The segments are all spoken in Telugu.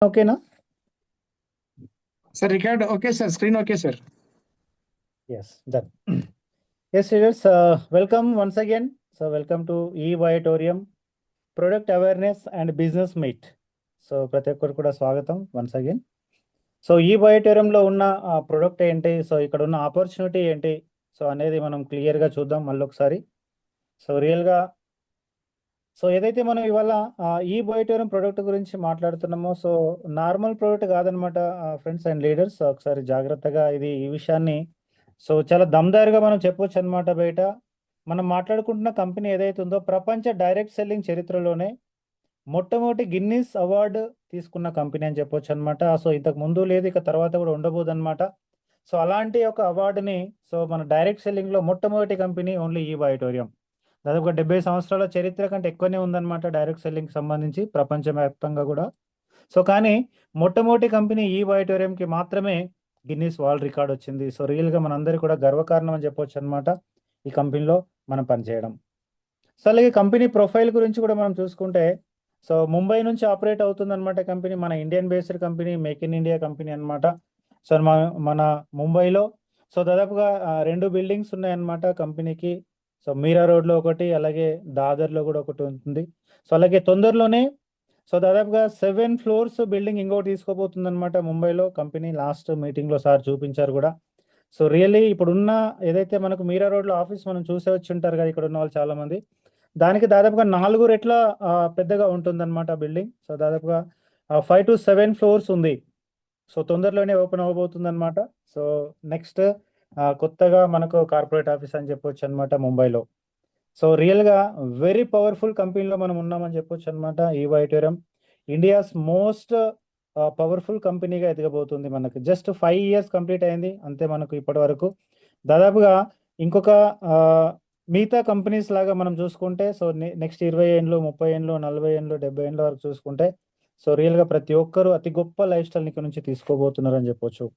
ఓకేనా? Sir, Ricardo, okay, sir. Screen okay, sir. Yes, done. Yes, students, welcome once again. So, welcome to eViatorium Product Awareness and Business Meet. So ప్రతి ఒక్కరు కూడా స్వాగతం వన్స్ అగైన్. సో ఈ బయోటోరియంలో ఉన్న ప్రొడక్ట్ ఏంటి, సో ఇక్కడ ఉన్న ఆపర్చునిటీ ఏంటి, సో అనేది మనం క్లియర్గా చూద్దాం మళ్ళీ ఒకసారి. సో రియల్గా సో ఏదైతే మనం ఇవాళ ఈ బయోటోరియం ప్రోడక్ట్ గురించి మాట్లాడుతున్నామో, సో నార్మల్ ప్రోడక్ట్ కాదనమాట ఫ్రెండ్స్ అండ్ లీడర్స్. ఒకసారి జాగ్రత్తగా ఈ విషయాన్ని సో చాలా దమ్దారుగా మనం చెప్పొచ్చు అనమాట. బయట మనం మాట్లాడుకుంటున్న కంపెనీ ఏదైతే ఉందో ప్రపంచ డైరెక్ట్ సెల్లింగ్ చరిత్రలోనే మొట్టమొదటి గిన్నీస్ అవార్డు తీసుకున్న కంపెనీ అని చెప్పొచ్చు అనమాట. సో ఇంతకు ముందు లేదు, ఇక తర్వాత కూడా ఉండబోదు అనమాట. సో అలాంటి ఒక అవార్డుని సో మన డైరెక్ట్ సెల్లింగ్లో మొట్టమొదటి కంపెనీ ఓన్లీ ఈ బయోటోరియం. దాదాపుగా 70 సంవత్సరాల చరిత్ర కంటే ఎక్కువనే ఉందన్నమాట డైరెక్ట్ సెల్లింగ్ సంబంధించి ప్రపంచవ్యాప్తంగా కూడా. సో కానీ మొట్టమొదటి కంపెనీ ఈ బయోటోరియంకి మాత్రమే గిన్నీస్ వరల్డ్ రికార్డ్ వచ్చింది. సో రియల్గా మనందరికీ కూడా గర్వకారణం అని చెప్పొచ్చు అనమాట ఈ కంపెనీలో మనం పనిచేయడం. సో అలాగే కంపెనీ ప్రొఫైల్ గురించి కూడా మనం చూసుకుంటే, సో ముంబై నుంచి ఆపరేట్ అవుతుందన్నమాట కంపెనీ. మన Indian based company, make in India company అనమాట. సో మన ముంబైలో సో దాదాపుగా 2 బిల్డింగ్స్ ఉన్నాయన్నమాట కంపెనీకి. సో మీరా రోడ్లో ఒకటి, అలాగే దాదర్లో కూడా ఒకటి ఉంటుంది. సో అలాగే తొందరలోనే సో దాదాపుగా 7 ఫ్లోర్స్ బిల్డింగ్ ఇంకోటి తీసుకోబోతుంది అనమాట ముంబైలో కంపెనీ. లాస్ట్ మీటింగ్లో సార్ చూపించారు కూడా. సో రియల్లీ ఇప్పుడున్న ఏదైతే మనకు మీరా రోడ్లో ఆఫీస్ మనం చూసే వచ్చి ఉంటారు కదా ఇక్కడ ఉన్న వాళ్ళు చాలా మంది, దానికి దాదాపుగా 4 రెట్ల పెద్దగా ఉంటుందన్నమాట బిల్డింగ్. సో దాదాపుగా 5 to 7 ఫ్లోర్స్ ఉంది. సో తొందరలోనే ఓపెన్ అవ్వబోతుంది అనమాట. సో నెక్స్ట్ కొత్తగా మనకు కార్పొరేట్ ఆఫీస్ అని చెప్పొచ్చు అనమాట ముంబైలో. సో రియల్గా వెరీ పవర్ఫుల్ కంపెనీలో మనం ఉన్నామని చెప్పొచ్చు అనమాట. ఈ బయోటోరియం ఇండియాస్ మోస్ట్ పవర్ఫుల్ కంపెనీగా ఎదగబోతుంది. మనకు జస్ట్ 5 years కంప్లీట్ అయింది అంతే మనకు ఇప్పటి వరకు. దాదాపుగా ఇంకొక మిగతా కంపెనీస్ లాగా మనం చూసుకుంటే సో నెక్స్ట్ 20 ఏళ్ళు, 30 ఏళ్ళు, 40 ఏళ్ళు, 70 ఏళ్ళ వరకు చూసుకుంటే సో రియల్గా ప్రతి ఒక్కరు అతి గొప్ప లైఫ్ స్టైల్ ఇక్కడ నుంచి తీసుకోబోతున్నారు అని చెప్పొచ్చు.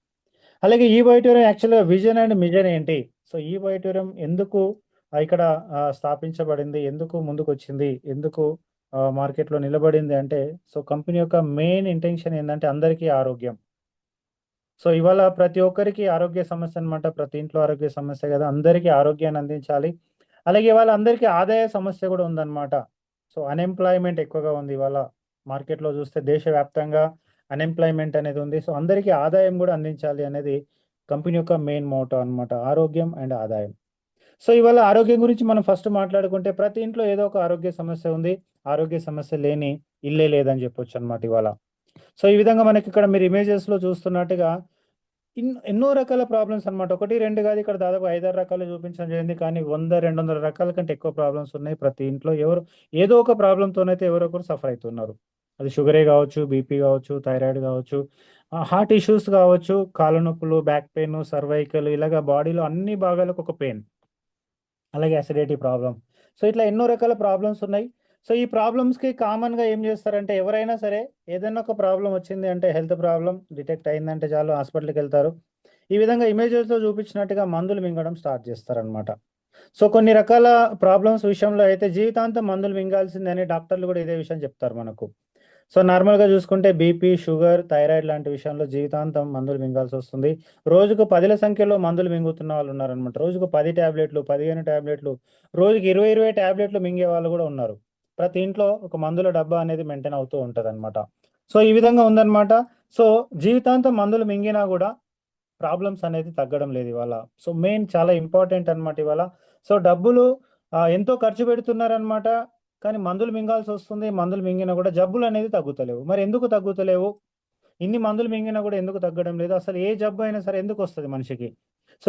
అలాగే ఈ బయోటోరియం యాక్చువల్గా విజన్ అండ్ మిజన్ ఏంటి, సో ఈ బయోటోరియం ఎందుకు ఇక్కడ స్థాపించబడింది, ఎందుకు ముందుకు వచ్చింది, ఎందుకు మార్కెట్లో నిలబడింది అంటే, సో కంపెనీ యొక్క మెయిన్ ఇంటెన్షన్ ఏంటంటే అందరికీ ఆరోగ్యం. సో ఇవాళ ప్రతి ఒక్కరికి ఆరోగ్య సమస్య అనమాట. ప్రతి ఇంట్లో ఆరోగ్య సమస్య కదా, అందరికీ ఆరోగ్యాన్ని అందించాలి. అలాగే ఇవాళ అందరికీ ఆదాయ సమస్య కూడా ఉందన్నమాట. సో అన్ఎంప్లాయ్మెంట్ ఎక్కువగా ఉంది ఇవాళ మార్కెట్లో చూస్తే. దేశవ్యాప్తంగా అన్ఎంప్లాయ్మెంట్ అనేది ఉంది. సో అందరికీ ఆదాయం కూడా అందించాలి అనేది కంపెనీ యొక్క మెయిన్ మోటో అనమాట, ఆరోగ్యం అండ్ ఆదాయం. సో ఇవాళ ఆరోగ్యం గురించి మనం ఫస్ట్ మాట్లాడుకుంటే ప్రతి ఇంట్లో ఏదో ఒక ఆరోగ్య సమస్య ఉంది. ఆరోగ్య సమస్య లేని ఇల్లే లేదని చెప్పొచ్చు అనమాట ఇవాళ. సో ఈ విధంగా మనకి ఇక్కడ మీరు ఇమేజెస్లో చూస్తున్నట్టుగా ఎన్నో రకాల ప్రాబ్లమ్స్ అనమాట. 1, 2 కాదు, ఇక్కడ దాదాపు 5, 6 రకాలు చూపించడం జరిగింది. కానీ 100, 200 రకాల కంటే ఎక్కువ ప్రాబ్లమ్స్ ఉన్నాయి. ప్రతి ఇంట్లో ఏదో ఒక ప్రాబ్లంతోనైతే ఎవరో ఒకరు సఫర్ అవుతున్నారు. అది షుగరే కావచ్చు, బీపీ కావచ్చు, థైరాయిడ్ కావచ్చు, హార్ట్ ఇష్యూస్ కావచ్చు, కాళ్ళ నొప్పులు, బ్యాక్ పెయిన్, సర్వైకల్, ఇలాగ బాడీలో అన్ని భాగాలకు ఒక పెయిన్, అలాగే అసిడిటీ ప్రాబ్లం. సో ఇట్లా ఎన్నో రకాల ప్రాబ్లమ్స్ ఉన్నాయి. సో ఈ ప్రాబ్లమ్స్కి కామన్గా ఏం చేస్తారంటే, ఎవరైనా సరే ఏదైనా ఒక ప్రాబ్లం వచ్చింది అంటే, హెల్త్ ప్రాబ్లం డిటెక్ట్ అయిందంటే చాలు హాస్పిటల్కి వెళ్తారు. ఈ విధంగా ఇమేజెస్లో చూపించినట్టుగా మందులు మింగడం స్టార్ట్ చేస్తారనమాట. సో కొన్ని రకాల ప్రాబ్లమ్స్ విషయంలో అయితే జీవితాంతం మందులు మింగాల్సిందని డాక్టర్లు కూడా ఇదే విషయం చెప్తారు మనకు. సో నార్మల్గా చూసుకుంటే బీపీ, షుగర్, థైరాయిడ్ లాంటి విషయంలో జీవితాంతం మందులు మింగాల్సి వస్తుంది. రోజుకు 10ల సంఖ్యలో మందులు మింగుతున్న వాళ్ళు ఉన్నారనమాట. రోజుకు 10 ట్యాబ్లెట్లు, 15 ట్యాబ్లెట్లు, రోజుకి 20 ట్యాబ్లెట్లు మింగే వాళ్ళు కూడా ఉన్నారు. ప్రతి ఇంట్లో ఒక మందుల డబ్బా అనేది మెయింటైన్ అవుతూ ఉంటుంది అనమాట. సో ఈ విధంగా ఉందన్నమాట. సో జీవితాంతం మందులు మింగినా కూడా ప్రాబ్లమ్స్ అనేది తగ్గడం లేదు ఇవాళ. సో మెయిన్ చాలా ఇంపార్టెంట్ అనమాట ఇవాళ. సో డబ్బులు ఎంతో ఖర్చు పెడుతున్నారనమాట, కానీ మందులు మింగాల్సి వస్తుంది. మందులు మింగినా కూడా జబ్బులు అనేది తగ్గుతలేవు. మరి ఎందుకు తగ్గుతలేవు? ఇన్ని మందులు మింగినా కూడా ఎందుకు తగ్గడం లేదు? అసలు ఏ జబ్బు అయినా సరే ఎందుకు వస్తుంది మనిషికి? సో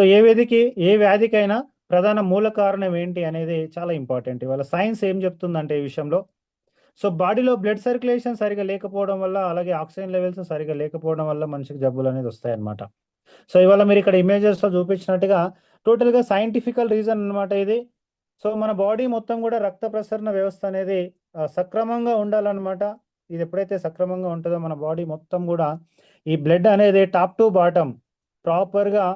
ఏ వ్యాధికైనా ప్రధాన మూల కారణం ఏంటి అనేది చాలా ఇంపార్టెంట్. ఇవాళ సైన్స్ ఏం చెప్తుందంటే ఈ విషయంలో, సో బాడీలో బ్లడ్ సర్క్యులేషన్ సరిగా లేకపోవడం వల్ల, అలాగే ఆక్సిజన్ లెవెల్స్ సరిగా లేకపోవడం వల్ల మనిషికి జబ్బులు అనేది వస్తాయన్నమాట. సో ఇవాళ మీరు ఇక్కడ ఇమేజెస్లో చూపించినట్టుగా టోటల్గా సైంటిఫికల్ రీజన్ అనమాట ఇది. సో మన బాడీ మొత్తం కూడా రక్త ప్రసరణ వ్యవస్థ అనేది సక్రమంగా ఉండాలన్నమాట. ఇది ఎప్పుడైతే సక్రమంగా ఉంటుందో మన బాడీ మొత్తం కూడా ఈ బ్లడ్ అనేది టాప్ టు బాటమ్ ప్రాపర్గా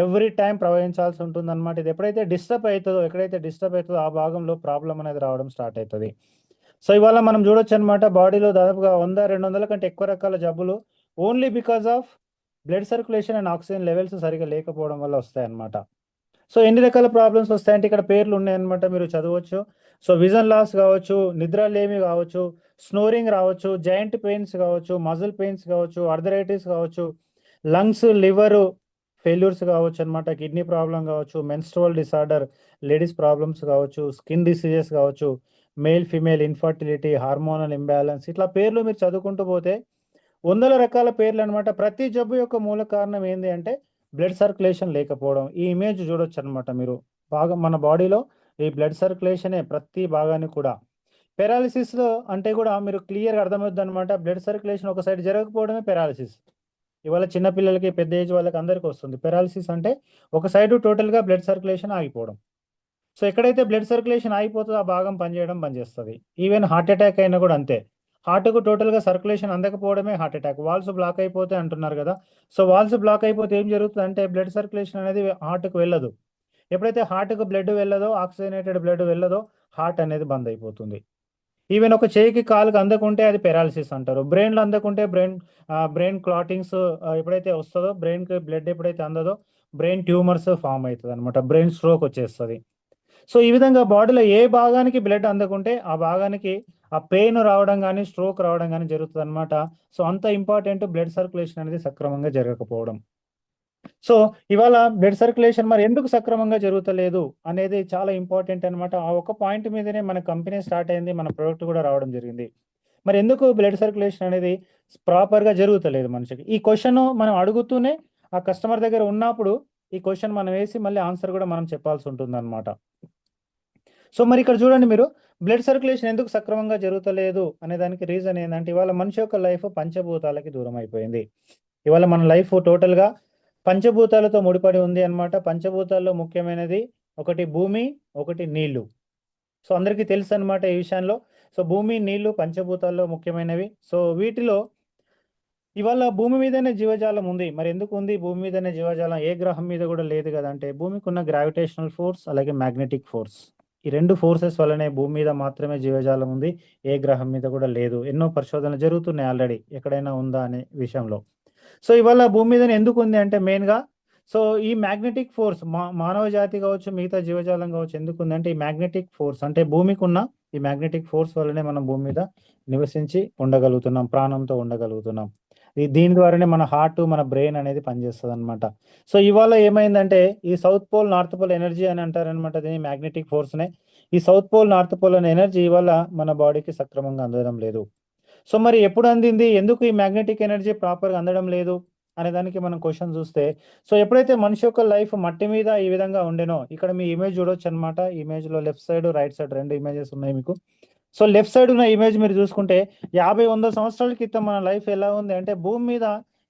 ఎవ్రీ టైం ప్రవహించాల్సి ఉంటుందన్నమాట. ఇది ఎక్కడైతే డిస్టర్బ్ అవుతుందో ఆ భాగంలో ప్రాబ్లం అనేది రావడం స్టార్ట్ అవుతుంది. సో ఇవాళ మనం చూడొచ్చు అనమాట, బాడీలో దాదాపుగా 100-200 కంటే ఎక్కువ రకాల జబ్బులు only because of blood circulation and oxygen levels సరిగా లేకపోవడం వల్ల వస్తాయన్నమాట. సో ఎన్ని రకాల ప్రాబ్లమ్స్ వస్తాయంటే ఇక్కడ పేర్లు ఉన్నాయన్నమాట, మీరు చదవచ్చు. సో విజన్ లాస్ కావచ్చు, నిద్రలేమి కావచ్చు, స్నోరింగ్ రావచ్చు, జాయింట్ పెయిన్స్ కావచ్చు, మజిల్ పెయిన్స్ కావచ్చు, అర్థరైటిస్ కావచ్చు, లంగ్స్ లివర్ ఫెయిల్యూర్స్ కావచ్చు అనమాట, కిడ్నీ ప్రాబ్లం కావచ్చు, మెన్స్ట్రువల్ డిసార్డర్ లేడీస్ ప్రాబ్లమ్స్ కావచ్చు, స్కిన్ డిసీజెస్ కావచ్చు, male female infertility, hormonal imbalance, ఇట్లా పేర్లు మీరు చదువుకుంటూ పోతే వందల రకాల పేర్లు అనమాట. ప్రతి జబ్బు యొక్క మూల కారణం ఏంటి అంటే బ్లడ్ సర్క్యులేషన్ లేకపోవడం. ఈ ఇమేజ్ చూడొచ్చు అనమాట మీరు. బాగా మన బాడీలో ఈ బ్లడ్ సర్క్యులేషనే ప్రతి భాగాన్ని కూడా. పెరాలిసిస్ లో అంటే కూడా మీరు క్లియర్గా అర్థమవుతుంది అనమాట. బ్లడ్ సర్క్యులేషన్ ఒక సైడ్ జరగకపోవడమే పెరాలిసిస్. ఇవాళ చిన్న పిల్లలకి, పెద్ద ఏజ్ వాళ్ళకి అందరికీ వస్తుంది. పెరాలిసిస్ అంటే ఒక సైడ్ టోటల్గా బ్లడ్ సర్క్యులేషన్ ఆగిపోవడం. సో ఎక్కడైతే బ్లడ్ సర్క్యులేషన్ ఆగిపోతుందో ఆ భాగం పనిచేయడం బంద్ చేస్తుంది. ఈవెన్ హార్ట్ అటాక్ అయినా కూడా అంతే. హార్ట్కు టోటల్గా సర్క్యులేషన్ అందకపోవడమే హార్ట్ అటాక్. వాల్స్ బ్లాక్ అయిపోతే అంటున్నారు కదా. సో వాల్స్ బ్లాక్ అయిపోతే ఏం జరుగుతుంది అంటే బ్లడ్ సర్క్యులేషన్ అనేది హార్ట్కు వెళ్ళదు. ఎప్పుడైతే హార్ట్కు బ్లడ్ వెళ్ళదో, ఆక్సిజనేటెడ్ బ్లడ్ వెళ్ళదో, హార్ట్ అనేది బంద్ అయిపోతుంది. ఈవెన్ ఒక చేయికి కాలుకి అందకుంటే అది పెరాలిసిస్ అంటారు. బ్రెయిన్లో అందకుంటే బ్రెయిన్ క్లాటింగ్స్ ఎప్పుడైతే వస్తుందో, బ్రెయిన్కి బ్లడ్ ఎప్పుడైతే అందదో బ్రెయిన్ ట్యూమర్స్ ఫామ్ అవుతుంది అనమాట. బ్రెయిన్ స్ట్రోక్ వచ్చేస్తుంది. సో ఈ విధంగా బాడీలో ఏ భాగానికి బ్లడ్ అందకుంటే ఆ భాగానికి ఆ పెయిన్ రావడం కానీ, స్ట్రోక్ రావడం కానీ జరుగుతుంది అనమాట. సో అంత ఇంపార్టెంట్ బ్లడ్ సర్క్యులేషన్ అనేది సక్రమంగా జరగకపోవడం. సో ఇవాళ బ్లడ్ సర్క్యులేషన్ మరి ఎందుకు సక్రమంగా జరుగుతలేదు అనేది చాలా ఇంపార్టెంట్ అనమాట. ఆ ఒక పాయింట్ మీదనే మన కంపెనీ స్టార్ట్ అయింది, మన ప్రోడక్ట్ కూడా రావడం జరిగింది. మరి ఎందుకు బ్లడ్ సర్క్యులేషన్ అనేది ప్రాపర్గా జరుగుతలేదు మనిషికి? ఈ క్వశ్చన్ మనం అడుగుతూనే ఆ కస్టమర్ దగ్గర ఉన్నప్పుడు ఈ క్వశ్చన్ మనం వేసి మళ్ళీ ఆన్సర్ కూడా మనం చెప్పాల్సి ఉంటుంది అనమాట. సో మరి ఇక్కడ చూడండి మీరు, బ్లడ్ సర్క్యులేషన్ ఎందుకు సక్రమంగా జరుగుతలేదు అనే దానికి రీజన్ ఏంటంటే ఇవాళ మనిషి యొక్క లైఫ్ పంచభూతాలకి దూరం అయిపోయింది. ఇవాళ మన లైఫ్ టోటల్గా పంచభూతాలతో ముడిపడి ఉంది అనమాట. పంచభూతాల్లో ముఖ్యమైనది ఒకటి భూమి, ఒకటి నీళ్లు. సో అందరికీ తెలుసు అనమాట ఈ విషయంలో. సో భూమి, నీళ్లు పంచభూతాల్లో ముఖ్యమైనవి. సో వీటిలో ఇవాళ భూమి మీదనే జీవజాలం ఉంది. మరి ఎందుకు ఉంది భూమి మీదనే జీవజాలం? ఏ గ్రహం మీద కూడా లేదు కదా అంటే, భూమికి ఉన్న గ్రావిటేషనల్ ఫోర్స్ అలాగే మ్యాగ్నెటిక్ ఫోర్స్, ఈ రెండు ఫోర్సెస్ వల్లనే భూమి మీద మాత్రమే జీవజాలం ఉంది. ఏ గ్రహం మీద కూడా లేదు. ఎన్నో పరిశోధనలు జరుగుతున్నాయి ఆల్రెడీ, ఎక్కడైనా ఉందా అనే విషయంలో. సో ఇవాళ భూమి మీదనే ఎందుకు ఉంది అంటే మెయిన్గా, సో ఈ మ్యాగ్నెటిక్ ఫోర్స్ మానవ జాతి కావచ్చు, మిగతా జీవజాలం కావచ్చు, ఎందుకు ఉందంటే ఈ మ్యాగ్నెటిక్ ఫోర్స్ అంటే భూమికి ఉన్న ఈ మ్యాగ్నెటిక్ ఫోర్స్ వల్లనే మనం భూమి మీద నివసించి ఉండగలుగుతున్నాం, ప్రాణంతో ఉండగలుగుతున్నాం. దీని ద్వారానే మన హార్ట్, మన బ్రెయిన్ అనేది పనిచేస్తుంది అనమాట. సో ఇవాళ ఏమైందంటే ఈ south pole, north pole energy అని అంటారనమాట దీని మ్యాగ్నెటిక్ ఫోర్స్నే. ఈ సౌత్ పోల్, నార్త్ పోల్ అనే ఎనర్జీ ఇవాళ మన బాడీకి సక్రమంగా అందడం లేదు. సో మరి ఎప్పుడు అందింది, ఎందుకు ఈ మ్యాగ్నెటిక్ ఎనర్జీ ప్రాపర్గా అందడం లేదు అనే దానికి మనం క్వశ్చన్ చూస్తే, సో ఎప్పుడైతే మనిషి యొక్క లైఫ్ మట్టి మీద ఈ విధంగా ఉండేనో, ఇక్కడ మీ ఇమేజ్ చూడొచ్చు అనమాట. ఇమేజ్లో లెఫ్ట్ సైడ్, రైట్ సైడ్ రెండు ఇమేజెస్ ఉన్నాయి మీకు. సో లెఫ్ట్ సైడ్ ఉన్న ఇమేజ్ మీరు చూసుకుంటే 50-100 సంవత్సరాల క్రితం మన లైఫ్ ఎలా ఉంది అంటే భూమి మీద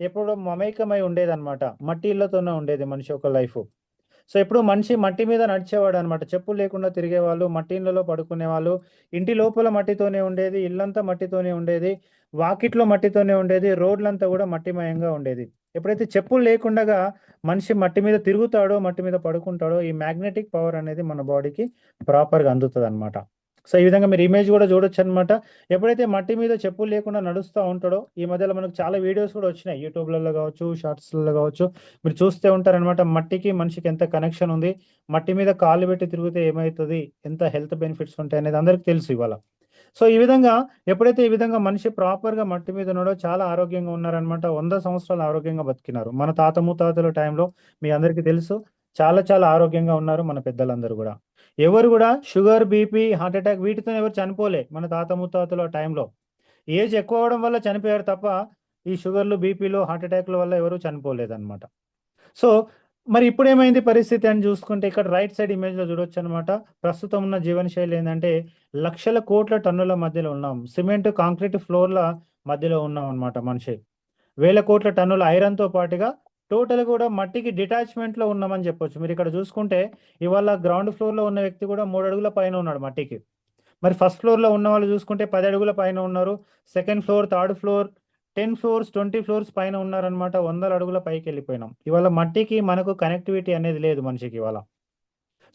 ఎప్పుడో మమేకమై ఉండేది అనమాట. మట్టి ఇళ్లతోనే ఉండేది మనిషి యొక్క లైఫ్. సో ఎప్పుడు మనిషి మట్టి మీద నడిచేవాడు అనమాట. చెప్పులు లేకుండా తిరిగేవాళ్ళు, మట్టి ఇళ్ళలో పడుకునేవాళ్ళు. ఇంటి లోపల మట్టితోనే ఉండేది, ఇల్లంతా మట్టితోనే ఉండేది, వాకిట్లో మట్టితోనే ఉండేది, రోడ్లంతా కూడా మట్టిమయంగా ఉండేది. ఎప్పుడైతే చెప్పులు లేకుండా మనిషి మట్టి మీద తిరుగుతాడో, మట్టి మీద పడుకుంటాడో, ఈ మ్యాగ్నెటిక్ పవర్ అనేది మన బాడీకి ప్రాపర్గా అందుతుంది అనమాట. సో ఈ విధంగా మీరు ఇమేజ్ కూడా చూడొచ్చు అనమాట. ఎప్పుడైతే మట్టి మీద చెప్పులు లేకుండా నడుస్తూ ఉంటాడో, ఈ మధ్యలో మనకు చాలా వీడియోస్ కూడా వచ్చినాయి యూట్యూబ్లలో కావచ్చు, షార్ట్స్లలో కావచ్చు, మీరు చూస్తూ ఉంటారనమాట. మట్టికి మనిషికి ఎంత కనెక్షన్ ఉంది, మట్టి మీద కాళ్ళు పెట్టి తిరిగితే ఏమవుతుంది, ఎంత హెల్త్ బెనిఫిట్స్ ఉంటాయి అనేది అందరికీ తెలుసు ఇవాళ. సో ఈ విధంగా ఎప్పుడైతే ఈ విధంగా మనిషి ప్రాపర్గా మట్టి మీద ఉన్నాడో చాలా ఆరోగ్యంగా ఉన్నారనమాట. 100 సంవత్సరాలు ఆరోగ్యంగా బతికినారు. మన తాత ముత్తాతల టైంలో మీ అందరికీ తెలుసు, చాలా చాలా ఆరోగ్యంగా ఉన్నారు మన పెద్దలందరూ కూడా. ఎవరు కూడా షుగర్, బీపీ, హార్ట్ అటాక్ వీటితో ఎవరు చనిపోలే మన తాత ముత్తాతల టైంలో. ఏజ్ ఎక్కువ అవడం వల్ల చనిపోయారు తప్ప ఈ షుగర్లు, బీపీలు, హార్ట్ అటాక్ల వల్ల ఎవరు చనిపోలేదన్నమాట. సో మరి ఇప్పుడు ఏమైంది పరిస్థితి అని చూసుకుంటే ఇక్కడ రైట్ సైడ్ ఇమేజ్లో చూడొచ్చు అనమాట. ప్రస్తుతం ఉన్న జీవనశైలి ఏంటంటే లక్షల కోట్ల టన్నుల మధ్యలో ఉన్నాం. సిమెంట్, కాంక్రీట్ ఫ్లోర్ల మధ్యలో ఉన్నాం అనమాట. మనిషి వేల కోట్ల టన్నుల ఐరన్తో పాటుగా టోటల్ కూడా మట్టికి డిటాచ్మెంట్లో ఉన్నామని చెప్పొచ్చు. మీరు ఇక్కడ చూసుకుంటే ఇవాళ గ్రౌండ్ ఫ్లోర్లో ఉన్న వ్యక్తి కూడా 3 అడుగుల పైన ఉన్నాడు మట్టికి. మరి ఫస్ట్ ఫ్లోర్లో ఉన్న వాళ్ళు చూసుకుంటే 10 అడుగుల పైన ఉన్నారు. Second floor, third floor, 10 floors, 20 floors పైన ఉన్నారనమాట. 100 అడుగుల పైకి వెళ్ళిపోయినాం. ఇవాళ మట్టికి మనకు కనెక్టివిటీ అనేది లేదు మనిషికి ఇవాళ.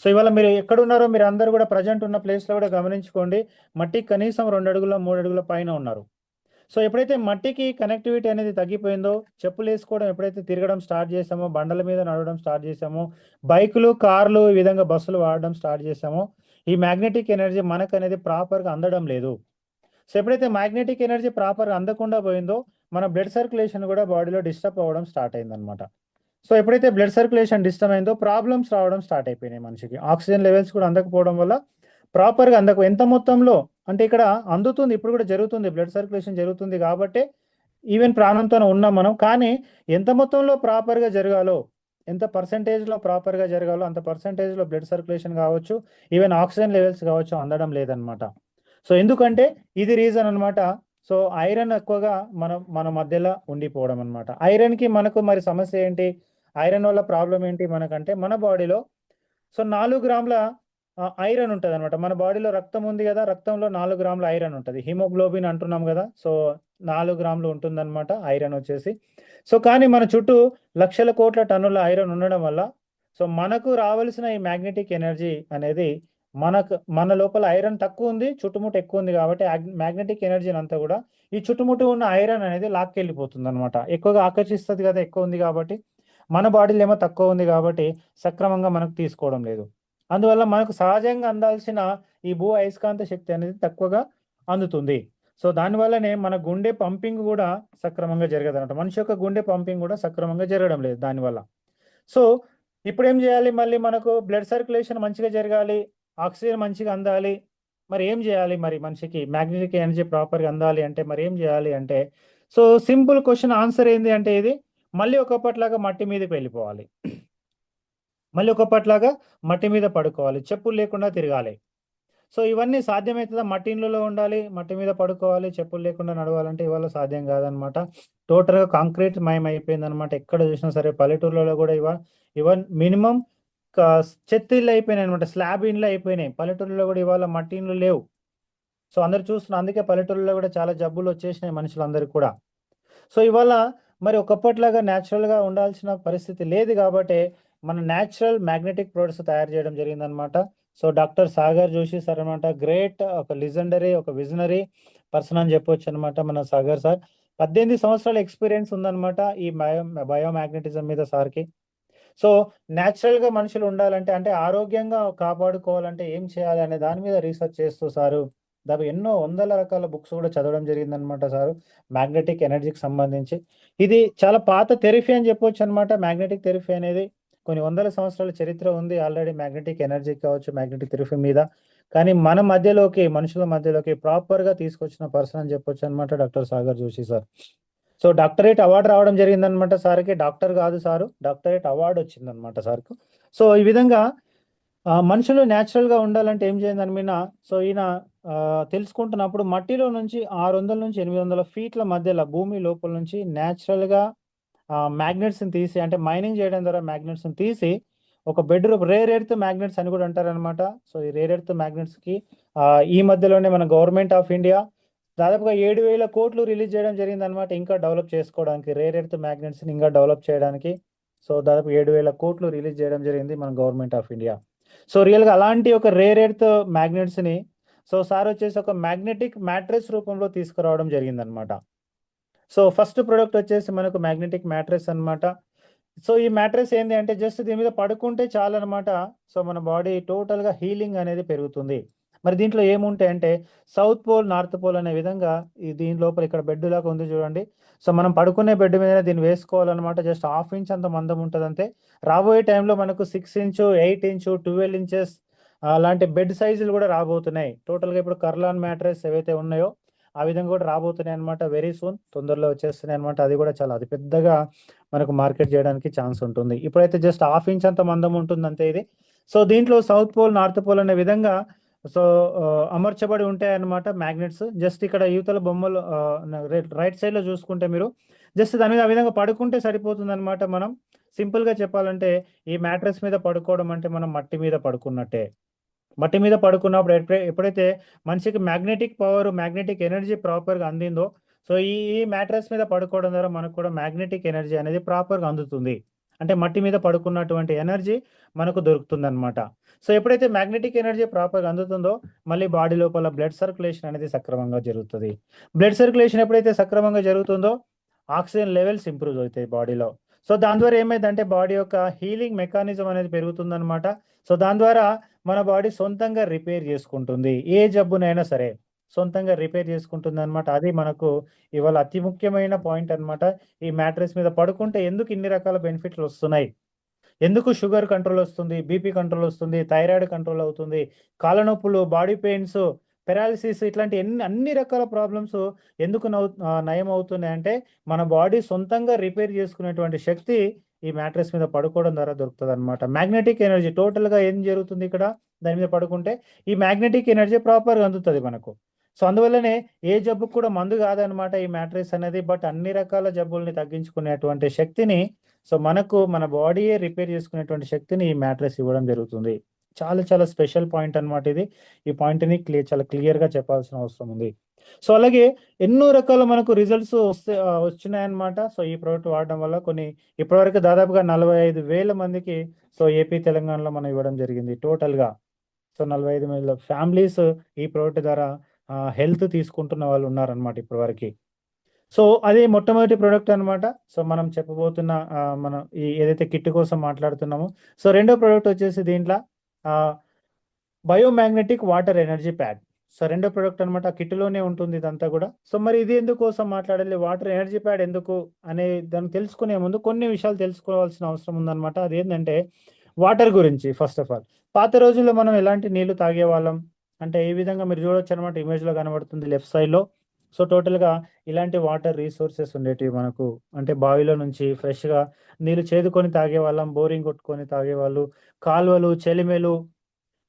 సో ఇవాళ మీరు ఎక్కడున్నారో మీరు అందరూ కూడా ప్రజెంట్ ఉన్న ప్లేస్లో కూడా గమనించుకోండి, మట్టి కనీసం 2 అడుగుల 3 అడుగుల పైన ఉన్నారు. సో ఎప్పుడైతే మట్టికి కనెక్టివిటీ అనేది తగ్గిపోయిందో, చెప్పులు వేసుకోవడం ఎప్పుడైతే తిరగడం స్టార్ట్ చేసామో, బండల మీద నడవడం స్టార్ట్ చేసామో, బైకులు, కార్లు, ఈ విధంగా బస్సులు వాడడం స్టార్ట్ చేసామో, ఈ మ్యాగ్నెటిక్ ఎనర్జీ మనకు అనేది ప్రాపర్గా అందడం లేదు. సో ఎప్పుడైతే మ్యాగ్నెటిక్ ఎనర్జీ ప్రాపర్గా అందకుండా పోయిందో, మన బ్లడ్ సర్క్యులేషన్ కూడా బాడీలో డిస్టర్బ్ అవ్వడం స్టార్ట్ అయిందనమాట. సో ఎప్పుడైతే బ్లడ్ సర్క్యులేషన్ డిస్టర్బ్ అయిందో ప్రాబ్లమ్స్ రావడం స్టార్ట్ అయిపోయినాయి మనిషికి. ఆక్సిజన్ లెవెల్స్ కూడా అందకపోవడం వల్ల ప్రాపర్గా ఎంత మొత్తంలో అంటే ఇక్కడ అందుతుంది, ఇప్పుడు కూడా జరుగుతుంది, బ్లడ్ సర్క్యులేషన్ జరుగుతుంది కాబట్టి ఈవెన్ ప్రాణంతో ఉన్నాం మనం. కానీ ఎంత మొత్తంలో ప్రాపర్గా జరగాలో, ఎంత పర్సంటేజ్లో ప్రాపర్గా జరగాలో అంత పర్సంటేజ్లో బ్లడ్ సర్క్యులేషన్ కావచ్చు, ఈవెన్ ఆక్సిజన్ లెవెల్స్ కావచ్చు అందడం లేదనమాట. సో ఎందుకంటే ఇది రీజన్ అనమాట. సో ఐరన్ ఎక్కువగా మన మధ్యలో ఉండిపోవడం అనమాట. ఐరన్కి మనకు మరి సమస్య ఏంటి, ఐరన్ వల్ల ప్రాబ్లం ఏంటి మనకంటే, మన బాడీలో సో 4 గ్రాముల ఐరన్ ఉంటుంది అనమాట. మన బాడీలో రక్తం ఉంది కదా, రక్తంలో 4 గ్రాముల ఐరన్ ఉంటుంది, హిమోగ్లోబిన్ అంటున్నాం కదా. సో 4 గ్రాములు ఉంటుందన్నమాట ఐరన్ వచ్చేసి. సో కానీ మన చుట్టూ లక్షల కోట్ల టన్నుల ఐరన్ ఉండడం వల్ల సో మనకు రావాల్సిన ఈ మ్యాగ్నెటిక్ ఎనర్జీ అనేది మన లోపల ఐరన్ తక్కువ ఉంది, చుట్టుముట్టు ఎక్కువ ఉంది కాబట్టి మ్యాగ్నెటిక్ ఎనర్జీని అంతా కూడా ఈ చుట్టుముట్టు ఉన్న ఐరన్ అనేది లాక్కెళ్ళిపోతుంది అనమాట. ఎక్కువగా ఆకర్షిస్తుంది కదా, ఎక్కువ ఉంది కాబట్టి. మన బాడీలో ఏమో తక్కువ ఉంది కాబట్టి సక్రమంగా మనకు తీసుకోవడం లేదు. అందువల్ల మనకు సహజంగా అందాల్సిన ఈ భూ అయస్కాంత శక్తి అనేది తక్కువగా అందుతుంది. సో దానివల్లనే మన గుండె పంపింగ్ కూడా సక్రమంగా జరగదు అనమాట. మనిషి యొక్క గుండె పంపింగ్ కూడా సక్రమంగా జరగడం లేదు దానివల్ల. సో ఇప్పుడు ఏం చేయాలి, మళ్ళీ మనకు బ్లడ్ సర్క్యులేషన్ మంచిగా జరగాలి, ఆక్సిజన్ మంచిగా అందాలి. మరి ఏం చేయాలి, మరి మనిషికి మ్యాగ్నెటిక్ ఎనర్జీ ప్రాపర్గా అందాలి అంటే మరి ఏం చేయాలి అంటే, సో సింపుల్ క్వశ్చన్ ఆన్సర్ ఏంది అంటే ఇది, మళ్ళీ ఒకప్పట్లాగా మట్టి మీదకి వెళ్ళిపోవాలి, మళ్ళీ ఒకప్పట్లాగా మట్టి మీద పడుకోవాలి, చెప్పులు లేకుండా తిరగాలి. సో ఇవన్నీ సాధ్యమవుతుందా, మట్టి ఇళ్ళలో ఉండాలి, మట్టి మీద పడుకోవాలి, చెప్పులు లేకుండా నడవాలంటే ఇవాళ సాధ్యం కాదనమాట. టోటల్గా కాంక్రీట్ మయం అయిపోయింది అనమాట. ఎక్కడ చూసినా సరే పల్లెటూర్లలో కూడా ఇవన్ మినిమం చెత్తిళ్ళు అయిపోయినాయి అనమాట, స్లాబ్ ఇండ్లు అయిపోయినాయి. పల్లెటూరులో కూడా ఇవాళ మట్టి ఇండ్లు లేవు. సో అందరు చూస్తున్నారు, అందుకే పల్లెటూరులో కూడా చాలా జబ్బులు వచ్చేసినాయి మనుషులందరికీ కూడా. సో ఇవాళ మరి ఒకప్పట్లాగా న్యాచురల్గా ఉండాల్సిన పరిస్థితి లేదు కాబట్టి మన న్యాచురల్ మ్యాగ్నెటిక్ ప్రొడక్ట్స్ తయారు చేయడం జరిగిందనమాట. So doctor Sagar Joshi sir అనమాట, గ్రేట్, ఒక లిజెండరీ, ఒక విజనరీ పర్సన్ అని చెప్పొచ్చు అనమాట మన సాగర్ సార్. 18 సంవత్సరాల ఎక్స్పీరియన్స్ ఉందన్నమాట ఈ బయోమ్యాగ్నెటిజం మీద సార్కి. సో న్యాచురల్గా మనుషులు ఉండాలంటే, అంటే ఆరోగ్యంగా కాపాడుకోవాలంటే ఏం చేయాలి అనే దాని మీద రీసెర్చ్ చేస్తూ సారు దాదాపు ఎన్నో వందల రకాల బుక్స్ కూడా చదవడం జరిగిందనమాట సారు, మ్యాగ్నెటిక్ ఎనర్జీకి సంబంధించి. ఇది చాలా పాత థెరపీ అని చెప్పొచ్చు అనమాట. మ్యాగ్నెటిక్ థెరపీ అనేది కొన్ని వందల సంవత్సరాల చరిత్ర ఉంది ఆల్రెడీ మ్యాగ్నెటిక్ ఎనర్జీ కావచ్చు, మ్యాగ్నెటిక్ థెరపీ మీద. కానీ మన మధ్యలోకి, మనుషుల మధ్యలోకి ప్రాపర్గా తీసుకొచ్చిన పర్సన్ అని చెప్పొచ్చు అనమాట doctor Sagar Joshi sir. So doctorate award రావడం జరిగిందనమాట సార్కి. డాక్టర్ కాదు సారు, డాక్టరేట్ అవార్డు వచ్చిందనమాట సార్కు. సో ఈ విధంగా మనుషులు న్యాచురల్గా ఉండాలంటే ఏం చేయాలని మీద సో ఈయన తెలుసుకుంటున్నప్పుడు మట్టిలో నుంచి 600 నుంచి 800 ఫీట్ల మధ్యలో భూమి లోపల నుంచి న్యాచురల్గా మ్యాగ్నెట్స్ని తీసి, అంటే మైనింగ్ చేయడం ద్వారా మ్యాగ్నెట్స్ని తీసి ఒక బెడ్రూమ్, రేర్ ఎర్త్ మ్యాగ్నెట్స్ అని కూడా అంటారనమాట. సో ఈ రేర్ ఎర్త్ మ్యాగ్నెట్స్కి ఈ మధ్యలోనే మన గవర్నమెంట్ ఆఫ్ ఇండియా దాదాపుగా 7,000 కోట్లు రిలీజ్ చేయడం జరిగింది అనమాట, ఇంకా డెవలప్ చేసుకోవడానికి, రేర్ ఎర్త్ మ్యాగ్నెట్స్ని ఇంకా డెవలప్ చేయడానికి. సో దాదాపు 7,000 కోట్లు రిలీజ్ చేయడం జరిగింది మన గవర్నమెంట్ ఆఫ్ ఇండియా. సో రియల్గా అలాంటి ఒక రేర్ ఎర్త్ మ్యాగ్నెట్స్ని సో సార్ వచ్చేసి ఒక మ్యాగ్నెటిక్ మ్యాట్రెస్ రూపంలో తీసుకురావడం జరిగిందనమాట. సో ఫస్ట్ ప్రోడక్ట్ వచ్చేసి మనకు మ్యాగ్నెటిక్ మ్యాట్రెస్ అనమాట. సో ఈ మ్యాట్రెస్ ఏంటి అంటే జస్ట్ దీని మీద పడుకుంటే చాలు అనమాట. సో మన బాడీ టోటల్గా హీలింగ్ అనేది పెరుగుతుంది. మరి దీంట్లో ఏముంటాయి అంటే సౌత్ పోల్, నార్త్ పోల్ అనే విధంగా దీని లోపల ఇక్కడ బెడ్ లాగా ఉంది చూడండి. సో మనం పడుకునే బెడ్ మీద దీన్ని వేసుకోవాలన్నమాట. జస్ట్ 1/2 ఇంచ్ అంత మందం ఉంటుంది అంతే. రాబోయే టైంలో మనకు 6 ఇంచు, 8 ఇంచు, 12 ఇంచెస్ అలాంటి బెడ్ సైజులు కూడా రాబోతున్నాయి. టోటల్గా ఇప్పుడు కర్లాన్ మ్యాట్రెస్ ఏవైతే ఉన్నాయో ఆ విధంగా కూడా రాబోతున్నాయి అనమాట. వెరీ సూన్, తొందరలో వచ్చేస్తున్నాయి అనమాట. అది కూడా చాలా అతి పెద్దగా మనకు మార్కెట్ చేయడానికి ఛాన్స్ ఉంటుంది. ఇప్పుడైతే జస్ట్ 1/2 ఇంచ్ అంత మందం ఉంటుంది అంతే ఇది. సో దీంట్లో సౌత్ పోల్, నార్త్ పోల్ అనే విధంగా సో అమర్చబడి ఉంటాయి అన్నమాట మ్యాగ్నెట్స్. జస్ట్ ఇక్కడ యువతల బొమ్మలు రైట్ సైడ్ లో చూసుకుంటే మీరు జస్ట్ దాని మీద ఆ విధంగా పడుకుంటే సరిపోతుంది అనమాట. మనం సింపుల్ గా చెప్పాలంటే ఈ మ్యాట్రెస్ మీద పడుకోవడం అంటే మనం మట్టి మీద పడుకున్నట్టే. మట్టి మీద పడుకున్నప్పుడు ఎప్పుడైతే మనిషికి మ్యాగ్నెటిక్ పవర్, మ్యాగ్నెటిక్ ఎనర్జీ ప్రాపర్గా అందిందో సో ఈ మ్యాట్రెస్ మీద పడుకోవడం ద్వారా మనకు కూడా మ్యాగ్నెటిక్ ఎనర్జీ అనేది ప్రాపర్గా అందుతుంది. అంటే మట్టి మీద పడుకున్నటువంటి ఎనర్జీ మనకు దొరుకుతుందన్నమాట. సో ఎప్పుడైతే మ్యాగ్నెటిక్ ఎనర్జీ ప్రాపర్‌గా అందుతుందో మళ్ళీ బాడీ లోపల బ్లడ్ సర్క్యులేషన్ అనేది సక్రమంగా జరుగుతది. బ్లడ్ సర్క్యులేషన్ ఎప్పుడైతే సక్రమంగా జరుగుతుందో ఆక్సిజన్ లెవెల్స్ ఇంప్రూవ్ అవుతాయి బాడీలో. సో దాని ద్వారా ఏమైద్దంటే బాడీ యొక్క హీలింగ్ మెకానిజం అనేది పెరుగుతుందనమాట. సో దాని ద్వారా మన బాడీ సొంతంగా రిపేర్ చేసుకుంటుంది. ఏ జబ్బునైనా సరే సొంతంగా రిపేర్ చేసుకుంటుందనమాట. అది మనకు ఇవాళ అతి ముఖ్యమైన పాయింట్ అనమాట. ఈ మ్యాట్రెస్ మీద పడుకుంటే ఎందుకు ఇన్ని రకాల బెనిఫిట్‌లు వస్తున్నాయి? ఎందుకు షుగర్ కంట్రోల్ వస్తుంది, బీపీ కంట్రోల్ వస్తుంది, థైరాయిడ్ కంట్రోల్ అవుతుంది, కాళ్ళ నొప్పులు, బాడీ పెయిన్స్, పారాలిసిస్ ఇట్లాంటి అన్ని రకాల ప్రాబ్లమ్స్ ఎందుకు నయం అవుతున్నాయంటే మన బాడీ సొంతంగా రిపేర్ చేసుకునేటువంటి శక్తి ఈ మ్యాట్రెస్ మీద పడుకోవడం ద్వారా దొరుకుతదనమాట. మ్యాగ్నెటిక్ ఎనర్జీ టోటల్‌గా ఏం జరుగుతుంది ఇక్కడ దాని మీద పడుకుంటే ఈ మ్యాగ్నెటిక్ ఎనర్జీ ప్రాపర్‌గా అందుతది మనకు. సో అందువల్లనే ఏ జబ్బుకి కూడా మందు కాదనమాట ఈ మ్యాట్రెస్ అనేది. బట్ అన్ని రకాల జబ్బుల్ని తగ్గించుకునేటువంటి శక్తిని సో మనకు మన బాడీయే రిపేర్ చేసుకునేటువంటి శక్తిని ఈ మ్యాట్రెస్ ఇవ్వడం జరుగుతుంది. చాలా చాలా స్పెషల్ పాయింట్ అన్నమాట ఇది. ఈ పాయింట్‌ని చాలా క్లియర్‌గా చెప్పాల్సిన అవసరం ఉంది. సో అలాగే ఎన్నో రకాల మనకు రిజల్ట్స్ వచ్చినాయన్నమాట. సో ఈ ప్రొడక్ట్ వాడడం వల్ల ఇప్పటివరకు దాదాపుగా 45,000 మందికి సో ఏపీ, తెలంగాణలో మనం ఇవ్వడం జరిగింది టోటల్‌గా. సో 45,000 ఫ్యామిలీస్ ఈ ప్రొడక్ట్ ద్వారా హెల్త్ తీసుకుంటున్న వాళ్ళు ఉన్నారన్నమాట ఇప్పటివరకి. సో అది మొట్టమొదటి ప్రొడక్ట్ అన్నమాట. సో మనం చెప్పబోతున్న మనం ఏదైతే కిట్ కోసం మాట్లాడుతున్నామో సో రెండో ప్రొడక్ట్ వచ్చేసి దీంట్లో ఆహ్, biomagnetic water energy pad. So రెండో ప్రొడక్ట్ అన్నమాట. కిట్‌లోనే ఉంటుంది ఇదంతా గూడా. సో మరి ఇది ఎందుకోసం మాట్లాడాలి? వాటర్ ఎనర్జీ ప్యాడ్ ఎందుకు అనే దాన్ని తెలుసుకునే ముందు కొన్ని విషయాలు తెలుసుకోవాల్సిన అవసరం ఉందన్నమాట. అదేంటంటే వాటర్ గురించి ఫస్ట్ ఆఫ్ ఆల్. పాత రోజుల్లో మనం ఎలాంటి నీళ్లు తాగేవాళ్ళం? అంటే ఈ విధంగా మీరు చూడొచ్చన్నమాట ఇమేజ్‌లో కనబడుతుంది లెఫ్ట్ సైడ్‌లో. సో టోటల్‌గా ఇలాంటి వాటర్ రిసోర్సెస్ ఉండేటివి మనకు. అంటే బావిలో నుంచి ఫ్రెష్‌గా నీళ్లు చేదుకొని తాగేవాళ్ళం. బోరింగ్ కొట్టుకొని తాగేవాళ్ళు. కాలువలు, చెలిమెలు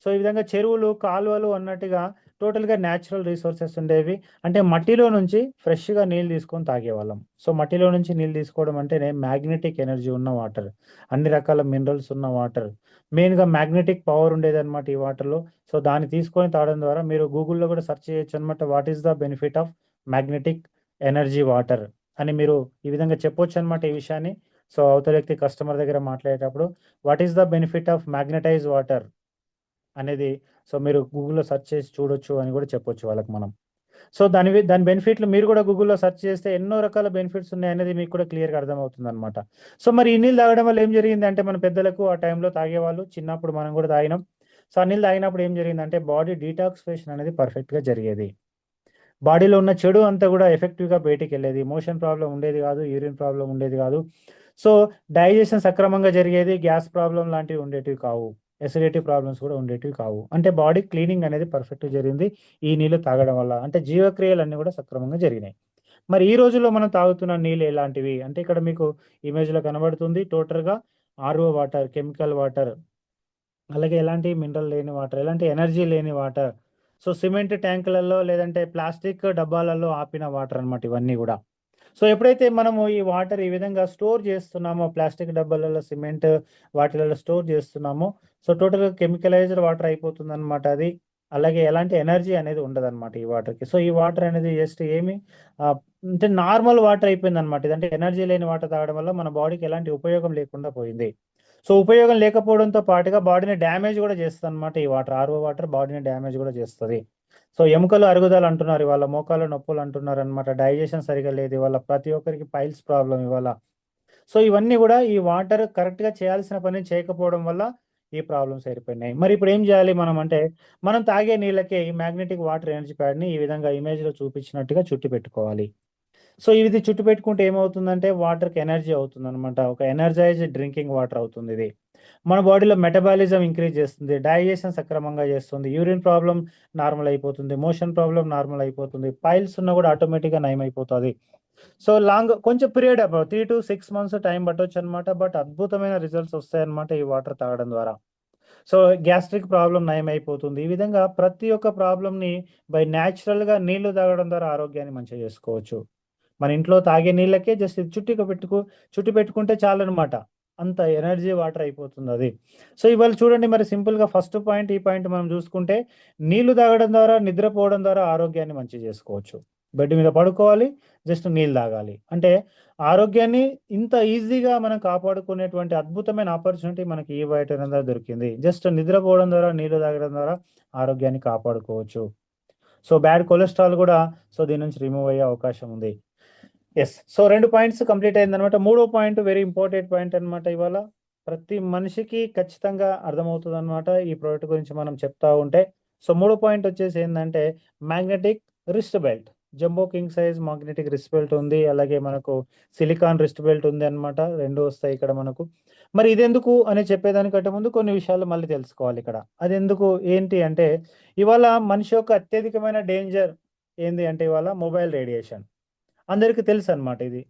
సో, ఈ విధంగా చెరువులు, కాలువలు అన్నట్టుగా టోటల్‌గా న్యాచురల్ రిసోర్సెస్ ఉండేవి. అంటే మట్టిలో నుంచి ఫ్రెష్‌గా నీళ్ళు తీసుకొని తాగేవాళ్ళం. సో, మట్టిలో నుంచి నీళ్ళు తీసుకోవడం అంటేనే మ్యాగ్నెటిక్ ఎనర్జీ ఉన్న వాటర్. అన్ని రకాల మినరల్స్ ఉన్న వాటర్. మెయిన్‌గా మ్యాగ్నెటిక్ పవర్ ఉండేదన్నమాట ఈ వాటర్‌లో. సో, దాన్ని తీసుకొని తాగడం ద్వారా మీరు గూగుల్‌లో కూడా సెర్చ్ చేయొచ్చన్నమాట. What is the benefit of magnetic energy water అని మీరు ఈ విధంగా చెప్పొచ్చన్నమాట ఈ విషయాన్ని. సో, అవతల వ్యక్తి కస్టమర్ దగ్గర మాట్లాడేటప్పుడు what is the benefit of magnetise water అనేది సో మీరు గూగుల్‌లో సెర్చ్ చేసి చూడొచ్చు అని కూడా చెప్పొచ్చు వాళ్ళకి మనం. సో దాని బెనిఫిట్‌లు మీరు కూడా గూగుల్‌లో సెర్చ్ చేస్తే ఎన్నో రకాల బెనిఫిట్స్ ఉన్నాయనేది మీకు కూడా క్లియర్‌గా అర్థమవుతుందన్నమాట. సో మరి ఈ నీళ్ళు తాగడం వల్ల ఏం జరిగిందంటే మన పెద్దలకు ఆ టైంలో తాగేవాళ్ళు. చిన్నప్పుడు మనం కూడా తాగినాం. సో ఆ నీళ్ళు తాగినప్పుడు ఏం జరిగిందంటే బాడీ డీటాక్సిఫికేషన్ అనేది పర్ఫెక్ట్‌గా జరిగేది. బాడీలో ఉన్న చెడు అంతా కూడా ఎఫెక్టివ్‌గా బయటికెళ్ళేది. మోషన్ ప్రాబ్లమ్ ఉండేది కాదు. యూరిన్ ప్రాబ్లమ్ ఉండేది కాదు. సో డైజెషన్ సక్రమంగా జరిగేది. గ్యాస్ ప్రాబ్లమ్ లాంటివి ఉండేటివి కావు. అసిడిటీ ప్రాబ్లమ్స్ కూడా ఉండేటివి కావు. అంటే బాడీ క్లీనింగ్ అనేది పర్ఫెక్ట్‌గా జరిగింది. ఈ నీళ్లు తాగడం వల్ల. అంటే జీవక్రియలన్నీ కూడా సక్రమంగా జరిగినాయి. మరి ఈ రోజుల్లో మనం తాగుతున్న నీళ్ళు ఎలాంటివి? అంటే ఇక్కడ మీకు ఇమేజ్‌లో కనబడుతుంది. టోటల్‌గా ఆర్‌ఓ వాటర్, కెమికల్ వాటర్ అలాగే ఎలాంటి మినరల్ లేని వాటర్, ఎలాంటి ఎనర్జీ లేని వాటర్. సో సిమెంట్ ట్యాంకులలో లేదంటే ప్లాస్టిక్ డబ్బాలలో ఆపిన వాటర్ అన్నమాట ఇవన్నీ గూడా. సో ఎప్పుడైతే మనము ఈ వాటర్ ఈ విధంగా స్టోర్ చేస్తున్నామో ప్లాస్టిక్ డబ్బాలలో, సిమెంట్ వాటిలలో స్టోర్ చేస్తున్నామో సో టోటల్‌గా కెమికలైజ్డ్ వాటర్ అయిపోతుందన్నమాట అది. అలాగే ఎలాంటి ఎనర్జీ అనేది ఉండదన్నమాట ఈ వాటర్‌కి. సో ఈ వాటర్ అనేది జస్ట్ ఆహ్, అంటే నార్మల్ వాటర్ అయిపోయిందన్నమాట. ఇదంటే ఎనర్జీ లేని వాటర్ తాగడం వల్ల మన బాడీకి ఎలాంటి ఉపయోగం లేకుండా పోయింది. సో ఉపయోగం లేకపోవడంతో పాటుగా బాడీని డ్యామేజ్ గూడా చేస్తదన్నమాట ఈ వాటర్. ఆర్‌ఓ వాటర్ బాడీని డ్యామేజ్ గూడా చేస్తది. సో ఎముకలు అరుగుదల అంటున్నారు ఇవాళ. మోకాళ్ళ నొప్పులు అంటున్నారనమాట. డైజెషన్ సరిగ్గా లేదు ఇవాళ. ప్రతి ఒక్కరికి పైల్స్ ప్రాబ్లమ్ ఇవాళ. సో ఇవన్నీ గూడా ఈ వాటర్ కరెక్ట్‌గా చేయాల్సిన పని చేయకపోవడం వల్ల ఈ ప్రాబ్లమ్స్ ఏర్పడినాయి. మరి ఇప్పుడు ఏం చేయాలి మనం అంటే, మనం తాగే నీళ్ళకే ఈ మ్యాగ్నెటిక్ వాటర్ ఎనర్జీ ప్యాడ్‌ని ఈ విధంగా ఇమేజ్‌లో చూపించినట్టుగా చుట్టి పెట్టుకోవాలి. సో ఇది చుట్టు పెట్టుకుంటే ఏమవుతుందంటే వాటర్‌కి ఎనర్జీ అవుతుందనమాట. ఒక ఎనర్జైజ్డ్ డ్రింకింగ్ వాటర్ అవుతుందిది. మన బాడీలో మెటబాలిజం ఇంక్రీజ్ చేస్తుంది. డైజెషన్ సక్రమంగా చేస్తుంది. యూరిన్ ప్రాబ్లమ్ నార్మల్ అయిపోతుంది. మోషన్ ప్రాబ్లమ్ నార్మల్ అయిపోతుంది. పైల్స్ ఉన్నా కూడా ఆటోమేటిక్‌గా నయమైపోతది. సో కొంచెం పీరియడ్ 3-6 మంత్స్ టైం పట్టొచ్చనమాట. బట్ అద్భుతమైన రిజల్ట్స్ వస్తాయన్నమాట ఈ వాటర్ తాగడం ద్వారా. సో గ్యాస్ట్రిక్ ప్రాబ్లమ్ నయమైపోతుంది. ఈ విధంగా ప్రతి ఒక్క ప్రాబ్లమ్‌ని నేచురల్‌గా నీళ్లు తాగడం ద్వారా ఆరోగ్యాన్ని మంచిగా చేసుకోవచ్చు. మన ఇంట్లో తాగే నీళ్ళకే జస్ట్ ఇది చుట్టి పెట్టుకుంటే చాలనమాట. అంత ఎనర్జీ వాటర్ అయిపోతుందది. సో ఇవాళ చూడండి మరి సింపుల్‌గా ఫస్ట్ పాయింట్, ఈ పాయింట్ మనం చూసుకుంటే నీళ్లు తాగడం ద్వారా, నిద్రపోవడం ద్వారా ఆరోగ్యాన్ని మంచిగా చేసుకోవచ్చు. బెడ్ మీద పడుకోవాలి, జస్ట్ నీళ్ళు తాగాలి. అంటే ఆరోగ్యాన్ని ఇంత ఈజీగా మనం కాపాడుకునేటువంటి అద్భుతమైన ఆపర్చునిటీ మనకి ఈ బయోటోరియం ద్వారా దొరికింది. జస్ట్ నిద్రపోవడం ద్వారా, నీళ్లు తాగడం ద్వారా ఆరోగ్యాన్ని కాపాడుకోవచ్చు. సో బ్యాడ్ కొలెస్ట్రాల్ కూడా దీని నుంచి రిమూవ్ అయ్యే అవకాశం ఉంది. ఎస్. సో 2 పాయింట్స్ కంప్లీట్ అయిందనమాట. మూడో పాయింట్ వెరీ ఇంపార్టెంట్ పాయింట్ అనమాట. ఇవాళ ప్రతి మనిషికి ఖచ్చితంగా అర్థమవుతుందనమాట ఈ ప్రోడక్ట్ గురించి మనం చెప్తా ఉంటే. సో మూడో పాయింట్ వచ్చేసి ఏంటంటే magnetic wrist belt. Jumbo king size magnetic wrist belt ఉంది. అలాగే మనకు సిలికాన్ రిస్ట్ బెల్ట్ ఉంది అనమాట. 2 వస్తాయి ఇక్కడ మనకు. మరి ఇదెందుకు అని చెప్పేదానికంటే ముందు కొన్ని విషయాలు మళ్ళీ తెలుసుకోవాలి ఇక్కడ. అదెందుకు ఏంటి అంటే ఇవాళ మనిషి యొక్క అత్యధికమైన డేంజర్ ఏంది అంటే ఇవాళ మొబైల్ రేడియేషన్. అందరికీ తెలుసు అనమాట ఇది.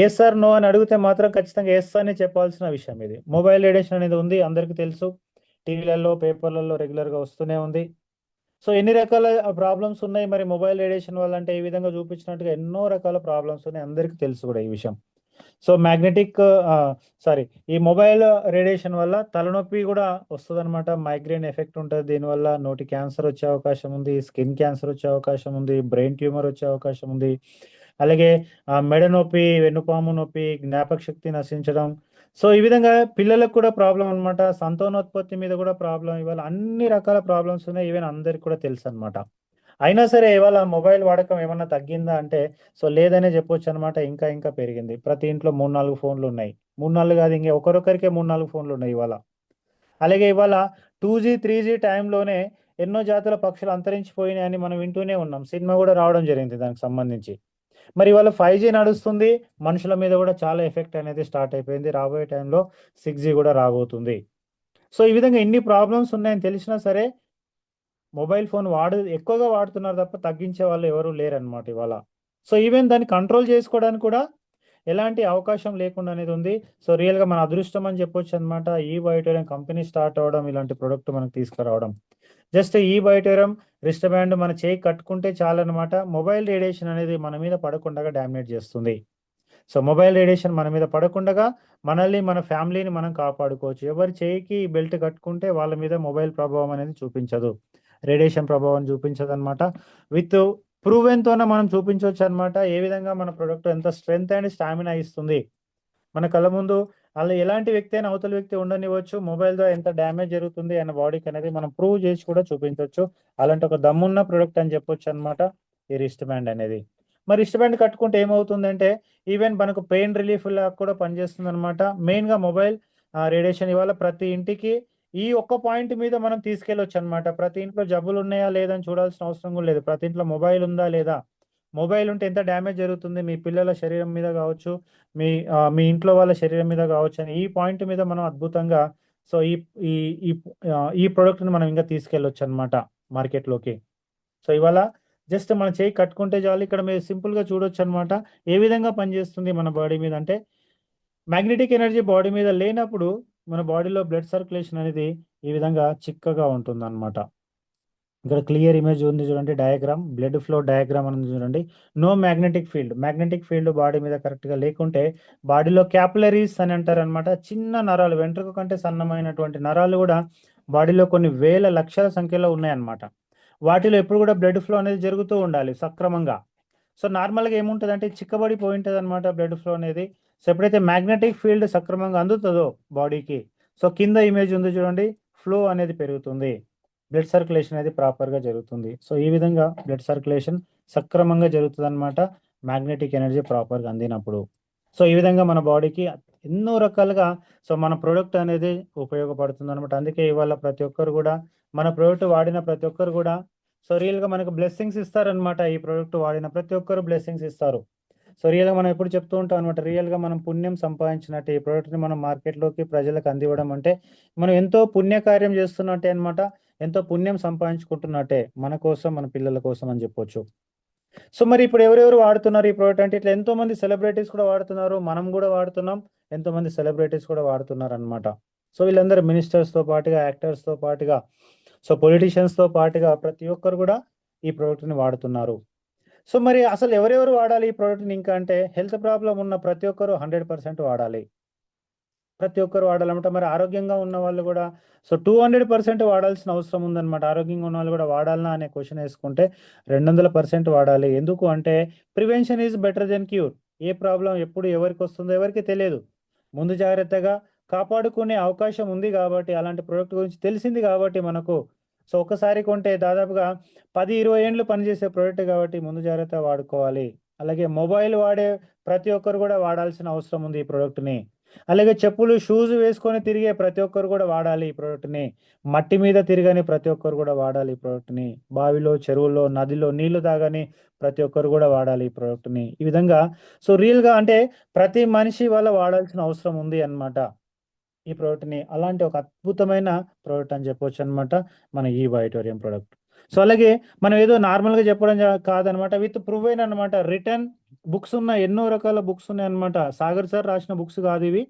ఎస్ ఆర్ నో అని అడిగితే మాత్రం ఖచ్చితంగా ఎస్ అని చెప్పాల్సిన విషయం ఇది. మొబైల్ రేడియేషన్ అనేది ఉంది, అందరికీ తెలుసు. టీవీలలో, పేపర్లలో రెగ్యులర్గా వస్తూనే ఉంది. సో ఎన్ని రకాల ప్రాబ్లమ్స్ ఉన్నాయి మరి మొబైల్ రేడియేషన్ వల్ల అంటే ఈ విధంగా చూపించినట్టుగా ఎన్నో రకాల ప్రాబ్లమ్స్ ఉన్నాయి, అందరికీ తెలుసు కూడా ఈ విషయం. సో మ్యాగ్నెటిక్ సారీ ఈ మొబైల్ రేడియేషన్ వల్ల తలనొప్పి కూడా వస్తుంది అనమాట. మైగ్రేన్ ఎఫెక్ట్ ఉంటుంది దీనివల్ల. నోటి క్యాన్సర్ వచ్చే అవకాశం ఉంది, స్కిన్ క్యాన్సర్ వచ్చే అవకాశం ఉంది, బ్రెయిన్ ట్యూమర్ వచ్చే అవకాశం ఉంది. అలాగే మెడ నొప్పి, వెన్నుపాము నొప్పి, జ్ఞాపక శక్తి నశించడం. సో ఈ విధంగా పిల్లలకు కూడా ప్రాబ్లం అనమాట. సంతానోత్పత్తి మీద కూడా ప్రాబ్లం. ఇవాళ అన్ని రకాల ప్రాబ్లమ్స్ ఉన్నాయి, ఈవెన్ అందరికి కూడా తెలుసు అనమాట. అయినా సరే ఇవాళ మొబైల్ వాడకం ఏమన్నా తగ్గిందా అంటే లేదనే చెప్పొచ్చు అనమాట. ఇంకా ఇంకా పెరిగింది. ప్రతి ఇంట్లో 3-4 ఫోన్లు ఉన్నాయి. 3-4 కాదు, ఇంకా ఒకరొకరికే 3-4 ఫోన్లు ఉన్నాయి ఇవాళ. అలాగే ఇవాళ 2G 3G టైంలోనే ఎన్నో జాతుల పక్షులు అంతరించిపోయినాయని మనం వింటూనే ఉన్నాం. సినిమా కూడా రావడం జరిగింది దానికి సంబంధించి. మరి ఇవాళ 5G నడుస్తుంది, మనుషుల మీద కూడా చాలా ఎఫెక్ట్ అనేది స్టార్ట్ అయిపోయింది. రాబోయే టైంలో 6G కూడా రాబోతుంది. సో ఈ విధంగా ఎన్ని ప్రాబ్లమ్స్ ఉన్నాయని తెలిసినా సరే మొబైల్ ఫోన్ ఎక్కువగా వాడుతున్నారు తప్ప తగ్గించే వాళ్ళు ఎవరు లేరనమాట ఇవాళ. సో ఈవెన్ దాన్ని కంట్రోల్ చేసుకోవడానికి కూడా ఎలాంటి అవకాశం లేకుండా అనేది ఉంది. సో రియల్గా మన అదృష్టం అని చెప్పొచ్చు అనమాట. ఈ బయోటోరియం కంపెనీ స్టార్ట్ అవ్వడం, ఇలాంటి ప్రొడక్ట్ మనకు తీసుకురావడం. జస్ట్ ఈ బయోటోరియం రిస్ట్ బ్యాండ్ మన చేయి కట్టుకుంటే చాలన్నమాట. మొబైల్ రేడియేషన్ అనేది మన మీద పడకుండా డామినేట్ చేస్తుంది. సో మొబైల్ రేడియేషన్ మన మీద పడకుండా మనల్ని, మన ఫ్యామిలీని మనం కాపాడుకోవచ్చు. ఎవరి చేయికి బెల్ట్ కట్టుకుంటే వాళ్ళ మీద మొబైల్ ప్రభావం అనేది చూపించదు, రేడియేషన్ ప్రభావం చూపించదు అనమాట. విత్ ప్రూవెన్తోనే మనం చూపించవచ్చు అనమాట ఏ విధంగా మన ప్రొడక్ట్ ఎంత స్ట్రెంగ్త్ అండ్ స్టామినా ఇస్తుంది. మన కళ్ళ ముందు అలా ఎలాంటి వ్యక్తి అయినా అవతల వ్యక్తి ఉండనివ్వచ్చు, మొబైల్ ద్వారా ఎంత డ్యామేజ్ జరుగుతుంది అన్న బాడీకి అనేది మనం ప్రూవ్ చేసి కూడా చూపించవచ్చు. అలాంటి ఒక దమ్మున్న ప్రొడక్ట్ అని చెప్పొచ్చు అనమాట ఈ రిస్ట్ బ్యాండ్ అనేది. మరి రిస్ట్ బ్యాండ్ కట్టుకుంటే ఏమవుతుందంటే ఈవెన్ మనకు పెయిన్ రిలీఫ్ లాగా కూడా పనిచేస్తుంది అనమాట. మెయిన్గా మొబైల్ రేడియేషన్ ఇవాళ ప్రతి ఇంటికి ఈ ఒక్క పాయింట్ మీద మనం తీసుకెళ్ళొచ్చు అనమాట. ప్రతి ఇంట్లో జబ్బులు ఉన్నాయా లేదా అని చూడాల్సిన అవసరం కూడా లేదు. ప్రతి ఇంట్లో మొబైల్ ఉందా లేదా, మొబైల్ ఉంటే ఎంత డ్యామేజ్ జరుగుతుంది మీ పిల్లల శరీరం మీద కావచ్చు, మీ ఇంట్లో వాళ్ళ శరీరం మీద కావచ్చు అని ఈ పాయింట్ మీద మనం అద్భుతంగా సో ఈ ఈ ఈ ఈ ప్రోడక్ట్ని మనం ఇంకా తీసుకెళ్ళొచ్చు అనమాట మార్కెట్లోకి. సో ఇవాళ జస్ట్ మన చేయి కట్టుకుంటే చాలు. ఇక్కడ మీరు సింపుల్గా చూడొచ్చు అనమాట ఏ విధంగా పనిచేస్తుంది మన బాడీ మీద. అంటే మ్యాగ్నెటిక్ ఎనర్జీ బాడీ మీద లేనప్పుడు మన బాడీలో బ్లడ్ సర్క్యులేషన్ అనేది ఈ విధంగా చిక్కగా ఉంటుంది అనమాట. ఇక్కడ క్లియర్ ఇమేజ్ ఉంది చూడండి, డయాగ్రామ్, బ్లడ్ ఫ్లో డయాగ్రామ్ అనేది చూడండి. నో మ్యాగ్నెటిక్ ఫీల్డ్ బాడీ మీద కరెక్ట్గా లేకుంటే బాడీలో క్యాపిలరీస్ అని అంటారు అనమాట. చిన్న నరాలు, వెంట్రుక కంటే సన్నమైనటువంటి నరాలు కూడా బాడీలో కొన్ని వేల లక్షల సంఖ్యలో ఉన్నాయన్నమాట. వాటిలో ఎప్పుడు కూడా బ్లడ్ ఫ్లో అనేది జరుగుతూ ఉండాలి సక్రమంగా. సో నార్మల్గా ఏముంటుంది చిక్కబడిపోయి ఉంటుంది అనమాట బ్లడ్ ఫ్లో అనేది. సో ఎప్పుడైతే మ్యాగ్నెటిక్ ఫీల్డ్ సక్రమంగా అందుతుందో బాడీకి, సో కింద ఇమేజ్ ఉంది చూడండి, ఫ్లో అనేది పెరుగుతుంది, బ్లడ్ సర్క్యులేషన్ అనేది ప్రాపర్గా జరుగుతుంది. సో ఈ విధంగా బ్లడ్ సర్క్యులేషన్ సక్రమంగా జరుగుతుంది అనమాట మ్యాగ్నెటిక్ ఎనర్జీ ప్రాపర్గా అందినప్పుడు. సో ఈ విధంగా మన బాడీకి ఎన్నో రకాలుగా మన ప్రోడక్ట్ అనేది ఉపయోగపడుతుంది అనమాట. అందుకే ఇవాళ ప్రతి ఒక్కరు కూడా మన ప్రోడక్ట్ వాడిన ప్రతి ఒక్కరు కూడా రియల్గా మనకు బ్లెస్సింగ్స్ ఇస్తారనమాట. ఈ ప్రోడక్ట్ వాడిన ప్రతి ఒక్కరు బ్లెస్సింగ్స్ ఇస్తారు. సో రియల్గా మనం ఎప్పుడు చెప్తూ ఉంటాం అనమాట, రియల్గా మనం పుణ్యం సంపాదించినట్టు ఈ ప్రోడక్ట్ని మనం మార్కెట్లోకి ప్రజలకు అందివ్వడం అంటే మనం ఎంతో పుణ్యకార్యం చేస్తున్నట్టే అనమాట. ఎంతో పుణ్యం సంపాదించుకుంటున్నట్టే మన కోసం, మన పిల్లల కోసం అని చెప్పొచ్చు. సో మరి ఇప్పుడు ఎవరెవరు వాడుతున్నారు ఈ ప్రోడక్ట్ అంటే ఇట్లా ఎంతో మంది సెలబ్రిటీస్ కూడా వాడుతున్నారు, మనం కూడా వాడుతున్నాం, ఎంతో మంది సెలబ్రిటీస్ కూడా వాడుతున్నారు అనమాట. సో వీళ్ళందరూ మినిస్టర్స్తో పాటుగా, యాక్టర్స్తో పాటుగా, పొలిటీషియన్స్తో పాటుగా ప్రతి ఒక్కరు కూడా ఈ ప్రోడక్ట్ని వాడుతున్నారు. సో మరి అసలు ఎవరెవరు వాడాలి ఈ ప్రోడక్ట్ని ఇంకా అంటే హెల్త్ ప్రాబ్లం ఉన్న ప్రతి ఒక్కరు 100% వాడాలి. ప్రతి ఒక్కరు వాడాలన్నమాట. మరి ఆరోగ్యంగా ఉన్న వాళ్ళు కూడా 200% వాడాల్సిన అవసరం ఉందన్నమాట. ఆరోగ్యంగా ఉన్న వాళ్ళు కూడా వాడాలనా అనే క్వశ్చన్ వేసుకుంటే 200% వాడాలి. ఎందుకు అంటే prevention is better than cure. ఏ ప్రాబ్లం ఎప్పుడు ఎవరికి వస్తుందో ఎవరికి తెలియదు. ముందు జాగ్రత్తగా కాపాడుకునే అవకాశం ఉంది కాబట్టి, అలాంటి ప్రోడక్ట్ గురించి తెలిసింది కాబట్టి మనకు, ఒకసారి కొంటే దాదాపుగా 10-20 ఏండ్లు పనిచేసే ప్రోడక్ట్ కాబట్టి ముందు జాగ్రత్త వాడుకోవాలి. అలాగే మొబైల్ వాడే ప్రతి ఒక్కరు కూడా వాడాల్సిన అవసరం ఉంది ఈ ప్రోడక్ట్ని. అలాగే చెప్పులు షూస్ వేసుకొని తిరిగే ప్రతి ఒక్కరు కూడా వాడాలి ఈ ప్రోడక్ట్ని. మట్టి మీద తిరగని ప్రతి ఒక్కరు కూడా వాడాలి ఈ ప్రోడక్ట్ని. బావిలో, చెరువుల్లో, నదిలో నీళ్లు తాగని ప్రతి ఒక్కరు కూడా వాడాలి ఈ ప్రోడక్ట్ని. ఈ విధంగా రియల్గా అంటే ప్రతి మనిషి వల్ల వాడాల్సిన అవసరం ఉంది అన్నమాట ఈ ప్రోడక్ట్ని. అలాంటి ఒక అద్భుతమైన ప్రోడక్ట్ అని చెప్పొచ్చు అనమాట మన ఈ వైటోరియం ప్రోడక్ట్. అలాగే మనం ఏదో నార్మల్గా చెప్పడం కాదనమాట, విత్ ప్రూవెన్ అనమాట. రిటర్న్ బుక్స్ ఉన్న ఎన్నో రకాల బుక్స్ ఉన్నాయి అనమాట. సాగర్ సార్ రాసిన బుక్స్ కాదు ఇవి,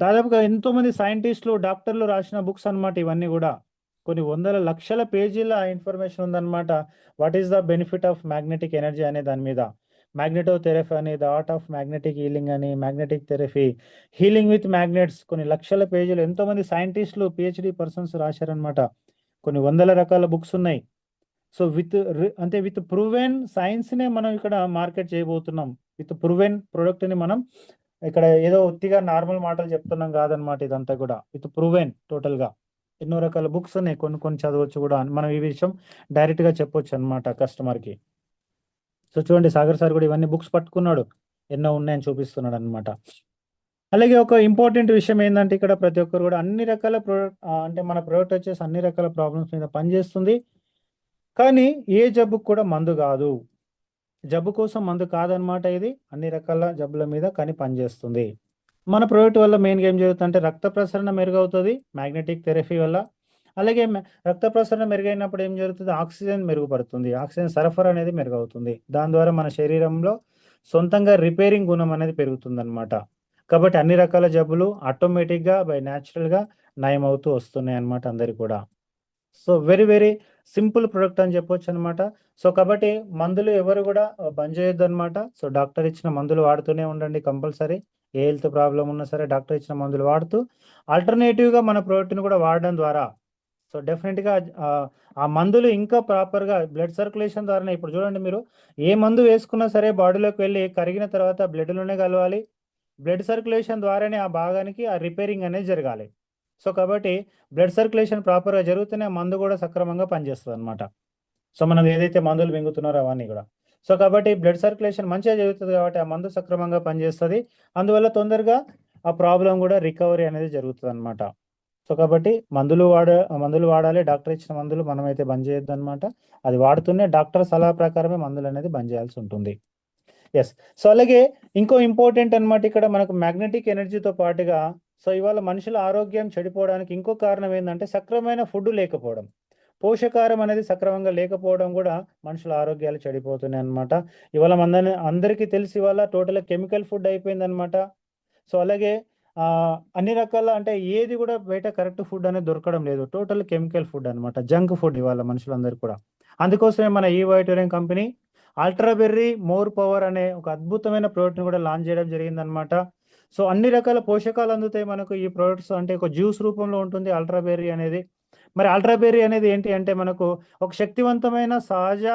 దాదాపుగా ఎంతో మంది సైంటిస్టులు, డాక్టర్లు రాసిన బుక్స్ అన్నమాట ఇవన్నీ కూడా. కొన్ని వందల లక్షల పేజీల ఇన్ఫర్మేషన్ ఉందన్నమాట. What is the benefit of magnetic energy అనే దాని మీద. మ్యాగ్నెటో థెరపీ అని, the art of magnetic healing అని, magnetic therapy, healing with magnets, కొన్ని లక్షల పేజీలు ఎంతో మంది సైంటిస్టులు, పిహెచ్డి పర్సన్స్ రాశారనమాట. కొన్ని వందల రకాల బుక్స్ ఉన్నాయి. విత్ ప్రూవెన్ సైన్స్నే మనం ఇక్కడ మార్కెట్ చేయబోతున్నాం. విత్ ప్రూవెన్ ప్రోడక్ట్ని మనం ఇక్కడ ఏదో ఉత్తిగా నార్మల్ మాటలు చెప్తున్నాం కాదనమాట. ఇదంతా కూడా విత్ ప్రూవెన్ టోటల్గా. ఎన్నో రకాల బుక్స్ ఉన్నాయి, కొన్ని కొన్ని చదవచ్చు కూడా. మనం ఈ విషయం డైరెక్ట్గా చెప్పొచ్చు అనమాట కస్టమర్కి. చూడండి, సాగర్ సార్ కూడా ఇవన్నీ బుక్స్ పట్టుకున్నాడు, ఎన్నో ఉన్నాయని చూపిస్తున్నాడు అనమాట. అలాగే ఒక ఇంపార్టెంట్ విషయం ఏంటంటే ఇక్కడ ప్రతి ఒక్కరు కూడా అన్ని రకాల ప్రోడక్ట్, అంటే మన ప్రోడక్ట్ వచ్చేసి అన్ని రకాల ప్రాబ్లమ్స్ మీద పనిచేస్తుంది. కానీ ఏ జబ్బుకు కూడా మందు కాదు. జబ్బు కోసం మందు కాదనమాట ఇది, అన్ని రకాల జబ్బుల మీద కానీ పనిచేస్తుంది. మన ప్రోడక్ట్ వల్ల మెయిన్గా ఏం జరుగుతుందంటే రక్త ప్రసరణ మెరుగవుతుంది మ్యాగ్నెటిక్ థెరపీ వల్ల. అలాగే రక్త ప్రసరణ మెరుగైనప్పుడు ఏం జరుగుతుంది, ఆక్సిజన్ మెరుగుపడుతుంది, ఆక్సిజన్ సరఫరా అనేది మెరుగవుతుంది. దాని ద్వారా మన శరీరంలో సొంతంగా రిపేరింగ్ గుణం అనేది పెరుగుతుంది అనమాట. కాబట్టి అన్ని రకాల జబ్బులు ఆటోమేటిక్గా బై న్యాచురల్గా నయమవుతూ వస్తున్నాయి అన్నమాట అందరికి కూడా. వెరీ వెరీ సింపుల్ ప్రొడక్ట్ అని చెప్పొచ్చు అనమాట. కాబట్టి మందులు ఎవరు కూడా బంద్ చేయొద్దు అనమాట. డాక్టర్ ఇచ్చిన మందులు వాడుతూనే ఉండండి కంపల్సరీ. ఏ హెల్త్ ప్రాబ్లం ఉన్నా సరే డాక్టర్ ఇచ్చిన మందులు వాడుతూ ఆల్టర్నేటివ్గా మన ప్రోడక్ట్ని కూడా వాడడం ద్వారా డెఫినెట్గా ఆ మందులు ఇంకా ప్రాపర్గా బ్లడ్ సర్క్యులేషన్ ద్వారానే. ఇప్పుడు చూడండి, మీరు ఏ మందు వేసుకున్నా సరే బాడీలోకి వెళ్ళి కరిగిన తర్వాత బ్లడ్లోనే కలవాలి. బ్లడ్ సర్క్యులేషన్ ద్వారానే ఆ భాగానికి ఆ రిపేరింగ్ అనేది జరగాలి. కాబట్టి బ్లడ్ సర్క్యులేషన్ ప్రాపర్గా జరుగుతూనే మందు కూడా సక్రమంగా పనిచేస్తుంది అనమాట. మనం ఏదైతే మందులు మింగుతున్నారో అవన్నీ కూడా. కాబట్టి బ్లడ్ సర్క్యులేషన్ మంచిగా జరుగుతుంది కాబట్టి ఆ మందు సక్రమంగా పనిచేస్తుంది. అందువల్ల తొందరగా ఆ ప్రాబ్లం కూడా రికవరీ అనేది జరుగుతుంది అనమాట. కాబట్టి మందులు వాడాలి. డాక్టర్ ఇచ్చిన మందులు మనమైతే బంద్ చేయొద్దు అనమాట. అది వాడుతూనే డాక్టర్ సలహా ప్రకారమే మందులు అనేది బంద్ చేయాల్సి ఉంటుంది. ఎస్. అలాగే ఇంకో ఇంపార్టెంట్ అనమాట ఇక్కడ మనకు మ్యాగ్నెటిక్ ఎనర్జీతో పాటుగా ఇవాళ మనుషుల ఆరోగ్యం చెడిపోవడానికి ఇంకో కారణం ఏంటంటే సక్రమైన ఫుడ్ లేకపోవడం. పోషకాహారం అనేది సక్రమంగా లేకపోవడం కూడా మనుషుల ఆరోగ్యాలు చెడిపోతున్నాయి అనమాట. ఇవాళ అందరికీ తెలిసి ఇవాళ టోటల్ కెమికల్ ఫుడ్ అయిపోయింది అనమాట. అలాగే అన్ని రకాల అంటే ఏది కూడా బయట కరెక్ట్ ఫుడ్ అనేది దొరకడం లేదు. టోటల్ కెమికల్ ఫుడ్ అనమాట, జంక్ ఫుడ్ ఇవాళ మనుషులందరూ కూడా. అందుకోసమే మన ఈ వైటోరియం కంపెనీ అల్ట్రాబెర్రీ మోర్ పవర్ అనే ఒక అద్భుతమైన ప్రోడక్ట్ని కూడా లాంచ్ చేయడం జరిగిందనమాట. అన్ని రకాల పోషకాలు అందుతాయి మనకు ఈ ప్రోడక్ట్స్. అంటే ఒక జ్యూస్ రూపంలో ఉంటుంది అల్ట్రాబెర్రీ అనేది. మరి అల్ట్రాబెర్రీ అనేది ఏంటి అంటే మనకు ఒక శక్తివంతమైన సహజ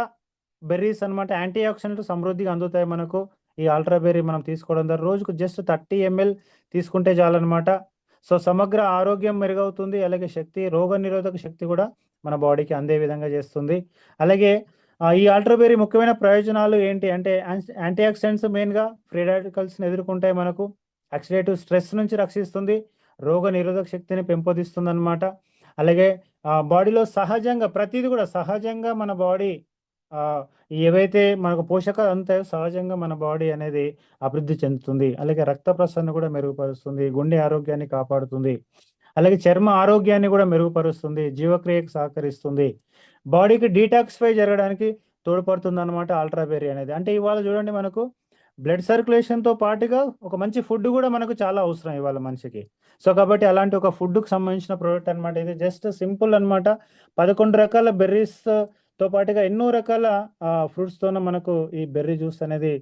బెర్రీస్ అనమాట. యాంటీ ఆక్సిడెంట్లు సమృద్ధిగా అందుతాయి మనకు ఈ అల్ట్రాబెర్రీ మనం తీసుకోవడం ద్వారా. రోజుకు జస్ట్ 30 ml తీసుకుంటే చాలన్నమాట. సమగ్ర ఆరోగ్యం మెరుగవుతుంది. అలాగే రోగ నిరోధక శక్తి కూడా మన బాడీకి అందే విధంగా చేస్తుంది. అలాగే ఈ అల్ట్రాబెర్రీ ముఖ్యమైన ప్రయోజనాలు ఏంటి అంటే యాంటీ ఆక్సిడెంట్స్ మెయిన్గా ఫ్రీ రాడికల్స్ని ఎదుర్కొంటాయి, మనకు ఆక్సిడేటివ్ స్ట్రెస్ నుంచి రక్షిస్తుంది, రోగ నిరోధక శక్తిని పెంపొందిస్తుంది అనమాట. అలాగే బాడీలో సహజంగా ప్రతిదీ కూడా సహజంగా మన బాడీ ఏవైతే మనకు పోషకాలు అందుతాయో సహజంగా మన బాడీ అనేది అభివృద్ధి చెందుతుంది. అలాగే రక్త ప్రసరణ కూడా మెరుగుపరుస్తుంది, గుండె ఆరోగ్యాన్ని కాపాడుతుంది, అలాగే చర్మ ఆరోగ్యాన్ని కూడా మెరుగుపరుస్తుంది, జీవక్రియకు సహకరిస్తుంది, బాడీకి డీటాక్సిఫై జరగడానికి తోడ్పడుతుంది అనమాట అల్ట్రాబెర్రీ అనేది. అంటే ఇవాళ చూడండి, మనకు బ్లడ్ సర్క్యులేషన్తో పాటుగా ఒక మంచి ఫుడ్ కూడా మనకు చాలా అవసరం ఇవాళ మనిషికి. కాబట్టి అలాంటి ఒక ఫుడ్కు సంబంధించిన ప్రోడక్ట్ అనమాట ఇది. జస్ట్ సింపుల్ అనమాట. 11 రకాల బెర్రీస్తో పాటుగా ఎన్నో రకాల ఫ్రూట్స్తోనే మనకు ఈ బెర్రీ జ్యూస్ అనేది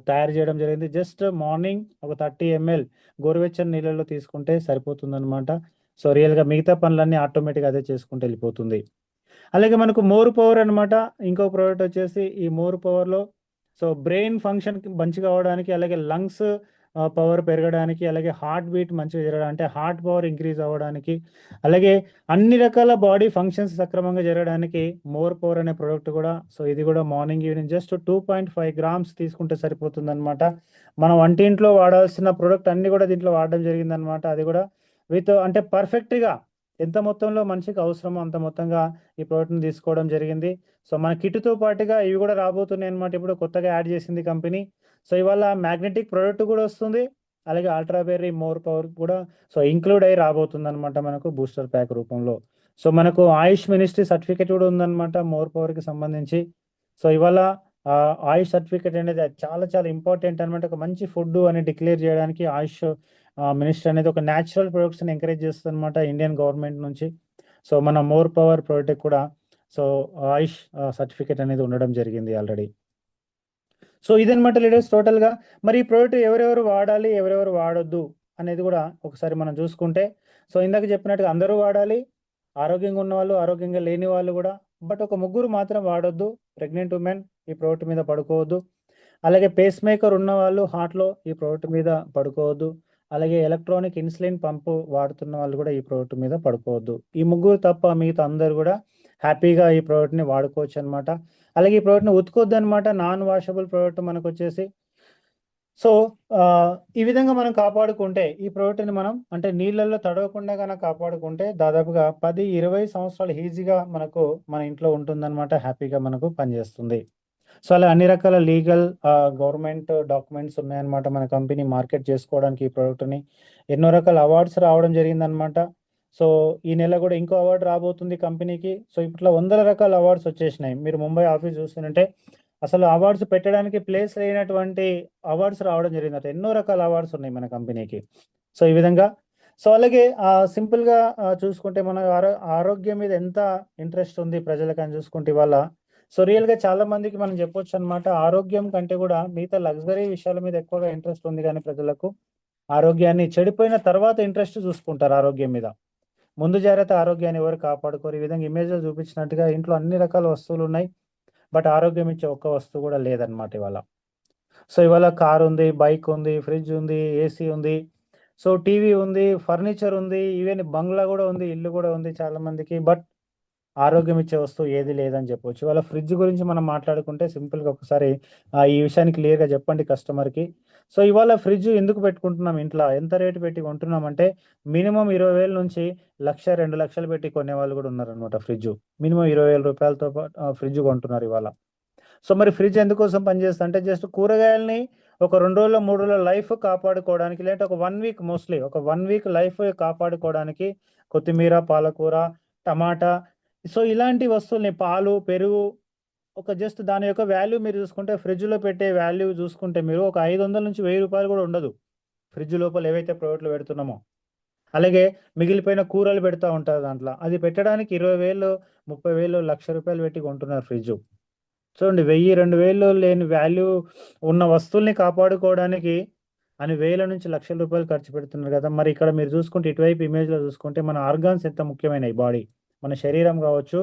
తయారు చేయడం జరిగింది. జస్ట్ మార్నింగ్ ఒక 30 ml గోరువెచ్చని నీళ్ళలో తీసుకుంటే సరిపోతుందనమాట. సో రియల్‌గా మిగతా పనులన్నీ ఆటోమేటిక్‌గా అదే చేసుకుంటూ వెళ్ళిపోతుంది. అలాగే మనకు మోర్ పవర్ అనమాట. ఇంకో ప్రోడక్ట్ వచ్చేసి ఈ మోర్ పవర్‌లో సో బ్రెయిన్ ఫంక్షన్‌కి మంచిగా అవ్వడానికి, అలాగే లంగ్స్ పవర్ పెరగడానికి, అలాగే హార్ట్ బీట్ మంచిగా జరగడానికి, అంటే హార్ట్ పవర్ ఇంక్రీజ్ అవ్వడానికి, అలాగే అన్ని రకాల బాడీ ఫంక్షన్స్ సక్రమంగా జరగడానికి మోర్ పవర్ అనే ప్రోడక్ట్ కూడా సో ఇది కూడా మార్నింగ్, ఈవినింగ్ జస్ట్ 2.5 గ్రామ్స్ తీసుకుంటే సరిపోతుందనమాట. మన వంటింట్లో వాడాల్సిన ప్రోడక్ట్ అన్నీ కూడా దీంట్లో వాడడం జరిగిందనమాట. అది కూడా విత్ అంటే పర్ఫెక్ట్‌గా ఎంత మొత్తంలో మనిషికి అవసరమో అంత మొత్తంగా ఈ ప్రోడక్ట్‌ని తీసుకోవడం జరిగింది. సో మన కిట్‌తో పాటుగా ఇవి కూడా రాబోతున్నాయన్నమాట. ఇప్పుడు కొత్తగా యాడ్ చేసింది కంపెనీ. సో ఇవాళ మ్యాగ్నెటిక్ ప్రోడక్ట్ కూడా వస్తుంది. అలాగే అల్ట్రా బెర్రీ మోర్ పవర్ కూడా సో ఇంక్లూడ్ అయ్యి రాబోతుందన్నమాట మనకు బూస్టర్ ప్యాక్ రూపంలో. సో మనకు ఆయుష్ మినిస్ట్రీ సర్టిఫికేట్ కూడా ఉందన్నమాట మోర్ పవర్‌కి సంబంధించి. సో ఇవాళ ఆయుష్ సర్టిఫికేట్ అనేది అది చాలా చాలా ఇంపార్టెంట్ అనమాట. ఒక మంచి ఫుడ్ అని డిక్లేర్ చేయడానికి ఆయుష్ మినిస్ట్రీ అనేది ఒక న్యాచురల్ ప్రొడక్ట్స్‌ని ఎంకరేజ్ చేస్తుందన్నమాట ఇండియన్ గవర్నమెంట్ నుంచి. సో మన మోర్ పవర్ ప్రోడక్ట్ కూడా సో ఆయుష్ సర్టిఫికేట్ అనేది ఉండడం జరిగింది ఆల్రెడీ. సో ఇదనమాట లీడర్స్ టోటల్‌గా. మరి ఈ ప్రోడక్ట్ ఎవరెవరు వాడాలి, ఎవరెవరు వాడొద్దు అనేది కూడా ఒకసారి మనం చూసుకుంటే, సో ఇందాక చెప్పినట్టుగా అందరూ వాడాలి. ఆరోగ్యంగా ఉన్నవాళ్ళు, ఆరోగ్యంగా లేని వాళ్ళు కూడా. బట్ ఒక ముగ్గురు మాత్రం వాడొద్దు. ప్రెగ్నెంట్ వుమెన్ ఈ ప్రోడక్ట్ మీద పడుకోవద్దు. అలాగే పేస్ మేకర్ ఉన్నవాళ్ళు హార్ట్‌లో ఈ ప్రోడక్ట్ మీద పడుకోవద్దు. అలాగే ఎలక్ట్రానిక్ ఇన్సులిన్ పంపు వాడుతున్న వాళ్ళు కూడా ఈ ప్రోడక్ట్ మీద పడుకోవద్దు. ఈ ముగ్గురు తప్ప మిగతా అందరూ కూడా హ్యాపీగా ఈ ప్రోడక్ట్‌ని వాడుకోవచ్చనమాట. అలాగే ఈ ప్రోడక్ట్‌ని ఉతుకొద్దనమాట. నాన్ వాషబుల్ ప్రోడక్ట్ మనకొచ్చేసి. సో, ఈ విధంగా మనం కాపాడుకుంటే ఈ ప్రోడక్ట్‌ని మనం అంటే నీళ్ళల్లో తడవకుండా గనక కాపాడుకుంటే దాదాపుగా 10, 20 సంవత్సరాలు ఈజీగా మనకు మన ఇంట్లో ఉంటుందనమాట. హ్యాపీగా మనకు పనిచేస్తుంది. సో, అలా అన్ని రకాల లీగల్ గవర్నమెంట్ డాక్యుమెంట్స్ ఉన్నాయన్నమాట. మన కంపెనీ మార్కెట్ చేసుకోవడానికి ఈ ప్రోడక్ట్‌ని. ఎన్నో రకాల అవార్డ్స్ రావడం జరిగిందనమాట. సో, ఈ నెల కూడా ఇంకో అవార్డ్ రాబోతుంది కంపెనీకి. సో, ఇప్పట్లో వందల రకాల అవార్డ్స్ వచ్చేసినాయి. మీరు ముంబై ఆఫీస్ చూస్తుంటే అసలు అవార్డ్స్ పెట్టడానికి ప్లేస్ లేనటువంటి అవార్డ్స్ రావడం జరిగిందట. ఎన్నో రకాల అవార్డ్స్ ఉన్నాయి మన కంపెనీకి. సో, ఈ విధంగా సో, అలాగే సింపుల్‌గా చూసుకుంటే మన ఆరోగ్యం మీద ఎంత ఇంట్రెస్ట్ ఉంది ప్రజలకని చూసుకుంటే ఇవాళ సో, రియల్‌గా చాలా మందికి మనం చెప్పొచ్చనమాట. ఆరోగ్యం కంటే కూడా మిగతా లగ్జరీ విషయాల మీద ఎక్కువగా ఇంట్రెస్ట్ ఉంది గానీ ప్రజలకు. ఆరోగ్యాన్ని చెడిపోయిన తర్వాత ఇంట్రెస్ట్ చూసుకుంటారు ఆరోగ్యం మీద. ముందు జాగ్రత్త ఆరోగ్యాన్ని ఎవరు కాపాడుకోరు. ఈ విధంగా ఇమేజ్‌లో చూపించినట్టుగా ఇంట్లో అన్ని రకాల వస్తువులున్నాయి. బట్ ఆరోగ్యం ఇచ్చే ఒక్క వస్తువు కూడా లేదనమాట ఇవాళ. సో, ఇవాళ కారుంది, బైకుంది, ఫ్రిడ్జుంది, ఏసీ ఉంది. సో, టీవీ ఉంది, ఫర్నిచర్ ఉంది, ఈవెన్ బంగ్లా గూడా ఉంది, ఇల్లు గూడా ఉంది చాలా మందికి. బట్ ఆరోగ్యం ఇచ్చే వస్తువు ఏది లేదని చెప్పొచ్చు. ఇవాళ ఫ్రిడ్జ్ గురించి మనం మాట్లాడుకుంటే సింపుల్‌గా ఒకసారి ఈ విషయాన్ని క్లియర్‌గా చెప్పండి కస్టమర్‌కి. సో, ఇవాళ ఫ్రిడ్జ్ ఎందుకు పెట్టుకుంటున్నాం ఇంట్ల? ఎంత రేట్ పెట్టి కొంటున్నామంటే మినిమమ్ 20,000 నుంచి 1,00,000, 2,00,000 పెట్టి కొనేవాళ్ళు గూడా ఉన్నారనమాట ఫ్రిడ్జు. మినిమమ్ 20,000 రూపాయలతో ఫ్రిడ్జ్ కొంటున్నారు ఇవాళ. సో, మరి ఫ్రిడ్జ్ ఎందుకోసం పనిచేస్తదంటే జస్ట్ కూరగాయలని ఒక 2 రోజుల్లో, 3 రోజుల లైఫ్ కాపాడుకోవడానికి లేదంటే ఒక 1 వీక్ మోస్ట్‌లీ ఒక 1 వీక్ లైఫ్ కాపాడుకోవడానికి కొత్తిమీర, పాలకూర, టమాటా సో, ఇలాంటి వస్తువుల్ని పాలు, పెరుగు ఒక జస్ట్ దాని యొక్క వాల్యూ మీరు చూసుకుంటే ఫ్రిడ్జ్‌లో పెట్టే వాల్యూ చూసుకుంటే మీరు ఒక 500 నుంచి రూ. 1000 కూడా ఉండదు. ఫ్రిడ్జ్ లోపల ఏవైతే ప్రోడక్ట్‌లు పెడుతున్నామో. అలాగే మిగిలిపోయిన కూరలు పెడతా ఉంటారు దాంట్ల. అది పెట్టడానికి 20,000, 30,000, రూ. 1,00,000 పెట్టి కొంటున్నారు ఫ్రిడ్జు. చూడండి 1000, 2000 లేని వాల్యూ ఉన్న వస్తువుల్ని కాపాడుకోవడానికి అని వేల నుంచి లక్షల రూపాయలు ఖర్చు పెడుతున్నారు కదా! మరి ఇక్కడ మీరు చూసుకుంటే ఇటువైపు ఇమేజ్‌లో చూసుకుంటే మన ఆర్గాన్స్ ఎంత ముఖ్యమైనయి బాడీ. మన శరీరం కావచ్చు,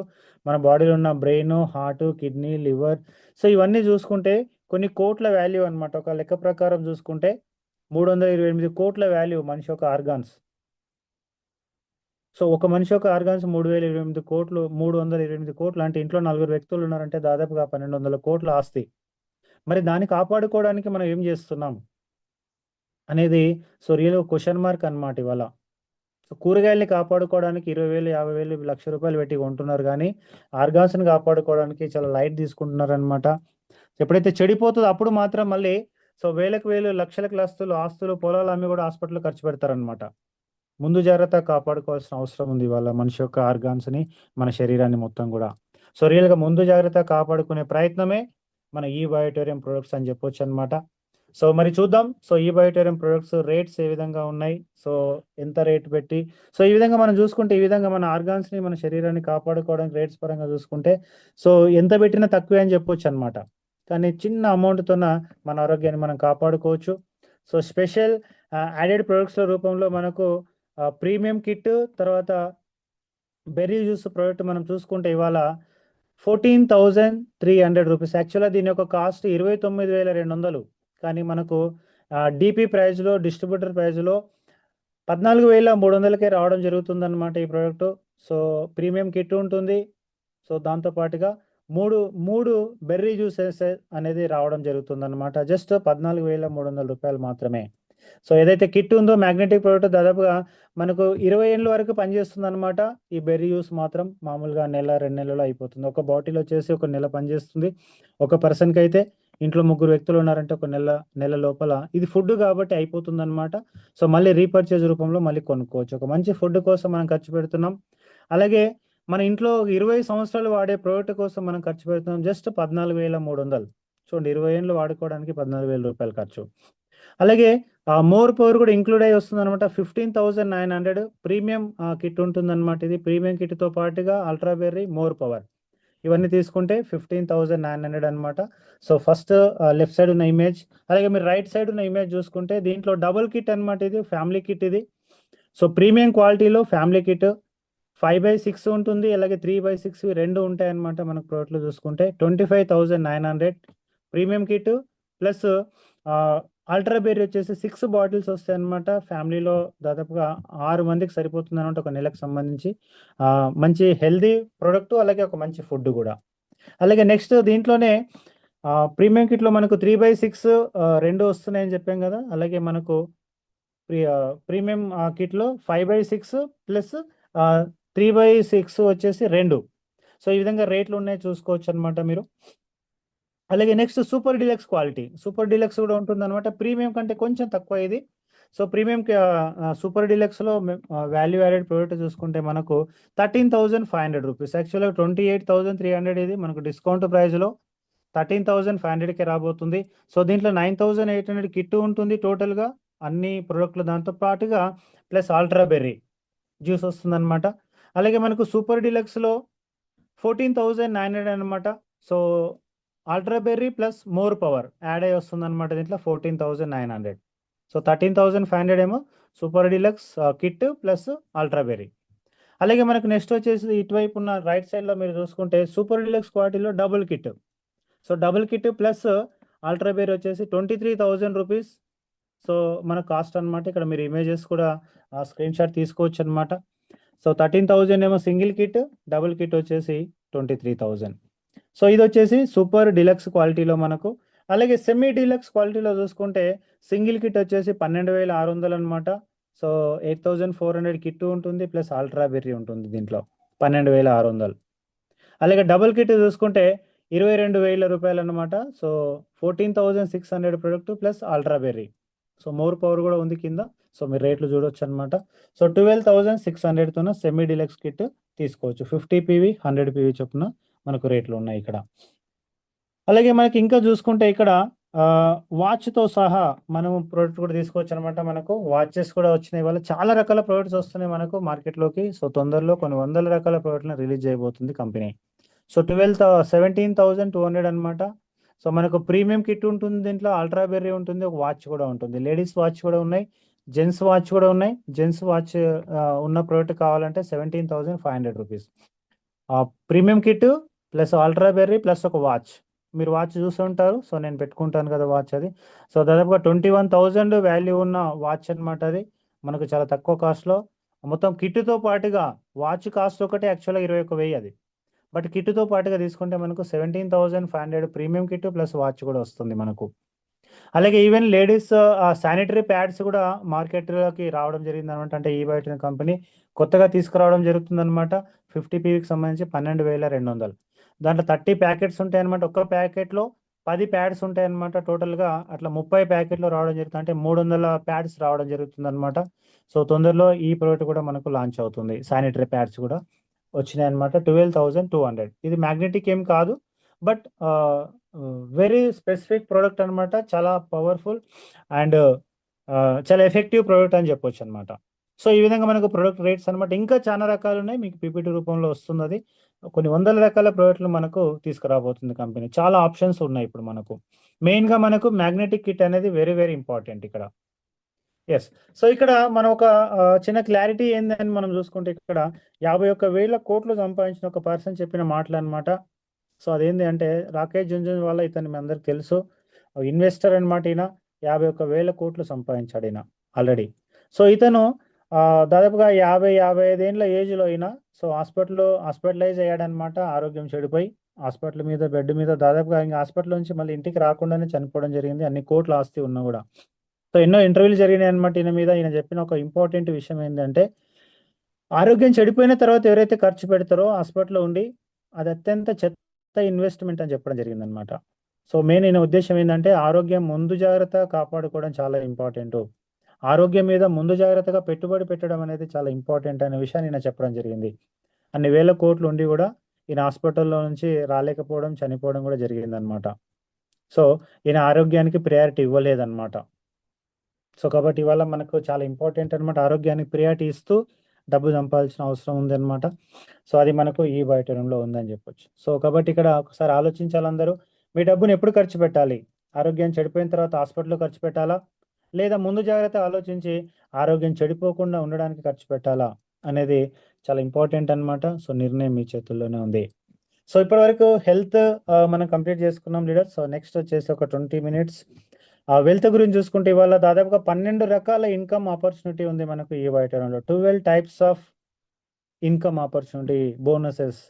మన బాడీలో ఉన్న brain, heart, kidney, liver so, ఇవన్నీ చూసుకుంటే కొన్ని కోట్ల వాల్యూ అన్నమాట. ఒక లెక్క ప్రకారం చూసుకుంటే 328,00,00,000 వాల్యూ మనిషి యొక్క ఆర్గాన్స్. సో, ఒక మనిషి యొక్క ఆర్గాన్స్ 3,028,00,00,000 328,00,00,000 అంటే ఇంట్లో నలుగురు వ్యక్తులున్నారంటే దాదాపుగా 1,200,00,00,000 ఆస్తి. మరి దాన్ని కాపాడుకోవడానికి మనం ఏం జేస్తున్నాం? అనేది సో, రియల్‌గా క్వెషన్ మార్క్ అన్నమాట ఇవాళ. సో, కూరగాయల్ని కాపాడుకోవడానికి 20,000, 50,000, రూ. 1,00,000 పెట్టి కొంటున్నారు గానీ, ఆర్గాన్స్‌ని కాపాడుకోవడానికి చాలా లైట్ తీసుకుంటున్నారనమాట. ఎప్పుడైతే చెడిపోతదో అప్పుడు మాత్రం మళ్ళీ సో, వేలకు వేలు, లక్షలకు లక్షలు ఆస్తులు, పొలాలు అమ్మి గూడా హాస్పిటల్‌లో ఖర్చు పెడతారనమాట. ముందు జాగ్రత్త కాపాడుకోవాల్సిన అవసరం ఉంది ఇవాళ మనిషి యొక్క ఆర్గాన్స్‌ని, మన శరీరాన్ని మొత్తం గూడా. సో, రియల్‌గా ముందు జాగ్రత్త కాపాడుకునే ప్రయత్నమే మన ఈ బయోటోరియం ప్రొడక్ట్స్ అని చెప్పొచ్చనమాట. సో, మరి చూద్దాం. సో, ఈ బయోటోరియం ప్రొడక్ట్స్ రేట్స్ ఏ విధంగా ఉన్నాయి? సో, ఎంత రేట్ పెట్టి సో, ఈ విధంగా మనం చూసుకుంటే ఈ విధంగా మన ఆర్గాన్స్‌ని, మన శరీరాన్ని కాపాడుకోవడానికి రేట్స్ పరంగా చూసుకుంటే సో, ఎంత పెట్టినా తక్కువే అని చెప్పొచ్చనమాట. కానీ చిన్న అమౌంట్తోన మన ఆరోగ్యాన్ని మనం కాపాడుకోవచ్చు. సో స్పెషల్ యాడెడ్ ప్రొడక్ట్స్ల రూపంలో మనకు ప్రీమియం కిట్, తర్వాత బెర్రీ జ్యూస్ ప్రోడక్ట్ మనం చూసుకుంటే ఇవాళ 14,300 రూపీస్. యాక్చువల్గా దీని యొక్క కాస్ట్ 29,200, కానీ మనకు డిపి ప్రైజ్లో, డిస్ట్రిబ్యూటర్ ప్రైజ్లో 14,300కే రావడం జరుగుతుందన్నమాట ఈ ప్రోడక్ట్. సో ప్రీమియం కిట్ ఉంటుంది. సో దాంతో పాటుగా మూడు మూడు బెర్రీ జ్యూసెస్ అనేది రావడం జరుగుతుందన్నమాట. జస్ట్ 14,300 రూపాయలు మాత్రమే. సో ఏదైతే కిట్ ఉందో మ్యాగ్నెటిక్ ప్రోడక్ట్ దాదాపుగా మనకు 20 ఏళ్ళ వరకు పనిచేస్తుంది అనమాట. ఈ బెర్రీ జ్యూస్ మాత్రం మామూలుగా నెల 2 నెలల్లో అయిపోతుంది. ఒక బాటిల్ వచ్చేసి ఒక నెల పనిచేస్తుంది. ఒక పర్సన్కి అయితే ఇంట్లో 3 వ్యక్తులు ఉన్నారంటే ఒక నెల లోపల ఇది ఫుడ్ కాబట్టి అయిపోతుంది అనమాట. సో మళ్ళీ రీపర్చేజ్ రూపంలో మళ్ళీ కొనుక్కోవచ్చు. ఒక మంచి ఫుడ్ కోసం మనం ఖర్చు పెడుతున్నాం. అలాగే మన ఇంట్లో 20 సంవత్సరాలు వాడే ప్రోడక్ట్ కోసం మనం ఖర్చు పెడుతున్నాం జస్ట్ 14,300. చూడండి, 20 ఏళ్ళు వాడుకోవడానికి 14,000 రూపాయలు ఖర్చు. అలాగే మోర్ పవర్ కూడా ఇంక్లూడ్ అయ్యి వస్తుంది అనమాట. 15,900 ప్రీమియం కిట్ ఉంటుందన్నమాట. ఇది ప్రీమియం కిట్తో పాటుగా అల్ట్రా బెర్రీ, మోర్ పవర్ ఇవన్నీ తీసుకుంటే 15,900 అనమాట. సో ఫస్ట్ లెఫ్ట్ సైడ్ ఉన్న ఇమేజ్, అలాగే మీరు రైట్ సైడ్ ఉన్న ఇమేజ్ చూసుకుంటే దీంట్లో డబుల్ కిట్ అనమాట. ఇది ఫ్యామిలీ కిట్ ఇది. సో ప్రీమియం క్వాలిటీలో ఫ్యామిలీ కిట్ 5/6 ఉంటుంది, అలాగే 3/6 రెండు ఉంటాయి అనమాట. మనకు ప్రోడక్ట్లు చూసుకుంటే 25,900 premium kit plus ultra berry వచ్చేసి 6 బాటిల్స్ వస్తాయి అనమాట. ఫ్యామిలీలో దాదాపుగా 6 మందికి సరిపోతుంది అనమాట ఒక నెలకు సంబంధించి. మంచి హెల్దీ ప్రోడక్ట్, అలాగే ఒక మంచి ఫుడ్ కూడా. అలాగే నెక్స్ట్ దీంట్లోనే ప్రీమియం కిట్లో మనకు 3/6 రెండు వస్తున్నాయని చెప్పాం కదా. అలాగే మనకు ప్రీమియం కిట్లో 5/6 ప్లస్ 3/6 వచ్చేసి రెండు. సో ఈ విధంగా రేట్లు ఉన్నాయి, చూసుకోవచ్చు అనమాట మీరు. అలాగే next super deluxe quality. Super deluxe కూడా ఉంటుంది అనమాట. ప్రీమియం కంటే కొంచెం తక్కువ ఇది. సో ప్రీమియం సూపర్ డీలక్స్లో వాల్యూ యాడెడ్ ప్రోడక్ట్ చూసుకుంటే మనకు 13,500 రూపీస్. యాక్చువల్గా 28,300 ఇది మనకు డిస్కౌంట్ ప్రైస్లో 13,500కి రాబోతుంది. సో దీంట్లో 9,800 కిట్ ఉంటుంది టోటల్గా అన్ని ప్రోడక్ట్లు దాంతో పాటుగా, ప్లస్ అల్ట్రా బెర్రీ జ్యూస్ వస్తుంది అనమాట. అలాగే మనకు సూపర్ డీలక్స్లో 14,900 అనమాట. So ultra berry plus more power add అయ్యి వస్తుంది అనమాట దీంట్లో 14,900. సో 13,500 ఏమో super deluxe kit plus ultra berry. అలాగే మనకు నెక్స్ట్ వచ్చేసి ఇటువైపు ఉన్న రైట్ సైడ్లో మీరు చూసుకుంటే సూపర్ డీలక్స్ క్వాలిటీలో double kit. So double kit plus ultra berry వచ్చేసి 23,000 రూపీస్. సో మన కాస్ట్ అనమాట. ఇక్కడ మీరు ఇమేజెస్ కూడా స్క్రీన్ షాట్ తీసుకోవచ్చు అనమాట. సో 13,000 ఏమో సింగిల్ కిట్, డబుల్ కిట్ వచ్చేసి 23,000. సో ఇది వచ్చేసి సూపర్ డీలక్స్ క్వాలిటీలో మనకు. అలాగే సెమీ డీలక్స్ క్వాలిటీలో చూసుకుంటే సింగిల్ కిట్ వచ్చేసి 12,600 అనమాట. సో 8,400 కిట్ ఉంటుంది, ప్లస్ అల్ట్రా బెర్రీ ఉంటుంది దీంట్లో 12,600. అలాగే డబుల్ కిట్ చూసుకుంటే 22,000 రూపాయలు అనమాట. So 14,600 product plus ultra berry. So more power కూడా ఉంది కింద. సో మీరు రేట్లు చూడొచ్చు అనమాట. సో 12,600తోన సెమీ డీలక్స్ కిట్ తీసుకోవచ్చు. 50 PV 100 PV చొప్పున మనకు రేట్లు ఉన్నాయి ఇక్కడ. అలాగే మనకి ఇంకా చూసుకుంటే ఇక్కడ వాచ్తో సహా మనం ప్రోడక్ట్ కూడా తీసుకోవచ్చు అనమాట. మనకు వాచెస్ కూడా వచ్చినాయి. వల్ల చాలా రకాల ప్రోడక్ట్స్ వస్తున్నాయి మనకు మార్కెట్లోకి. సో తొందరలో కొన్ని వందల రకాల ప్రోడక్ట్లను రిలీజ్ చేయబోతుంది కంపెనీ. సో 17,200 అనమాట. సో మనకు ప్రీమియం కిట్ ఉంటుంది దీంట్లో, అల్ట్రా బెర్రీ ఉంటుంది, ఒక వాచ్ కూడా ఉంటుంది. లేడీస్ వాచ్ కూడా ఉన్నాయి, జెంట్స్ వాచ్ కూడా ఉన్నాయి. జెంట్స్ వాచ్ ఉన్న ప్రోడక్ట్ కావాలంటే 17,500 rupees. Premium kit plus ultra berry plus ఒక వాచ్. మీరు వాచ్ చూసి ఉంటారు. సో నేను పెట్టుకుంటాను కదా వాచ్ అది. సో దాదాపుగా 21,000 వాల్యూ ఉన్న వాచ్ అనమాట అది. మనకు చాలా తక్కువ కాస్ట్లో మొత్తం కిట్తో పాటుగా వాచ్ కాస్ట్ ఒకటే యాక్చువల్గా 21,000 అది. బట్ కిట్తో పాటుగా తీసుకుంటే మనకు 17,500 ప్రీమియం కిట్ ప్లస్ వాచ్ కూడా వస్తుంది మనకు. అలాగే ఈవెన్ లేడీస్ శానిటరీ ప్యాడ్స్ కూడా మార్కెట్లోకి రావడం జరిగింది అనమాట. అంటే ఈ బయట కంపెనీ కొత్తగా తీసుకురావడం జరుగుతుంది అనమాట. 50 PVకి సంబంధించి 12,200. దాంట్లో 30 ప్యాకెట్స్ ఉంటాయి అనమాట. ఒక్క ప్యాకెట్లో 10 ప్యాడ్స్ ఉంటాయి అనమాట. టోటల్గా అట్లా 30 ప్యాకెట్లు రావడం జరుగుతుంది. అంటే 300 ప్యాడ్స్ రావడం జరుగుతుంది అనమాట. సో తొందరలో ఈ ప్రోడక్ట్ కూడా మనకు లాంచ్ అవుతుంది. శానిటరీ ప్యాడ్స్ కూడా వచ్చినాయి అనమాట. 12,200. ఇది మ్యాగ్నెటిక్ ఏం కాదు, బట్ వెరీ స్పెసిఫిక్ ప్రోడక్ట్ అనమాట. చాలా పవర్ఫుల్ అండ్ చాలా ఎఫెక్టివ్ ప్రోడక్ట్ అని చెప్పొచ్చు అనమాట. సో ఈ విధంగా మనకు ప్రొడక్ట్ రేట్స్ అనమాట. ఇంకా చాలా రకాలు ఉన్నాయి, మీకు పీపీటీ రూపంలో వస్తుంది అది. కొన్ని వందల రకాల ప్రోడక్ట్లు మనకు తీసుకురాబోతుంది కంపెనీ. చాలా ఆప్షన్స్ ఉన్నాయి ఇప్పుడు మనకు. మెయిన్గా మనకు మ్యాగ్నెటిక్ కిట్ అనేది వెరీ వెరీ ఇంపార్టెంట్ ఇక్కడ. ఎస్. సో ఇక్కడ మనం ఒక చిన్న క్లారిటీ ఏందని మనం చూసుకుంటే ఇక్కడ 51,000 కోట్లు సంపాదించిన ఒక పర్సన్ చెప్పిన మాటలు అనమాట. సో అదేంటి అంటే రాకేష్ జుంజున్వాలా, ఇతను మీ అందరికి తెలుసు, ఇన్వెస్టర్ అనమాట. ఈయన 51,000 కోట్లు సంపాదించాడు ఈయన ఆల్రెడీ. సో ఇతను దాదాపుగా 55 ఏళ్ళ ఏజ్లో ఈయన సో హాస్పిటలైజ్ అయ్యాడనమాట. ఆరోగ్యం చెడిపోయి హాస్పిటల్ మీద బెడ్ మీద దాదాపుగా ఇంకా హాస్పిటల్ నుంచి మళ్ళీ ఇంటికి రాకుండానే చనిపోవడం జరిగింది, అన్ని కోట్ల ఆస్తి ఉన్నా కూడా. సో ఎన్నో ఇంటర్వ్యూలు జరిగినాయి అనమాట ఈయన మీద. ఈయన చెప్పిన ఒక ఇంపార్టెంట్ విషయం ఏంటంటే ఆరోగ్యం చెడిపోయిన తర్వాత ఎవరైతే ఖర్చు పెడతారో హాస్పిటల్లో ఉండి, అది అత్యంత చెత్త ఇన్వెస్ట్మెంట్ అని చెప్పడం జరిగిందనమాట. సో మెయిన్ ఈయన ఉద్దేశం ఏంటంటే ఆరోగ్యం ముందు జాగ్రత్త కాపాడుకోవడం చాలా ఇంపార్టెంట్, ఆరోగ్యం మీద ముందు జాగ్రత్తగా పెట్టుబడి పెట్టడం అనేది చాలా ఇంపార్టెంట్ అనే విషయాన్ని ఈయన చెప్పడం జరిగింది. అన్ని వేల కోట్లు ఉండి కూడా ఈయన హాస్పిటల్లో నుంచి రాలేకపోవడం, చనిపోవడం కూడా జరిగిందనమాట. సో ఈయన ఆరోగ్యానికి ప్రయారిటీ ఇవ్వలేదన్నమాట. సో కాబట్టి ఇవాళ మనకు చాలా ఇంపార్టెంట్ అనమాట, ఆరోగ్యానికి ప్రియారిటీ ఇస్తూ డబ్బు సంపాదించిన అవసరం ఉంది అనమాట. సో అది మనకు ఈ బయటంలో ఉందని చెప్పొచ్చు. సో కాబట్టి ఇక్కడ ఒకసారి ఆలోచించాలి అందరూ, మీ డబ్బుని ఎప్పుడు ఖర్చు పెట్టాలి? ఆరోగ్యం చెడిపోయిన తర్వాత హాస్పిటల్లో ఖర్చు పెట్టాలా, లేదా ముందు జాగ్రత్త ఆలోచించి ఆరోగ్యం చెడిపోకుండా ఉండడానికి ఖర్చు పెట్టాలా అనేది చాలా ఇంపార్టెంట్ అనమాట. సో నిర్ణయం మీ చేతుల్లోనే ఉంది. సో ఇప్పటి వరకు హెల్త్ మనం కంప్లీట్ చేసుకున్నాం లీడర్. సో నెక్స్ట్ వచ్చేసి ఒక 20 మినిట్స్ వెల్త్ గురించి చూసుకుంటే ఇవాళ దాదాపుగా 12 రకాల ఇన్కమ్ ఆపర్చునిటీ ఉంది మనకు ఈ బయటలో. 12 types of income opportunity bonuses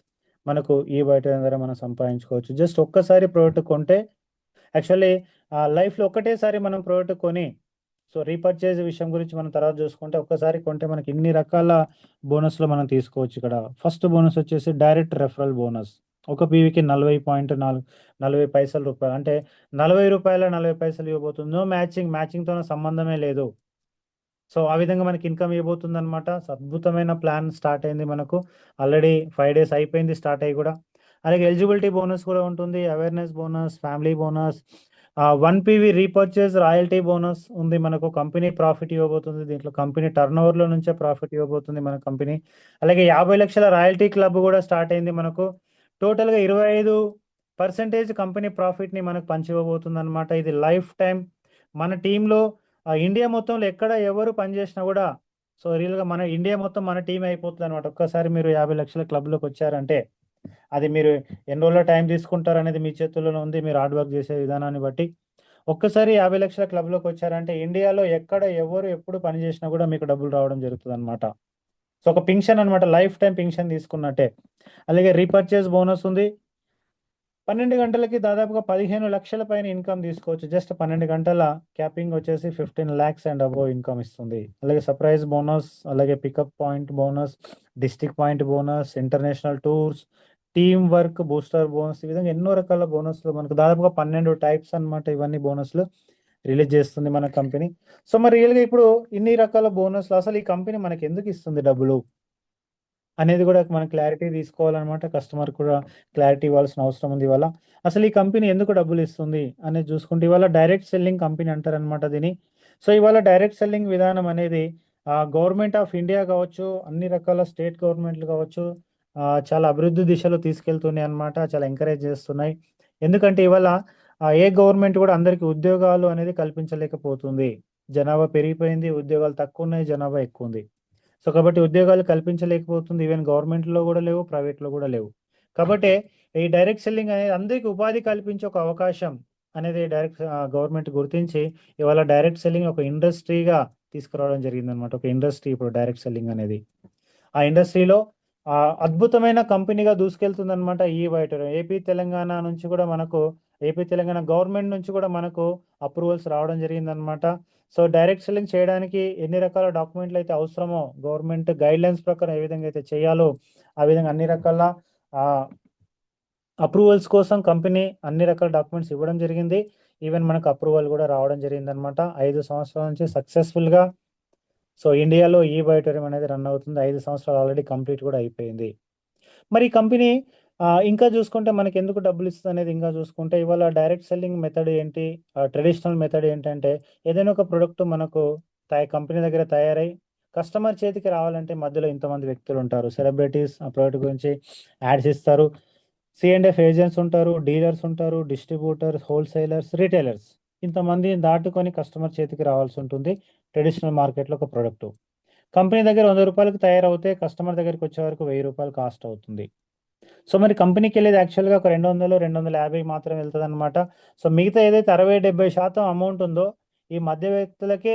మనకు ఈ బయట ద్వారా మనం సంపాదించుకోవచ్చు. జస్ట్ ఒక్కసారి ప్రోడక్ట్ కొంటే, యాక్చువల్లీ లైఫ్లో ఒక్కటేసారి మనం ప్రోడక్ట్ కొని, సో రీపర్చేజ్ విషయం గురించి మనం తర్వాత చూసుకుంటే, ఒక్కసారి కొంటే మనకి ఇన్ని రకాల బోనస్లు మనం తీసుకోవచ్చు. ఇక్కడ ఫస్ట్ బోనస్ వచ్చేసి డైరెక్ట్ రెఫరల్ బోనస్. ఒక పీవీకి 40 పైసల రూపాయలు, అంటే 40 రూపాయల 40 పైసలు ఇవ్వబోతుంది. నో మ్యాచింగ్తో సంబంధమే లేదు. సో ఆ విధంగా మనకి ఇన్కమ్ ఇవ్వబోతుంది అనమాట. అద్భుతమైన ప్లాన్ స్టార్ట్ అయింది మనకు. ఆల్రెడీ 5 days అయిపోయింది స్టార్ట్ అయ్యి కూడా. అలాగే ఎలిజిబిలిటీ బోనస్ కూడా ఉంటుంది, awareness bonus, family bonus, 1 PV repurchase royalty bonus ఉంది మనకు. కంపెనీ ప్రాఫిట్ ఇవ్వబోతుంది, దీంట్లో కంపెనీ టర్నోవర్లో నుంచే ప్రాఫిట్ ఇవ్వబోతుంది మన కంపెనీ. అలాగే 50 లక్షల రాయల్టీ క్లబ్ కూడా స్టార్ట్ అయింది మనకు. టోటల్గా 25% కంపెనీ ప్రాఫిట్ని మనకు పంచివ్వబోతుంది అనమాట. ఇది లైఫ్ టైం మన టీంలో ఇండియా మొత్తంలో ఎక్కడ ఎవరు పనిచేసినా కూడా, సో రియల్గా మన ఇండియా మొత్తం మన టీం అయిపోతుంది అనమాట. ఒక్కసారి మీరు 50 లక్షల క్లబ్లోకి వచ్చారంటే అది మీరు ఎన్ని రోజుల టైం తీసుకుంటారు అనేది మీ చేతుల్లోనే ఉంది, మీరు హార్డ్ వర్క్ చేసే విధానాన్ని బట్టి. ఒక్కసారి 50 లక్షల క్లబ్లోకి వచ్చారంటే ఇండియాలో ఎక్కడ ఎవరు ఎప్పుడు పని చేసినా కూడా మీకు డబ్బులు రావడం జరుగుతుంది అనమాట. సో ఒక పింఛన్ అనమాట, లైఫ్ టైం పింఛన్ తీసుకున్నట్టే. అలాగే రీపర్చేజ్ బోనస్ ఉంది. 12 గంటలకి దాదాపుగా 15 లక్షల పైన ఇన్కమ్ తీసుకోవచ్చు. జస్ట్ 12 గంటల క్యాపింగ్ వచ్చేసి 15 lakhs అండ్ అబోవ్ ఇన్కమ్ ఇస్తుంది. అలాగే సర్ప్రైజ్ బోనస్, అలాగే pickup point bonus, district point bonus, international tours, team work booster bonus, ఈ విధంగా ఎన్నో రకాల బోనస్లు మనకు దాదాపుగా 12 టైప్స్ అనమాట. ఇవన్నీ బోనస్లు రిలీజ్ చేస్తుంది మన కంపెనీ. సో మరి రియల్గా ఇప్పుడు ఇన్ని రకాల బోనస్లు అసలు ఈ కంపెనీ మనకి ఎందుకు ఇస్తుంది డబ్బులు అనేది కూడా మనం క్లారిటీ తీసుకోవాలన్నమాట. కస్టమర్ కూడా క్లారిటీ ఇవ్వాల్సిన అవసరం ఉంది. ఇవాళ అసలు ఈ కంపెనీ ఎందుకు డబ్బులు ఇస్తుంది అనేది చూసుకుంటే, ఇవాళ డైరెక్ట్ సెల్లింగ్ కంపెనీ అంటారనమాట దీన్ని. సో ఇవాళ డైరెక్ట్ సెల్లింగ్ విధానం అనేది గవర్నమెంట్ ఆఫ్ ఇండియా కావచ్చు, అన్ని రకాల స్టేట్ గవర్నమెంట్లు కావచ్చు, చాలా అభివృద్ధి దిశలో తీసుకెళ్తున్నాయి అనమాట. చాలా ఎంకరేజ్ చేస్తున్నాయి. ఎందుకంటే ఇవాళ ఏ గవర్నమెంట్ కూడా అందరికీ ఉద్యోగాలు అనేది కల్పించలేకపోతుంది. జనాభా పెరిగిపోయింది, ఉద్యోగాలు తక్కువ ఉన్నాయి, జనాభా ఎక్కువ ఉంది. సో కాబట్టి ఉద్యోగాలు కల్పించలేకపోతుంది. ఈవెన్ గవర్నమెంట్లో కూడా లేవు, ప్రైవేట్లో కూడా లేవు. కాబట్టి ఈ డైరెక్ట్ సెల్లింగ్ అనేది అందరికీ ఉపాధి కల్పించే ఒక అవకాశం అనేది డైరెక్ట్ గవర్నమెంట్ గుర్తించి ఇవాళ డైరెక్ట్ సెల్లింగ్ ఒక ఇండస్ట్రీగా తీసుకురావడం జరిగిందనమాట. ఒక ఇండస్ట్రీ ఇప్పుడు డైరెక్ట్ సెల్లింగ్ అనేది. ఆ ఇండస్ట్రీలో అద్భుతమైన కంపెనీగా దూసుకెళ్తుందనమాట ఈ బయట. ఏపీ తెలంగాణ నుంచి కూడా మనకు, ఏపీ తెలంగాణ గవర్నమెంట్ నుంచి కూడా మనకు అప్రూవల్స్ రావడం జరిగిందనమాట. సో డైరెక్ట్ సెల్లింగ్ చేయడానికి ఎన్ని రకాల డాక్యుమెంట్లు అయితే అవసరమో, గవర్నమెంట్ గైడ్లైన్స్ ప్రకారం ఏ విధంగా అయితే చేయాలో ఆ విధంగా అన్ని రకాల అప్రూవల్స్ కోసం కంపెనీ అన్ని రకాల డాక్యుమెంట్స్ ఇవ్వడం జరిగింది. ఈవెన్ మనకు అప్రూవల్ కూడా రావడం జరిగింది అనమాట. 5 సంవత్సరాల నుంచి సక్సెస్ఫుల్గా సో ఇండియాలో ఈ బయోటోరియం అనేది రన్ అవుతుంది. 5 సంవత్సరాలు ఆల్రెడీ కంప్లీట్ కూడా అయిపోయింది. మరి ఈ కంపెనీ ఇంకా చూసుకుంటే మనకి ఎందుకు డబ్బులు ఇస్తుంది అనేది ఇంకా చూసుకుంటే, ఇవాళ డైరెక్ట్ సెల్లింగ్ మెథడ్ ఏంటి, ట్రెడిషనల్ మెథడ్ ఏంటంటే ఏదైనా ఒక ప్రొడక్ట్ మనకు కంపెనీ దగ్గర తయారై కస్టమర్ చేతికి రావాలంటే మధ్యలో ఇంతమంది వ్యక్తులు ఉంటారు. సెలబ్రిటీస్ ఆ ప్రోడక్ట్ గురించి యాడ్స్ ఇస్తారు. C&F ఏజెంట్స్ ఉంటారు, డీలర్స్ ఉంటారు, డిస్ట్రిబ్యూటర్స్, హోల్సేలర్స్, రిటైలర్స్. ఇంతమంది దాటుకొని కస్టమర్ చేతికి రావాల్సి ఉంటుంది ట్రెడిషనల్ మార్కెట్లో ఒక ప్రోడక్ట్. కంపెనీ దగ్గర ₹100కి తయారవుతే కస్టమర్ దగ్గరికి వచ్చే వరకు ₹1000 కాస్ట్ అవుతుంది. సో మరి కంపెనీకి వెళ్ళేది యాక్చువల్గా ఒక 200, 250 మాత్రం వెళ్తుంది అనమాట. సో మిగతా ఏదైతే 60-70% అమౌంట్ ఉందో ఈ మధ్య వ్యక్తులకే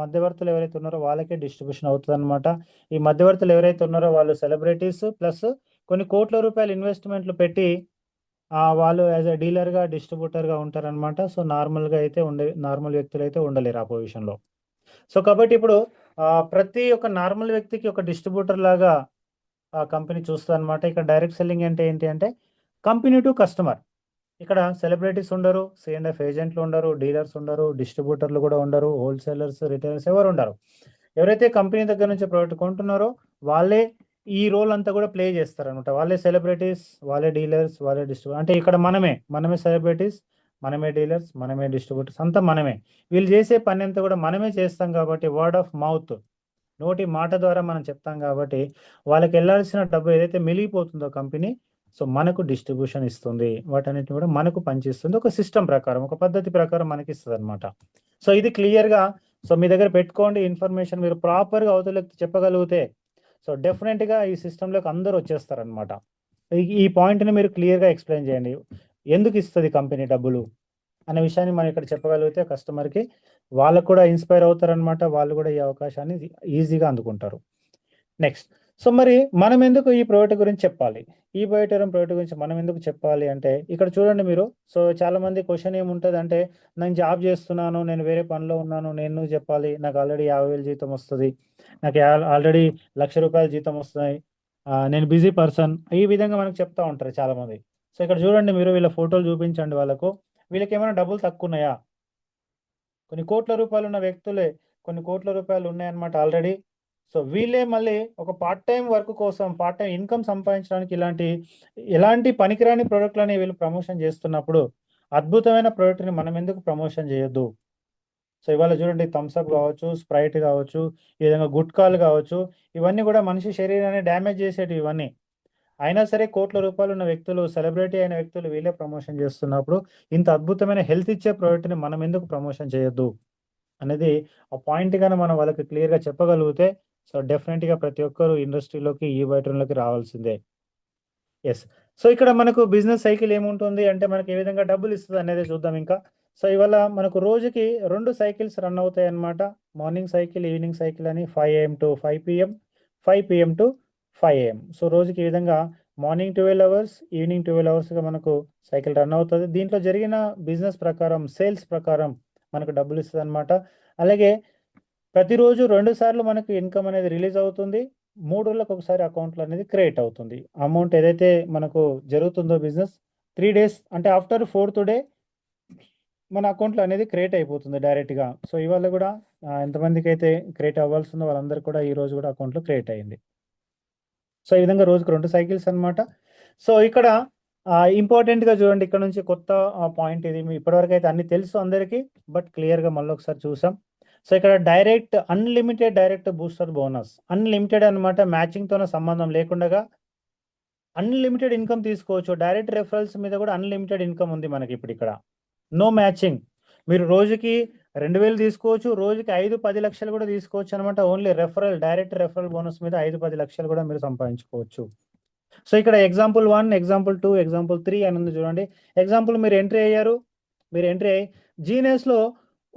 మధ్యవర్తులు ఎవరైతే ఉన్నారో వాళ్ళకే డిస్ట్రిబ్యూషన్ అవుతుంది అనమాట. ఈ మధ్యవర్తులు ఎవరైతే ఉన్నారో వాళ్ళు సెలబ్రిటీస్ ప్లస్ కొన్ని కోట్ల రూపాయలు ఇన్వెస్ట్మెంట్లు పెట్టి వాళ్ళు యాజ్ ఎ డీలర్గా డిస్ట్రిబ్యూటర్గా ఉంటారనమాట. సో నార్మల్గా అయితే నార్మల్ వ్యక్తులు అయితే ఉండలేరు ఆ పొజిషన్లో. సో కాబట్టి ఇప్పుడు ప్రతి ఒక్క నార్మల్ వ్యక్తికి ఒక డిస్ట్రిబ్యూటర్ లాగా ఆ కంపెనీ చూస్తుందన్నమాట. ఇక్కడ డైరెక్ట్ సెల్లింగ్ అంటే ఏంటి అంటే కంపెనీ టు కస్టమర్. ఇక్కడ సెలబ్రిటీస్ ఉండరు, C&F ఏజెంట్లు ఉండరు, డీలర్స్ ఉండరు, డిస్ట్రిబ్యూటర్లు కూడా ఉండరు, హోల్సేలర్స్, రిటైలర్స్ ఎవరు ఉండరు. ఎవరైతే కంపెనీ దగ్గర నుంచి ప్రోడక్ట్ కొంటున్నారో వాళ్ళే ఈ రోల్ అంతా కూడా ప్లే చేస్తారనమాట. వాళ్ళే సెలబ్రిటీస్, వాళ్ళే డీలర్స్, వాళ్ళే డిస్ట్రిబ్యూటర్. అంటే ఇక్కడ మనమే సెలబ్రిటీస్, మనమే డీలర్స్, మనమే డిస్ట్రిబ్యూటర్స్, అంతా మనమే. వీళ్ళు చేసే పని అంతా కూడా మనమే చేస్తాం కాబట్టి వర్డ్ ఆఫ్ మౌత్, నోటి మాట ద్వారా మనం చెప్తాం కాబట్టి వాళ్ళకి వెళ్ళాల్సిన డబ్బు ఏదైతే మిగిలిపోతుందో కంపెనీ, సో మనకు డిస్ట్రిబ్యూషన్ ఇస్తుంది. వాటన్నిటిని కూడా మనకు పనిచేస్తుంది. ఒక సిస్టమ్ ప్రకారం, ఒక పద్ధతి ప్రకారం మనకి ఇస్తుంది అనమాట. సో ఇది క్లియర్గా సో మీ దగ్గర పెట్టుకోండి. ఇన్ఫర్మేషన్ మీరు ప్రాపర్గా అవతలకి చెప్పగలిగితే సో డెఫినెట్గా ఈ సిస్టంలోకి అందరూ వచ్చేస్తారనమాట. ఈ పాయింట్ని మీరు క్లియర్గా ఎక్స్ప్లెయిన్ చేయండి. ఎందుకు ఇస్తుంది కంపెనీ డబ్బులు అనే విషయాన్ని మనం ఇక్కడ చెప్పగలిగితే కస్టమర్కి వాళ్ళకు కూడా ఇన్స్పైర్ అవుతారనమాట. వాళ్ళు కూడా ఈ అవకాశాన్ని ఈజీగా అందుకుంటారు. నెక్స్ట్ సో మరి మనం ఎందుకు ఈ ప్రోడక్ట్ గురించి చెప్పాలి? ఈ బయోటోరియం ప్రోడక్ట్ గురించి మనం ఎందుకు చెప్పాలి అంటే ఇక్కడ చూడండి మీరు. సో చాలా మంది క్వశ్చన్ ఏముంటుంది అంటే నేను జాబ్ చేస్తున్నాను, నేను వేరే పనిలో ఉన్నాను, నేను ఎందుకు చెప్పాలి? నాకు ఆల్రెడీ 50,000 జీతం వస్తుంది, నాకు ఆల్రెడీ ₹1,00,000 జీతం వస్తున్నాయి, నేను బిజీ పర్సన్, ఈ విధంగా మనకు చెప్తా ఉంటారు చాలా మంది. సో ఇక్కడ చూడండి మీరు వీళ్ళ ఫోటోలు చూపించండి వాళ్ళకు. వీళ్ళకి ఏమైనా డబ్బులు తక్కువ ఉన్నాయా? కొన్ని కోట్ల రూపాయలు ఉన్న వ్యక్తులే, కొన్ని కోట్ల రూపాయలు ఉన్నాయన్నమాట ఆల్రెడీ. సో వీళ్ళే మళ్ళీ ఒక పార్ట్ టైం వర్క్ కోసం, పార్ట్ టైం ఇన్కమ్ సంపాదించడానికి ఎలాంటి పనికిరాని ప్రోడక్ట్లని వీళ్ళు ప్రమోషన్ చేస్తున్నప్పుడు అద్భుతమైన ప్రోడక్ట్ని మనం ఎందుకు ప్రమోషన్ చేయొద్దు? సో ఇవాళ చూడండి థమ్స్అప్ కావచ్చు, స్ప్రైట్ కావచ్చు, ఈ విధంగా గుట్కాలు కావచ్చు, ఇవన్నీ కూడా మనిషి శరీరాన్ని డ్యామేజ్ చేసేటివి ఇవన్నీ. అయినా సరే కోట్ల రూపాయలు ఉన్న వ్యక్తులు, సెలబ్రిటీ అయిన వ్యక్తులు వీళ్ళే ప్రమోషన్ చేస్తున్నప్పుడు ఇంత అద్భుతమైన హెల్త్ ఇచ్చే ప్రోడక్ట్ని మనం ఎందుకు ప్రమోషన్ చేయొద్దు అనేది ఆ పాయింట్ గానే మనం వాళ్ళకి క్లియర్గా చెప్పగలిగితే సో డెఫినెట్గా ప్రతి ఒక్కరు ఇండస్ట్రీలోకి ఈ బయటలోకి రావాల్సిందే. ఎస్. సో ఇక్కడ మనకు బిజినెస్ సైకిల్ ఏముంటుంది అంటే మనకి ఏ విధంగా డబ్బులు ఇస్తుంది అనేది చూద్దాం ఇంకా. సో ఇవాళ మనకు రోజుకి 2 సైకిల్స్ రన్ అవుతాయి అన్నమాట. మార్నింగ్ సైకిల్, ఈవినింగ్ సైకిల్ అని 5 AM to 5 PM, 5 PM to 5 AM. So రోజుకి ఈ విధంగా మార్నింగ్ 12 అవర్స్, ఈవినింగ్ 12 అవర్స్గా మనకు సైకిల్ రన్ అవుతుంది. దీంట్లో జరిగిన బిజినెస్ ప్రకారం, సేల్స్ ప్రకారం మనకు డబ్బులు ఇస్తుంది అనమాట. అలాగే ప్రతిరోజు 2 సార్లు మనకు ఇన్కమ్ అనేది రిలీజ్ అవుతుంది. 3 రోజులకు ఒకసారి అకౌంట్లో అనేది క్రియేట్ అవుతుంది. అమౌంట్ ఏదైతే మనకు జరుగుతుందో బిజినెస్ 3 డేస్ అంటే ఆఫ్టర్ 4th డే మన అకౌంట్లో అనేది క్రియేట్ అయిపోతుంది డైరెక్ట్గా. సో ఇవాళ కూడా ఎంతమందికి అయితే క్రియేట్ అవ్వాల్సిందో వాళ్ళందరూ కూడా ఈ రోజు కూడా అకౌంట్లో క్రియేట్ అయ్యింది. సో ఈ విధంగా రోజుకు 2 సైకిల్స్ అనమాట. సో ఇక్కడ ఇంపార్టెంట్గా చూడండి, ఇక్కడ నుంచి కొత్త పాయింట్ ఇది. ఇప్పటివరకు అయితే అన్ని తెలుసు అందరికీ, బట్ క్లియర్గా మళ్ళీ ఒకసారి చూసాం. సో ఇక్కడ unlimited direct booster bonus, unlimited అనమాట. మ్యాచింగ్తోనే సంబంధం లేకుండా అన్లిమిటెడ్ ఇన్కమ్ తీసుకోవచ్చు. డైరెక్ట్ రెఫరల్స్ మీద కూడా అన్లిమిటెడ్ ఇన్కమ్ ఉంది మనకి ఇప్పుడు ఇక్కడ. No matching. మీరు రోజుకి 2,000 తీసుకోవచ్చు, రోజుకి 5-10 లక్షలు కూడా తీసుకోవచ్చు అనమాట. ఓన్లీ డైరెక్ట్ రెఫరల్ బోనస్ మీద 5-10 లక్షలు కూడా మీరు సంపాదించుకోవచ్చు. సో ఇక్కడ ఎగ్జాంపుల్ 1, ఎగ్జాంపుల్ 2, ఎగ్జాంపుల్ 3 అని ఉంది చూడండి. ఎగ్జాంపుల్ మీరు ఎంట్రీ అయ్యి జీనియస్లో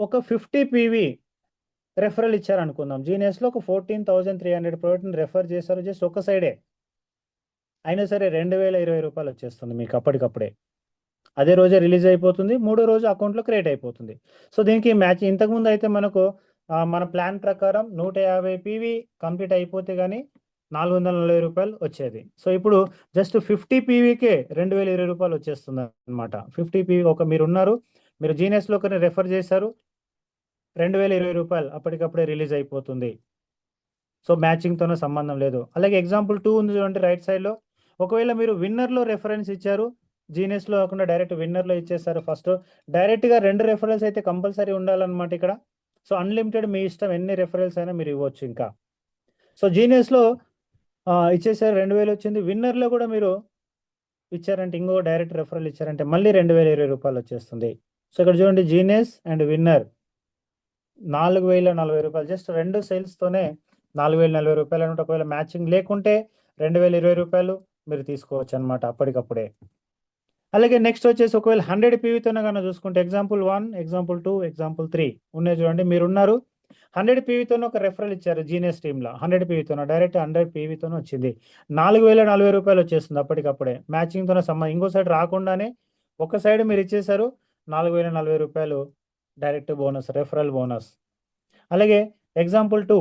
ఒక 50 PV రెఫరల్ ఇచ్చారు అనుకుందాం. జీనియస్లో ఒక 14,300 ప్రోడక్ట్ని రెఫర్ చేశారు జస్ట్ ఒక సైడే. అయినా సరే ₹2,020 వచ్చేస్తుంది మీకు అప్పటికప్పుడే. అదే రోజే రిలీజ్ అయిపోతుంది, 3వ రోజు అకౌంట్లో క్రియేట్ అయిపోతుంది. సో దీనికి మ్యాచ్ ఇంతకుముందు అయితే మనకు మన ప్లాన్ ప్రకారం 150 PV కంప్లీట్ అయిపోతే కానీ ₹440 వచ్చేది. సో ఇప్పుడు జస్ట్ 50 PVకే ₹2,020 వచ్చేస్తుంది అనమాట. 50 PV మీరు జీనియస్లో ఒకరిని రెఫర్ చేశారు, ₹2,020 అప్పటికప్పుడే రిలీజ్ అయిపోతుంది. సో మ్యాచింగ్తోనే సంబంధం లేదు. అలాగే ఎగ్జాంపుల్ 2 ఉంది చూడండి రైట్ సైడ్లో. ఒకవేళ మీరు విన్నర్లో రెఫరెన్స్ ఇచ్చారు, జీనియస్లో కాకుండా డైరెక్ట్ విన్నర్లో ఇచ్చేస్తారు. ఫస్ట్ డైరెక్ట్గా 2 రెఫరల్స్ అయితే కంపల్సరీ ఉండాలన్నమాట ఇక్కడ. సో అన్లిమిటెడ్ మీ ఇష్టం, ఎన్ని రెఫరల్స్ అయినా మీరు ఇవ్వచ్చు ఇంకా. సో జీనియస్లో ఇచ్చేసారు 2000 వచ్చింది. విన్నర్లో కూడా మీరు ఇచ్చారంటే, ఇంకో డైరెక్ట్ రెఫరల్ ఇచ్చారంటే మళ్ళీ 2020 రూపాయలు వచ్చేస్తుంది. సో ఇక్కడ చూడండి, జీనియస్ అండ్ విన్నర్ 4040 రూపాయలు, జస్ట్ 2 సేల్స్తోనే 4040 రూపాయలు అనమాట. ఒకవేళ మ్యాచింగ్ లేకుంటే 2020 రూపాయలు మీరు తీసుకోవచ్చు అనమాట అప్పటికప్పుడే. అలాగే నెక్స్ట్ వచ్చేసి ఒకవేళ 100 పీవీతోనే కన్నా చూసుకుంటే, ఎగ్జాంపుల్ 1, ఎగ్జాంపుల్ 2, ఎగ్జాంపుల్ 3 ఉన్నాయి చూడండి. మీరున్నారు 100 పీవీతోనే ఒక రెఫరల్ ఇచ్చారు జీనియస్ టీంలో, 100 పీవీతోనే డైరెక్ట్ 100 పీవీతోనే వచ్చింది, 4040 రూపాయలు వచ్చేస్తుంది అప్పటికప్పుడే. మ్యాచింగ్తోనే ఇంకో సైడ్ రాకుండానే ఒక సైడ్ మీరు ఇచ్చేసారు 4040 రూపాయలు డైరెక్ట్ బోనస్, రెఫరల్ బోనస్. అలాగే ఎగ్జాంపుల్ 2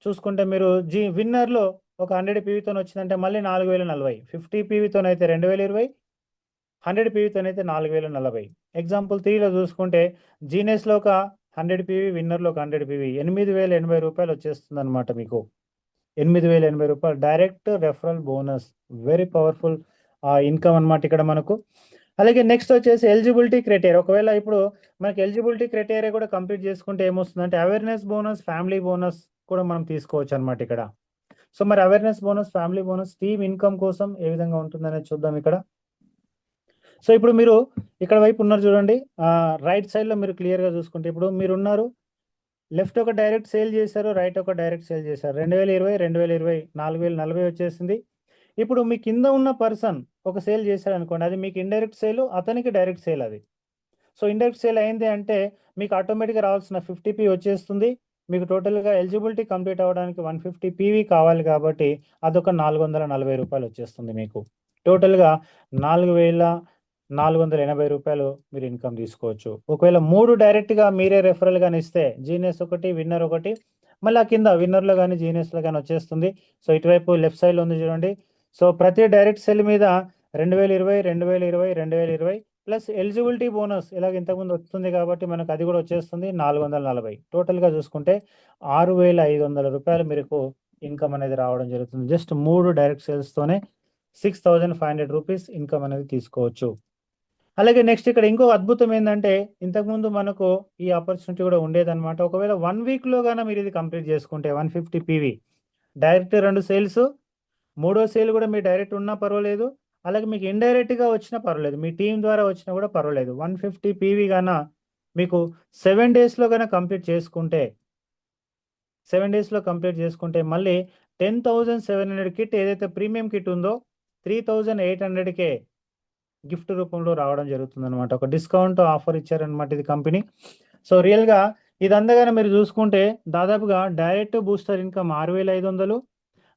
చూసుకుంటే, మీరు విన్నర్లో ఒక 100 పీవీతో వచ్చిందంటే మళ్ళీ 4040, 50 పీవీతోనైతే 2020, 100 పీవీతోనైతే 4040. ఎగ్జాంపుల్ 3లో చూసుకుంటే, జీనియస్లో ఒక 100 పీవీ, విన్నర్లో ఒక 100 పీవీ, 8080 రూపాయలు వచ్చేస్తుంది అనమాట మీకు. 8080 రూపాయలు direct referral bonus. Very powerful income అనమాట ఇక్కడ మనకు. అలాగే నెక్స్ట్ వచ్చేసి ఎలిజిబిలిటీ క్రైటీరియా. ఒకవేళ ఇప్పుడు మనకి ఎలిజిబిలిటీ క్రైటీరియా కూడా కంప్లీట్ చేసుకుంటే ఏమొస్తుందంటే, అవేర్నెస్ బోనస్, ఫ్యామిలీ బోనస్ కూడా మనం తీసుకోవచ్చు అనమాట ఇక్కడ. సో మరి awareness bonus, family bonus, team income కోసం ఏ విధంగా ఉంటుందనేది చూద్దాం ఇక్కడ. సో ఇప్పుడు మీరు ఇక్కడ వైపు ఉన్నారు చూడండి, రైట్ సైడ్లో మీరు క్లియర్గా చూసుకుంటే, ఇప్పుడు మీరు ఉన్నారు లెఫ్ట్ ఒక డైరెక్ట్ సేల్ చేశారు, రైట్ ఒక డైరెక్ట్ సేల్ చేశారు. 2020, 2020, 4040 వచ్చేసింది. ఇప్పుడు మీ కింద ఉన్న పర్సన్ ఒక సేల్ చేశాడు అనుకోండి, అది మీకు ఇండైరెక్ట్ సేల్, అతనికి డైరెక్ట్ సేల్ అది. సో ఇండైరెక్ట్ సేల్ అయింది అంటే మీకు ఆటోమేటిక్గా రావాల్సిన 50p వచ్చేస్తుంది. మీకు టోటల్గా ఎలిజిబిలిటీ కంప్లీట్ అవ్వడానికి 150 పీవీ కావాలి కాబట్టి అదొక 440 రూపాయలు వచ్చేస్తుంది మీకు. టోటల్గా 4480 రూపాయలు మీరు ఇన్కమ్ తీసుకోవచ్చు. ఒకవేళ 3 డైరెక్ట్గా మీరే రెఫరల్ కానీ ఇస్తే, జీనియస్ ఒకటి, విన్నర్ ఒకటి, మళ్ళీ కింద విన్నర్లో కానీ జీనియస్లో కానీ వచ్చేస్తుంది. సో ఇటువైపు లెఫ్ట్ సైడ్లో ఉంది చూడండి. సో ప్రతి డైరెక్ట్ సెల్ మీద 2020, 2020, 2020 ప్లస్ ఎలిజిబిలిటీ బోనస్ ఇలాగ ఇంతకుముందు వస్తుంది కాబట్టి మనకు అది కూడా వచ్చేస్తుంది 440. టోటల్గా చూసుకుంటే 6500 రూపాయలు మీకు ఇన్కమ్ అనేది రావడం జరుగుతుంది. జస్ట్ 3 డైరెక్ట్ సేల్స్తోనే 6500 రూపీస్ ఇన్కమ్ అనేది తీసుకోవచ్చు. అలాగే నెక్స్ట్ ఇక్కడ ఇంకో అద్భుతం ఏంటంటే, ఇంతకుముందు మనకు ఈ ఆపర్చునిటీ కూడా ఉండేదన్నమాట. ఒకవేళ 1 వీక్లో కానీ మీరు ఇది కంప్లీట్ చేసుకుంటే 150 పీవీ డైరెక్ట్ 2 సేల్స్, మూడో సేల్ కూడా మీ డైరెక్ట్ ఉన్నా పర్వాలేదు, అలాగే మీకు ఇండైరెక్ట్గా వచ్చినా పర్వాలేదు, మీ టీం ద్వారా వచ్చినా కూడా పర్వాలేదు. 150 పీవీ గాన మీకు 7 డేస్లో కానీ కంప్లీట్ చేసుకుంటే, 7 డేస్లో కంప్లీట్ చేసుకుంటే మళ్ళీ 10,700 కిట్ ఏదైతే ప్రీమియం కిట్ ఉందో 3800కే గిఫ్ట్ రూపంలో రావడం జరుగుతుంది అనమాట. ఒక డిస్కౌంట్ ఆఫర్ ఇచ్చారనమాట ఇది కంపెనీ. సో రియల్గా ఇదంతగానే మీరు చూసుకుంటే దాదాపుగా డైరెక్ట్ బూస్టర్ ఇన్కమ్ 6500,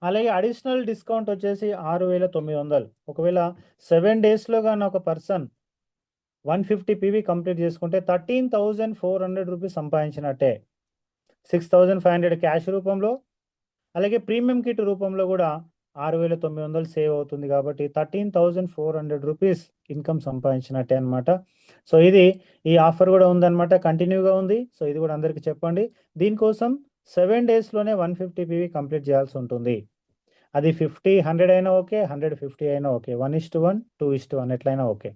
అలాగే అడిషనల్ డిస్కౌంట్ వచ్చేసి 6900. ఒకవేళ 7 డేస్లో కానీ ఒక పర్సన్ 150 పీవీ కంప్లీట్ చేసుకుంటే 13,400 రూపీస్ సంపాదించినట్టే. 6500 క్యాష్ రూపంలో, అలాగే ప్రీమియం కిట్ రూపంలో కూడా 6900 సేవ్ అవుతుంది కాబట్టి 13,400 రూపీస్ ఇన్కమ్ సంపాదించినట్టే అనమాట. సో ఇది ఈ ఆఫర్ కూడా ఉందన్నమాట, కంటిన్యూగా ఉంది. సో ఇది కూడా అందరికీ చెప్పండి. దీనికోసం 7 డేస్లోనే 150 పీవీ కంప్లీట్ చేయాల్సి ఉంటుంది. అది 50, 100 అయినా ఓకే, 150 అయినా ఓకే, 1:1, 2:1 ఎట్లయినా ఓకే.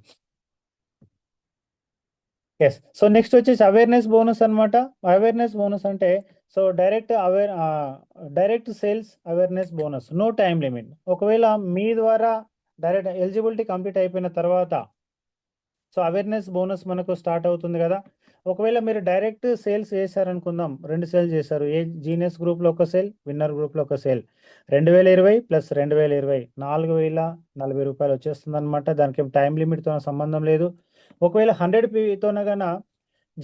ఎస్. సో నెక్స్ట్ వచ్చేసి అవేర్నెస్ బోనస్ అనమాట. అవేర్నెస్ బోనస్ అంటే, so direct sales awareness bonus, no time limit. ఒకవేళ మీ ద్వారా డైరెక్ట్ ఎలిజిబిలిటీ కంప్లీట్ అయిపోయిన తర్వాత, సో అవేర్నెస్ బోనస్ మనకు స్టార్ట్ అవుతుంది కదా. ఒకవేళ మీరు డైరెక్ట్ సేల్స్ చేశారనుకుందాం, 2 సేల్ చేశారు, ఏ జీనియస్ గ్రూప్లో ఒక సేల్, విన్నర్ గ్రూప్లో ఒక సేల్, 2020 ప్లస్ 2020 4040 రూపాయలు వచ్చేస్తుంది అనమాట. దానికి టైం లిమిట్తో సంబంధం లేదు. ఒకవేళ 100 పీవీతోన కన్నా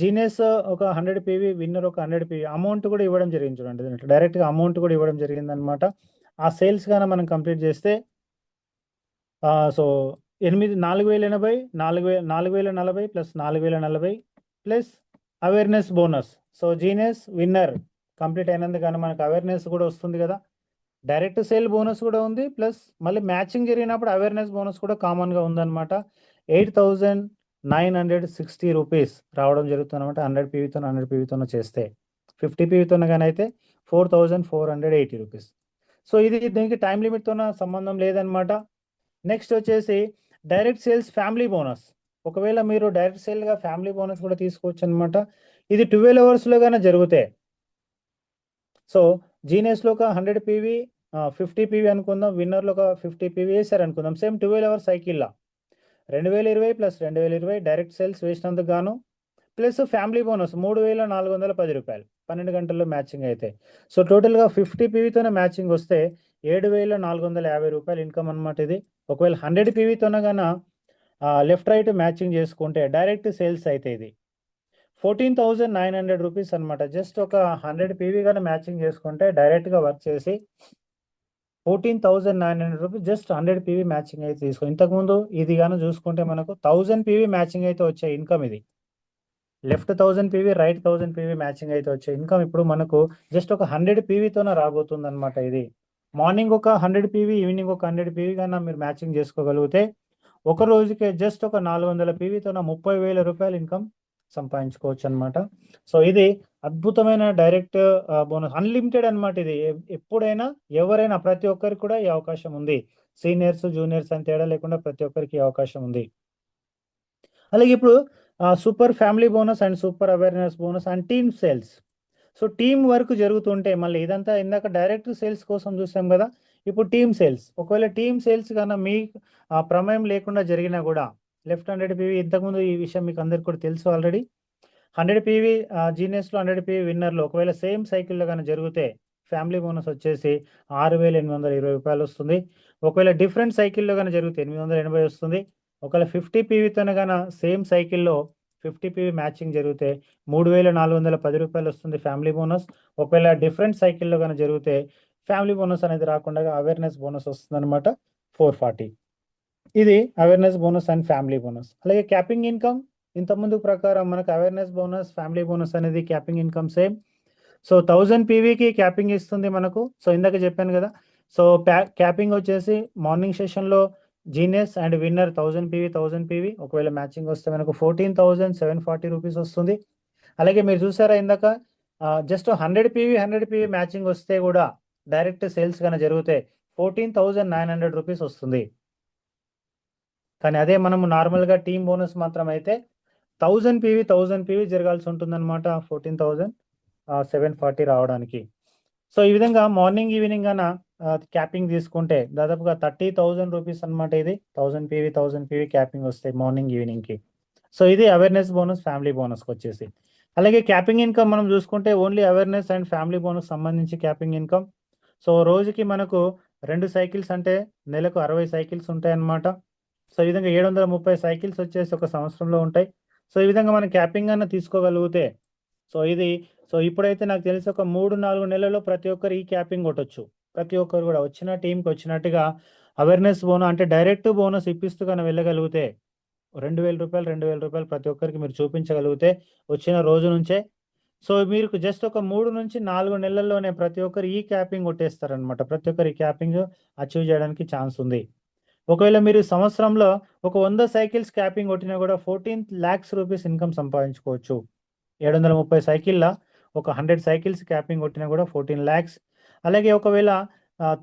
జీనియస్ ఒక 100 పీవీ, విన్నర్ ఒక 100 పీవీ అమౌంట్ కూడా ఇవ్వడం జరిగింది చూడండి. దీంట్లో డైరెక్ట్గా అమౌంట్ కూడా ఇవ్వడం జరిగింది అనమాట. ఆ సేల్స్ గాన మనం కంప్లీట్ చేస్తే so 4080, 4040 plus 4040 plus awareness bonus. So genius, winner complete అయినందుకన్నా మనకు అవేర్నెస్ కూడా వస్తుంది కదా. డైరెక్ట్ సేల్ బోనస్ కూడా ఉంది, ప్లస్ మళ్ళీ మ్యాచింగ్ జరిగినప్పుడు అవేర్నెస్ బోనస్ కూడా కామన్గా ఉందన్నమాట. 8,960 రూపీస్ రావడం జరుగుతుంది అనమాట. 100 పీవీతో 100 పీవీతో చేస్తే, 50 పీవీతో కానీ అయితే 4,480 రూపీస్. సో ఇది దీనికి టైం లిమిట్తో సంబంధం లేదనమాట. నెక్స్ట్ వచ్చేసి డైరెక్ట్ సేల్స్ ఫ్యామిలీ బోనస్. ఒకవేళ మీరు డైరెక్ట్ సేల్గా ఫ్యామిలీ బోనస్ కూడా తీసుకోవచ్చు అనమాట. ఇది 12 అవర్స్లో గానే జరుగుతాయి. సో జీనియస్లో ఒక 100 పీవీ 50 పీవీ అనుకుందాం, విన్నర్లో ఒక 50 పీవీ వేసారు అనుకుందాం. సేమ్ 12 అవర్స్ సైకిల్లా 2020 ప్లస్ 2020 డైరెక్ట్ సేల్స్ వేసినందుకు గాను ప్లస్ ఫ్యామిలీ బోనస్ 3,410 రూపాయలు 12 గంటల్లో మ్యాచింగ్ అయితే. సో టోటల్గా 50 పీవీతోనే మ్యాచింగ్ వస్తే 7,450 రూపాయలు ఇన్కమ్ అనమాట ఇది. ఒకవేళ 100 పీవీతోనే గాన లెఫ్ట్ రైట్ మ్యాచింగ్ చేసుకుంటే డైరెక్ట్ సేల్స్ అయితే ఇది 14,900 రూపీస్ అనమాట. జస్ట్ ఒక 100 పీవీ కానీ మ్యాచింగ్ చేసుకుంటే డైరెక్ట్గా వర్క్ చేసి 14,900 రూపీస్ జస్ట్ 100 పీవీ మ్యాచింగ్ అయితే తీసుకో. ఇంతకుముందు ఇది కానీ చూసుకుంటే మనకు 1000 పీవీ మ్యాచింగ్ అయితే వచ్చే ఇన్కమ్ ఇది. Left 1000 PV right 1000 PV matching అయితే వచ్చే ఇన్కమ్ ఇప్పుడు మనకు జస్ట్ ఒక 100 పీవీతోనే రాబోతుంది అనమాట ఇది. మార్నింగ్ ఒక 100 పీవీ, ఈవినింగ్ ఒక 100 పీవీ కన్నా మీరు మ్యాచింగ్ చేసుకోగలిగితే ఒక రోజుకే జస్ట్ ఒక 400 పీవీతోన 30,000 రూపాయలు ఇన్కమ్ సంపాదించుకోవచ్చు అనమాట. సో ఇది అద్భుతమైన డైరెక్ట్ బోనస్, అన్లిమిటెడ్ అనమాట ఇది. ఎప్పుడైనా ఎవరైనా ప్రతి ఒక్కరికి కూడా ఈ అవకాశం ఉంది. సీనియర్స్ జూనియర్స్ అని తేడా లేకుండా ప్రతి ఒక్కరికి ఈ అవకాశం ఉంది. అలాగే ఇప్పుడు super family bonus and super awareness bonus and team sales. So team work జరుగుతుంటే మళ్ళీ ఇదంతా ఇందాక డైరెక్ట్ సేల్స్ కోసం చూసాం కదా, ఇప్పుడు టీమ్ సేల్స్. ఒకవేళ టీమ్ సేల్స్ కన్నా మీ ప్రమేయం లేకుండా జరిగినా కూడా లెఫ్ట్ 100 పీవీ, ఇంతకుముందు ఈ విషయం మీకు అందరికి కూడా తెలుసు ఆల్రెడీ. 100 పీవీ జీనియస్లో 100 పీవీ విన్నర్లో ఒకవేళ సేమ్ సైకిల్లో కానీ జరిగితే ఫ్యామిలీ బోనస్ వచ్చేసి 6,820 రూపాయలు వస్తుంది. ఒకవేళ డిఫరెంట్ సైకిల్లో కానీ జరిగితే 880 వస్తుంది. ఒకవేళ 50 పీవీతోనే కానీ సేమ్ సైకిల్లో 50 పీవీ మ్యాచింగ్ జరిగితే 3,410 రూపాయలు వస్తుంది ఫ్యామిలీ బోనస్. ఒకవేళ డిఫరెంట్ సైకిల్లో కానీ జరిగితే ఫ్యామిలీ బోనస్ అనేది రాకుండా అవేర్నెస్ బోనస్ వస్తుంది అనమాట 440. ఇది awareness bonus and family bonus. అలాగే క్యాపింగ్ ఇన్కమ్ ఇంతకుముందు ప్రకారం మనకు అవేర్నెస్ బోనస్ ఫ్యామిలీ బోనస్ అనేది క్యాపింగ్ ఇన్కమ్ సేమ్. సో 1000 పీవీకి క్యాపింగ్ ఇస్తుంది మనకు. సో ఇందాక చెప్పాను కదా, సో క్యాపింగ్ వచ్చేసి మార్నింగ్ సెషన్లో జీనియస్ అండ్ విన్నర్ 1000 పీవీ ఒకవేళ మ్యాచింగ్ వస్తే మనకు 14,740 రూపీస్ వస్తుంది. అలాగే మీరు చూసారా ఇందాక జస్ట్ 100 పీవీ మ్యాచింగ్ వస్తే కూడా డైరెక్ట్ సేల్స్ కానీ జరిగితే 14,900 రూపీస్ వస్తుంది. కానీ అదే మనము నార్మల్గా టీమ్ బోనస్ మాత్రం అయితే 1000 పీవీ జరగాల్సి ఉంటుంది అనమాట 14,740 రావడానికి. సో ఈ విధంగా మార్నింగ్ ఈవినింగ్ అన్న క్యాపింగ్ తీసుకుంటే దాదాపుగా 30,000 రూపీస్ అనమాట. ఇది 1000 పీవీ క్యాపింగ్ వస్తాయి మార్నింగ్ ఈవినింగ్కి. సో ఇది అవేర్నెస్ బోనస్ ఫ్యామిలీ బోనస్కి వచ్చేసి. అలాగే క్యాపింగ్ ఇన్కమ్ మనం చూసుకుంటే only awareness and family bonus సంబంధించి క్యాపింగ్ ఇన్కమ్. సో రోజుకి మనకు 2 సైకిల్స్ అంటే నెలకు 60 సైకిల్స్ ఉంటాయి అన్నమాట. సో ఈ విధంగా 730 సైకిల్స్ వచ్చేసి ఒక సంవత్సరంలో ఉంటాయి. సో ఈ విధంగా మనం క్యాపింగ్ అన్న తీసుకోగలిగితే సో ఇప్పుడైతే నాకు తెలిసి ఒక 3-4 నెలల్లో ప్రతి ఒక్కరు ఈ క్యాపింగ్ కొట్టొచ్చు. ప్రతి ఒక్కరు కూడా వచ్చిన టీంకి వచ్చినట్టుగా అవేర్నెస్ బోనస్ అంటే డైరెక్ట్ బోనస్ ఇప్పిస్తూ కానీ వెళ్ళగలిగితే 2,000 రూపాయలు ప్రతి ఒక్కరికి మీరు చూపించగలిగితే వచ్చిన రోజు నుంచే. సో మీరు జస్ట్ ఒక 3-4 నెలల్లోనే ప్రతి ఒక్కరు ఈ క్యాపింగ్ కొట్టేస్తారనమాట. ప్రతి ఒక్కరు ఈ క్యాపింగ్ అచీవ్ చేయడానికి ఛాన్స్ ఉంది. ఒకవేళ మీరు సంవత్సరంలో ఒక 100 సైకిల్స్ క్యాపింగ్ కొట్టినా కూడా 14 lakhs రూపీస్ ఇన్కమ్ సంపాదించుకోవచ్చు. 730 సైకిళ్ళ ఒక 100 సైకిల్స్ క్యాపింగ్ కొట్టినా కూడా 14 lakhs. అలాగే ఒకవేళ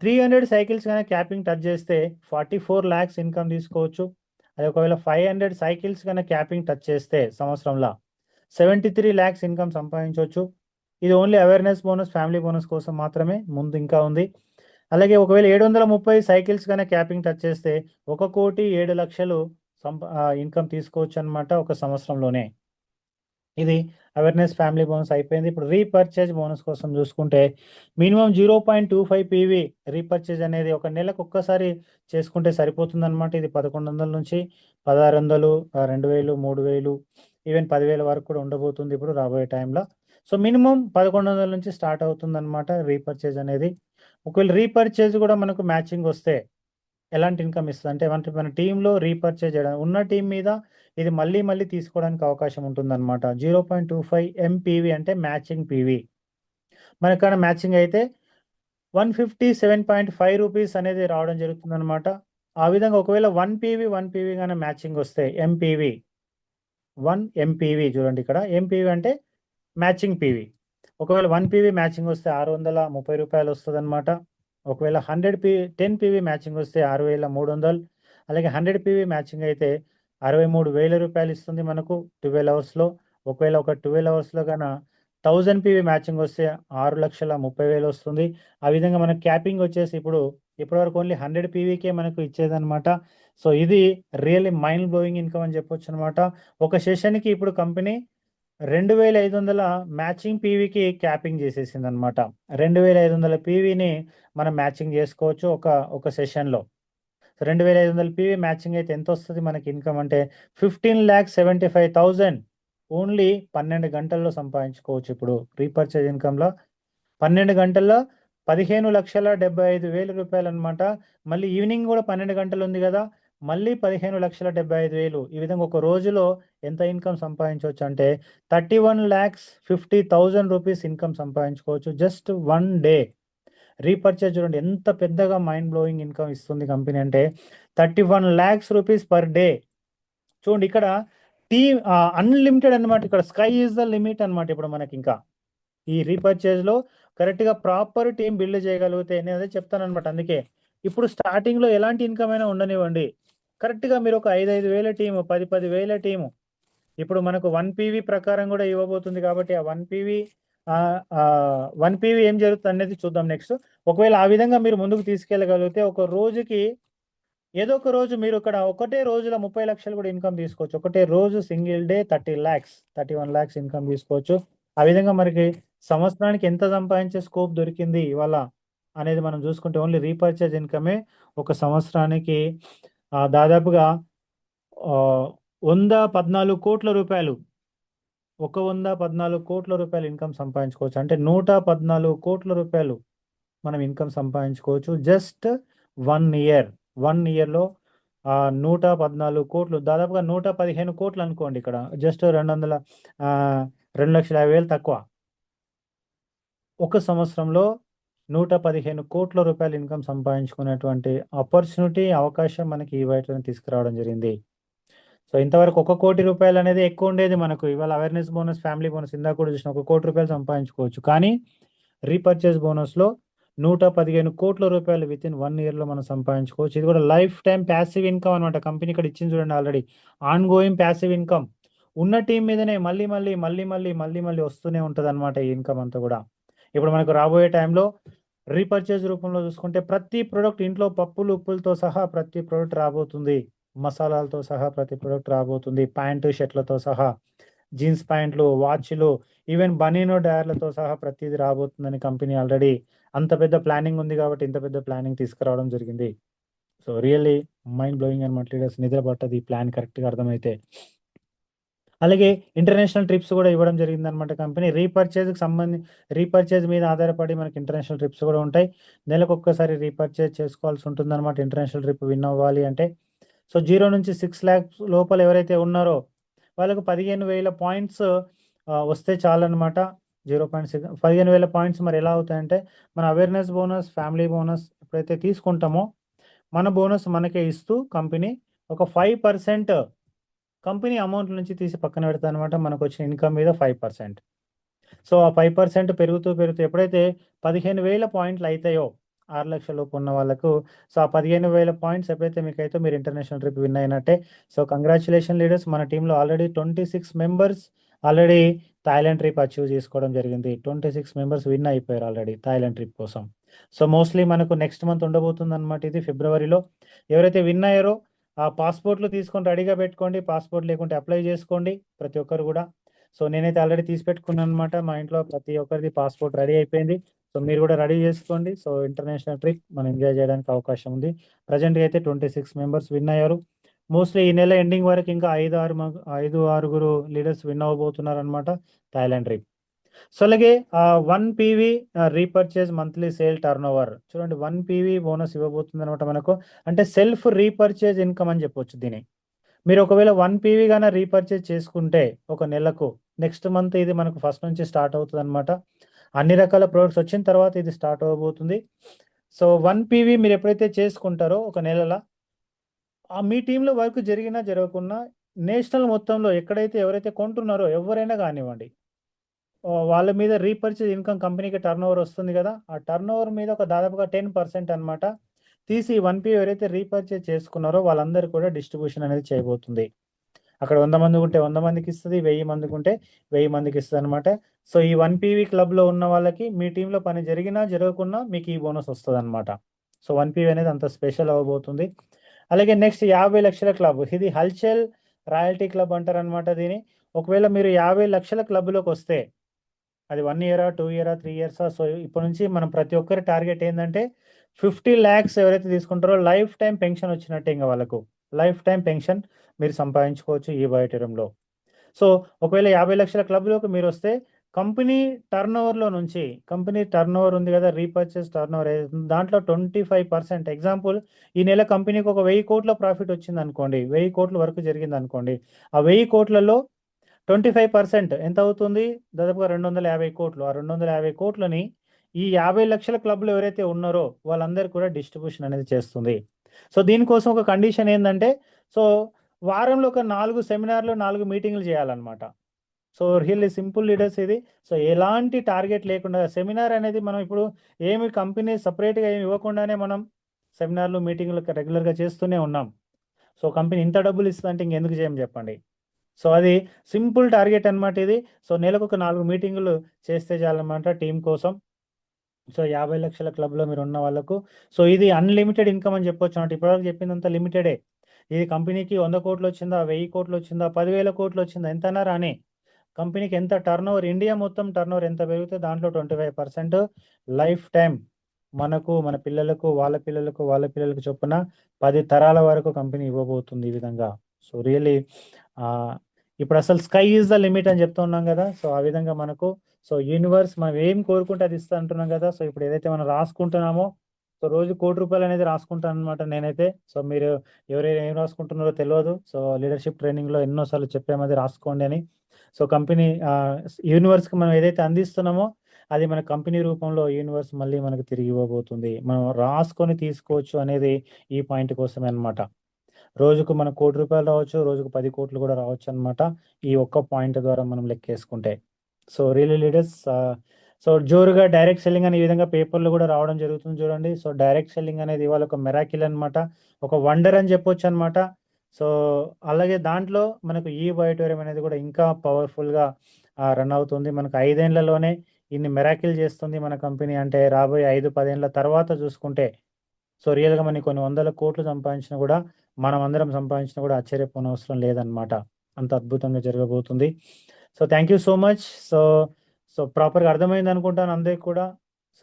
300 సైకిల్స్ కానీ క్యాపింగ్ టచ్ చేస్తే 44 lakhs ఇన్కమ్ తీసుకోవచ్చు. అదే ఒకవేళ 500 సైకిల్స్ కానీ క్యాపింగ్ టచ్ చేస్తే సంవత్సరంలో 73 lakhs ఇన్కమ్ సంపాదించవచ్చు. ఇది only awareness bonus family bonus కోసం మాత్రమే, ముందు ఇంకా ఉంది. అలాగే ఒకవేళ 730 సైకిల్స్ కానీ క్యాపింగ్ టచ్ చేస్తే 1,07,00,000 ఇన్కమ్ తీసుకోవచ్చు అనమాట ఒక సంవత్సరంలోనే. ఇది అవేర్నెస్ ఫ్యామిలీ బోనస్ అయిపోయింది. ఇప్పుడు రీపర్చేజ్ బోనస్ కోసం చూసుకుంటే మినిమం 0.25 పీవీ రీపర్చేజ్ అనేది ఒక నెలకు ఒక్కసారి చేసుకుంటే సరిపోతుంది అనమాట. ఇది 1,100 నుంచి 1,600, 2,000, 3,000 ఈవెన్ 10,000 వరకు కూడా ఉండబోతుంది ఇప్పుడు రాబోయే టైంలో. సో మినిమం 1,100 నుంచి స్టార్ట్ అవుతుంది అనమాట రీపర్చేజ్ అనేది. ఒకవేళ రీపర్చేజ్ కూడా మనకు మ్యాచింగ్ వస్తే ఎలాంటి ఇన్కమ్ ఇస్తుంది అంటే మన టీంలో రీపర్చేజ్ చేయడం ఉన్న టీం మీద ఇది మళ్ళీ తీసుకోవడానికి అవకాశం ఉంటుందన్నమాట. 0.25 MPV అంటే మ్యాచింగ్ పీవీ. మనకన్నా మ్యాచింగ్ అయితే 157.5 రూపీస్ అనేది రావడం జరుగుతుందన్నమాట. ఆ విధంగా ఒకవేళ 1 పీవీ కానీ మ్యాచింగ్ వస్తే MPV 1 MPV చూడండి ఇక్కడ MPV అంటే మ్యాచింగ్ పీవీ. ఒకవేళ 1 పీవీ మ్యాచింగ్ వస్తే 630 రూపాయలు వస్తుంది అనమాట. ఒకవేళ 10 పీవీ మ్యాచింగ్ వస్తే 6,300. అలాగే 100 పీవీ మ్యాచింగ్ అయితే 63,000 రూపాయలు ఇస్తుంది మనకు 12 అవర్స్లో. ఒకవేళ ఒక 12 అవర్స్లో కన్నా 1000 పీవీ మ్యాచింగ్ వస్తే 6,30,000 వస్తుంది. ఆ విధంగా మన క్యాపింగ్ వచ్చేసి ఇప్పటివరకు ఓన్లీ 100 పీవీకే మనకు ఇచ్చేదన్నమాట. సో ఇది రియల్లీ మైండ్ బ్లోయింగ్ ఇన్కమ్ అని చెప్పొచ్చు అనమాట. ఒక సెషన్కి ఇప్పుడు కంపెనీ 2,500 మ్యాచింగ్ పీవీకి క్యాపింగ్ చేసేసింది అనమాట. 2,500 పీవీని మనం మ్యాచింగ్ చేసుకోవచ్చు ఒక సెషన్లో. 2,500 పీవీ మ్యాచింగ్ అయితే ఎంత వస్తుంది మనకి ఇన్కమ్ అంటే 15,75,000 ఓన్లీ 12 గంటల్లో సంపాదించుకోవచ్చు. ఇప్పుడు రీపర్చేజ్ ఇన్కంలో 12 గంటల్లో 15,75,000 రూపాయలు అనమాట. మళ్ళీ ఈవినింగ్ కూడా 12 గంటలు ఉంది కదా, మళ్ళీ 15,75,000. ఈ విధంగా ఒక రోజులో ఎంత ఇన్కమ్ సంపాదించవచ్చు అంటే 31,50,000 రూపీస్ ఇన్కమ్ సంపాదించుకోవచ్చు జస్ట్ 1 డే. రీపర్చేజ్ చూడండి ఎంత పెద్దగా మైండ్ బ్లోయింగ్ ఇన్కమ్ ఇస్తుంది కంపెనీ అంటే 31 lakhs రూపీస్ పర్ డే. చూడండి ఇక్కడ అన్లిమిటెడ్ అనమాట. ఇక్కడ స్కై ఈజ్ ద లిమిట్ అనమాట. ఇప్పుడు మనకి ఇంకా ఈ రీపర్చేజ్లో కరెక్ట్గా ప్రాపర్ టీం బిల్డ్ చేయగలిగితే నేను అదే చెప్తాను అనమాట. అందుకే ఇప్పుడు స్టార్టింగ్లో ఎలాంటి ఇన్కమ్ అయినా ఉండనివ్వండి, కరెక్ట్గా మీరు ఒక 5,000 టీము 10,000 టీము ఇప్పుడు మనకు 1 పీవీ ప్రకారం కూడా ఇవ్వబోతుంది. కాబట్టి ఆ 1 పీవీ ఏం జరుగుతుంది అనేది చూద్దాం నెక్స్ట్. ఒకవేళ ఆ విధంగా మీరు ముందుకు తీసుకెళ్ళగలిగితే ఒక రోజుకి ఏదో ఒక రోజు మీరు ఇక్కడ ఒకటే రోజులో 30 లక్షలు కూడా ఇన్కమ్ తీసుకోవచ్చు. ఒకటే రోజు single day 30 lakhs 31 lakhs income తీసుకోవచ్చు. ఆ విధంగా మనకి సంవత్సరానికి ఎంత సంపాదించే స్కోప్ దొరికింది ఇవాళ అనేది మనం చూసుకుంటే ఓన్లీ రీపర్చేజ్ ఇన్కమే ఒక సంవత్సరానికి దాదాపుగా 114 కోట్ల రూపాయలు 114 కోట్ల రూపాయలు ఇన్కమ్ సంపాదించుకోవచ్చు. అంటే 114 కోట్ల రూపాయలు మనం ఇన్కమ్ సంపాదించుకోవచ్చు జస్ట్ 1 year. 1 yearలో 114 కోట్లు దాదాపుగా 115 కోట్లు అనుకోండి. ఇక్కడ జస్ట్ 2,50,000 తక్కువ. ఒక సంవత్సరంలో 115 కోట్ల రూపాయలు ఇన్కమ్ సంపాదించుకునేటువంటి ఆపర్చునిటీ అవకాశం మనకి ఈ బయట తీసుకురావడం జరిగింది. సో ఇంతవరకు 1 కోటి రూపాయలు అనేది ఎక్కువ ఉండేది మనకు. ఇవాళ అవేర్నెస్ బోనస్, ఫ్యామిలీ బోనస్ ఇందాక కూడా చూసిన 1 కోటి రూపాయలు సంపాదించుకోవచ్చు. కానీ రీపర్చేజ్ బోనస్లో 115 కోట్ల రూపాయలు విత్ ఇన్ 1 yearలో మనం సంపాదించుకోవచ్చు. ఇది కూడా లైఫ్ టైం ప్యాసివ్ ఇన్కమ్ అనమాట. కంపెనీ ఇక్కడ ఇచ్చింది చూడండి already on going passive income. ఉన్న టీం మీదనే మళ్ళీ మళ్ళీ వస్తూనే ఉంటుంది అనమాట ఈ ఇన్కమ్ అంతా కూడా. ఇప్పుడు మనకు రాబోయే టైంలో రీపర్చేజ్ రూపంలో చూసుకుంటే ప్రతి ప్రోడక్ట్ ఇంట్లో పప్పులు ఉప్పులతో సహా ప్రతి ప్రోడక్ట్ రాబోతుంది. మసాలాలతో సహా ప్రతి ప్రోడక్ట్ రాబోతుంది. ప్యాంటు షర్ట్లతో సహా, జీన్స్ ప్యాంట్లు, వాచ్లు, ఈవెన్ బనీనో డయర్లతో సహా ప్రతిదీ రాబోతుందని కంపెనీ ఆల్రెడీ అంత పెద్ద ప్లానింగ్ ఉంది కాబట్టి ఇంత పెద్ద ప్లానింగ్ తీసుకురావడం జరిగింది. సో రియల్లీ మైండ్ బ్లోయింగ్ అనమాట లీడర్స్. నిద్ర పట్టదు ఈ ప్లాన్ కరెక్ట్గా అర్థమైతే. అలాగే ఇంటర్నేషనల్ ట్రిప్స్ కూడా ఇవ్వడం జరిగింది అనమాట కంపెనీ. రీపర్చేజ్ మీద ఆధారపడి మనకి ఇంటర్నేషనల్ ట్రిప్స్ కూడా ఉంటాయి. నెలకు ఒక్కసారి రీపర్చేజ్ చేసుకోవాల్సి ఉంటుంది అనమాట ఇంటర్నేషనల్ ట్రిప్ విన్ అవ్వాలి అంటే. సో 0 నుంచి 6 lakhs లోపల ఎవరైతే ఉన్నారో వాళ్ళకు 15,000 పాయింట్స్ వస్తే చాలన్నమాట. 0.6 15,000 పాయింట్స్ మరి ఎలా అవుతాయంటే మన అవేర్నెస్ బోనస్, ఫ్యామిలీ బోనస్ ఎప్పుడైతే తీసుకుంటామో మన బోనస్ మనకే ఇస్తూ కంపెనీ ఒక 5% కంపెనీ అమౌంట్ నుంచి తీసి పక్కన పెడతా అనమాట. మనకు వచ్చిన ఇన్కమ్ మీద 5%. సో ఆ 5% పెరుగుతూ ఎప్పుడైతే 15,000 పాయింట్లు అవుతాయో 6 లక్షల లోపు ఉన్న వాళ్ళకు, సో ఆ 15,000 పాయింట్స్ ఎప్పుడైతే మీకు అయితే మీరు ఇంటర్నేషనల్ ట్రిప్ విన్ అయినట్టే. So congratulation leaders. మన టీంలో already 26 members already Thailand trip achieve చేసుకోవడం జరిగింది. 26 మెంబర్స్ విన్ అయిపోయారు ఆల్రెడీ థాయిలాండ్ ట్రిప్ కోసం. సో మోస్ట్లీ మనకు నెక్స్ట్ మంత్ ఉండబోతుంది అనమాట. ఇది ఫిబ్రవరిలో. ఎవరైతే విన్ అయ్యారో ఆ పాస్పోర్ట్లు తీసుకొని రెడీగా పెట్టుకోండి. పాస్పోర్ట్ లేకుంటే అప్లై చేసుకోండి ప్రతి ఒక్కరు కూడా. సో నేనైతే ఆల్రెడీ తీసి పెట్టుకున్నాను అనమాట. మా ఇంట్లో ప్రతి ఒక్కరిది పాస్పోర్ట్ రెడీ అయిపోయింది. సో మీరు కూడా రెడీ చేసుకోండి. సో ఇంటర్నేషనల్ ట్రిప్ మనం ఎంజాయ్ చేయడానికి అవకాశం ఉంది. ప్రజెంట్గా అయితే 26 మెంబర్స్ విన్ అయ్యారు. మోస్ట్లీ ఈ నెల ఎండింగ్ వరకు ఇంకా 5-6 లీడర్స్ విన్ అవ్వబోతున్నారు అనమాట థాయిలాండ్ ట్రిప్. సో అలాగే 1 PV repurchase monthly sale turn over చూడండి. 1 పీవీ బోనస్ ఇవ్వబోతుంది అనమాట మనకు. అంటే సెల్ఫ్ రీపర్చేజ్ ఇన్కమ్ అని చెప్పొచ్చు దీన్ని. మీరు ఒకవేళ 1 పీవీ గాన రీపర్చేజ్ చేసుకుంటే ఒక నెలకు నెక్స్ట్ మంత్ ఇది మనకు ఫస్ట్ నుంచి స్టార్ట్ అవుతుంది అనమాట. అన్ని రకాల ప్రొడక్ట్స్ వచ్చిన తర్వాత ఇది స్టార్ట్ అవ్వబోతుంది. సో 1 పీవీ మీరు ఎప్పుడైతే చేసుకుంటారో ఒక నెలల మీ టీంలో వర్క్ జరిగినా జరగకున్నా నేషనల్ మొత్తంలో ఎక్కడైతే ఎవరైతే కొంటున్నారో ఎవరైనా కానివ్వండి, వాళ్ళ మీద రీపర్చేజ్ ఇన్కమ్ కంపెనీకి టర్న్ ఓవర్ వస్తుంది కదా, ఆ టర్న్ ఓవర్ మీద ఒక దాదాపుగా 10% అనమాట తీసి 1 పీవీ ఎవరైతే రీపర్చేజ్ చేసుకున్నారో వాళ్ళందరూ కూడా డిస్ట్రిబ్యూషన్ అనేది చేయబోతుంది. అక్కడ 100 మంది ఉంటే 100 మందికి ఇస్తుంది, 1000 మందికి ఉంటే 1000 మందికి ఇస్తుంది అనమాట. సో ఈ 1 PV క్లబ్లో ఉన్న వాళ్ళకి మీ టీంలో పని జరిగినా జరగకున్నా మీకు ఈ బోనస్ వస్తుంది అనమాట. సో 1 PV అనేది అంత స్పెషల్ అవ్వబోతుంది. అలాగే నెక్స్ట్ 50 లక్షల క్లబ్, ఇది హల్చల్ రాయల్టీ క్లబ్ అంటారు అనమాట దీని. ఒకవేళ మీరు 50 లక్షల క్లబ్లోకి వస్తే అది 1 ఇయరా, 2 ఇయరా, 3 ఇయర్సా, సో ఇప్పటి నుంచి మనం ప్రతి ఒక్కరి టార్గెట్ ఏంటంటే 50 lakhs ఎవరైతే తీసుకుంటారో లైఫ్ టైం పెన్షన్ వచ్చినట్టే, ఇంకా వాళ్ళకు లైఫ్ టైం పెన్షన్ మీరు సంపాదించుకోవచ్చు ఈ బయోటెరంలో. సో ఒకవేళ 50 లక్షల క్లబ్లోకి మీరు వస్తే కంపెనీ టర్నోవర్లో నుంచి, కంపెనీ టర్నోవర్ ఉంది కదా, రీపర్చేస్ టర్నోవర్, దాంట్లో 25%. ఎగ్జాంపుల్, ఈ నెల కంపెనీకి ఒక 1000 కోట్ల ప్రాఫిట్ వచ్చింది అనుకోండి, 1000 కోట్ల వరకు జరిగింది అనుకోండి, ఆ 1000 కోట్లలో 25% ఎంత అవుతుంది? దాదాపుగా 250 కోట్లు. ఆ 250 కోట్లని ఈ 50 లక్షల క్లబ్‌లో ఎవరైతే ఉన్నారో వాళ్ళందరికీ కూడా డిస్ట్రిబ్యూషన్ అనేది చేస్తుంది. సో దీనికోసం ఒక కండిషన్ ఏందంటే, సో వారంలో ఒక 4 సెమినార్‌లు, 4 మీటింగ్‌లు చేయాలన్నమాట. సో రియల్లీ సింపుల్ లీడర్స్ ఇది. సో ఎలాంటి టార్గెట్ లేకుండా సెమినార్ అనేది మనం ఇప్పుడు ఏమి కంపెనీ సెపరేట్‌గా ఏమి ఇవ్వకుండానే మనం సెమినార్‌లు, మీటింగ్‌లు రెగ్యులర్‌గా చేస్తూనే ఉన్నాం. సో కంపెనీ ఇంత డబ్బులు ఇస్తదంటే ఇంకెందుకు చేయం చెప్పండి. సో అది సింపుల్ టార్గెట్ అనమాట ఇది. సో నెలకొక 4 మీటింగులు చేస్తే చాలన్నమాట టీమ్ కోసం. సో 50 లక్షల క్లబ్‌లో మీరున్న వాళ్ళకు. సో ఇది అన్‌లిమిటెడ్ ఇన్‌కమ్ అని చెప్పొచ్చన్నమాట. ఇప్పటివరకు చెప్పిందంతా లిమిటెడే. ఇది కంపెనీకి 100 కోట్లొచ్చిందా, 1000 కోట్లొచ్చిందా, 10,000 కోట్లొచ్చిందా, ఎంతైనా రాని. కంపెనీకి ఎంత టర్నోవర్, ఇండియా మొత్తం టర్నోవర్ ఎంత పెరిగితే దాంట్లో 25% లైఫ్ టైమ్ మనకు, మన పిల్లలకు, వాళ్ళ పిల్లలకు, వాళ్ళ పిల్లలకు చొప్పున 10 తరాల వరకు కంపెనీ ఇవ్వబోతుంది ఈ విధంగా. సో రియల్లీ ఇప్పుడు అసలు స్కై ఈజ్ ద లిమిట్ అని చెప్తూ ఉన్నాం కదా. సో ఆ విధంగా మనకు, సో యూనివర్స్ మనం ఏం కోరుకుంటే అది ఇస్తా అంటున్నాం కదా. సో ఇప్పుడు ఏదైతే మనం రాసుకుంటున్నామో, సో రోజు ₹1,00,00,000 అనేది రాసుకుంటాను అనమాట నేనైతే. సో మీరు ఎవరైనా ఏం రాసుకుంటున్నారో తెలియదు. సో లీడర్షిప్ ట్రైనింగ్‌లో ఎన్నోసార్లు చెప్పాము అది రాసుకోండి అని. సో కంపెనీ యూనివర్స్‌కి మనం ఏదైతే అందిస్తున్నామో అది మన కంపెనీ రూపంలో యూనివర్స్ మళ్ళీ మనకు తిరిగి ఇవ్వబోతుంది. మనం రాసుకొని తీసుకోవచ్చు అనేది ఈ పాయింట్ కోసమే అనమాట. రోజుకు మనకు ₹1,00,00,000 రావచ్చు, రోజుకు 10 కోట్లు కూడా రావచ్చనమాట. ఈ ఒక్క పాయింట్ ద్వారా మనం లెక్కేసుకుంటే. సో రియల్లీ లీడర్స్, సో జోరుగా డైరెక్ట్ సెల్లింగ్ అని ఈ విధంగా పేపర్‌లో కూడా రావడం జరుగుతుంది చూడండి. సో డైరెక్ట్ సెల్లింగ్ అనేది ఇవాళ ఒక మిరాకిల్ అనమాట. ఒక వండర్ అని చెప్పొచ్చనమాట. సో అలాగే దాంట్లో మనకు ఈ బయోటోరియం అనేది కూడా ఇంకా పవర్‌ఫుల్‌గా రన్ అవుతుంది. మనకు 5 ఏళ్లలోనే ఇన్ని మిరాకిల్ చేస్తుంది మన కంపెనీ అంటే, రాబోయే 5, 10 ఏళ్ల తర్వాత చూసుకుంటే, సో రియల్‌గా మనకి కొన్ని వందల కోట్లు సంపాదించినా కూడా, మనమందరం సంపాదించినా కూడా ఆశ్చర్యపోనవసరం లేదనమాట. అంత అద్భుతంగా జరగబోతుంది. So thank you so much. So ప్రాపర్‌గా అర్థమైందనుకుంటాను అందరికి కూడా.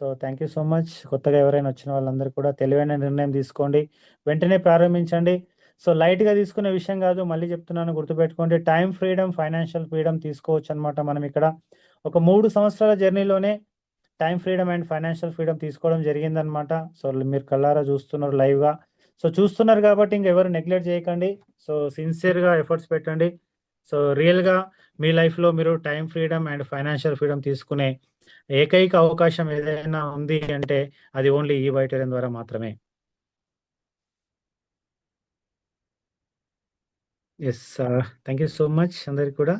So thank you so much. కొత్తగా ఎవరైనా వచ్చిన వాళ్ళందరూ కూడా తెలివైన నిర్ణయం తీసుకోండి. వెంటనే ప్రారంభించండి. సో లైట్‌గా తీసుకునే విషయం కాదు. మళ్ళీ చెప్తున్నాను, గుర్తుపెట్టుకోండి. టైమ్ ఫ్రీడమ్, ఫైనాన్షియల్ ఫ్రీడమ్ తీసుకోవచ్చనమాట మనం ఇక్కడ. ఒక 3 సంవత్సరాల జర్నీలోనే time freedom and financial freedom తీసుకోవడం జరిగిందనమాట. సో మీరు కళ్ళారా చూస్తున్నారు లైవ్‌గా. సో చూస్తున్నారు కాబట్టి ఇంకెవరు నెగ్లెక్ట్ చేయకండి. సో సిన్సియర్‌గా ఎఫర్ట్స్ పెట్టండి. సో రియల్‌గా మీ లైఫ్‌లో మీరు time freedom and financial freedom తీసుకునే ఏకైక అవకాశం ఏదైనా ఉంది అంటే అది ఓన్లీ ఈ బయోటోరియం ద్వారా మాత్రమే. Yes. Thank you so much అందరికి కూడా.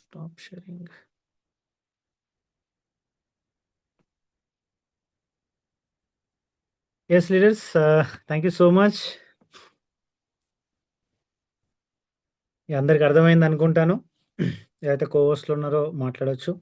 Stop sharing. Yes leaders, thank you so much. అందరికి అర్థమైంది అనుకుంటాను. ఎవరైతే కో హోస్ట్‌లు ఉన్నారో మాట్లాడొచ్చు.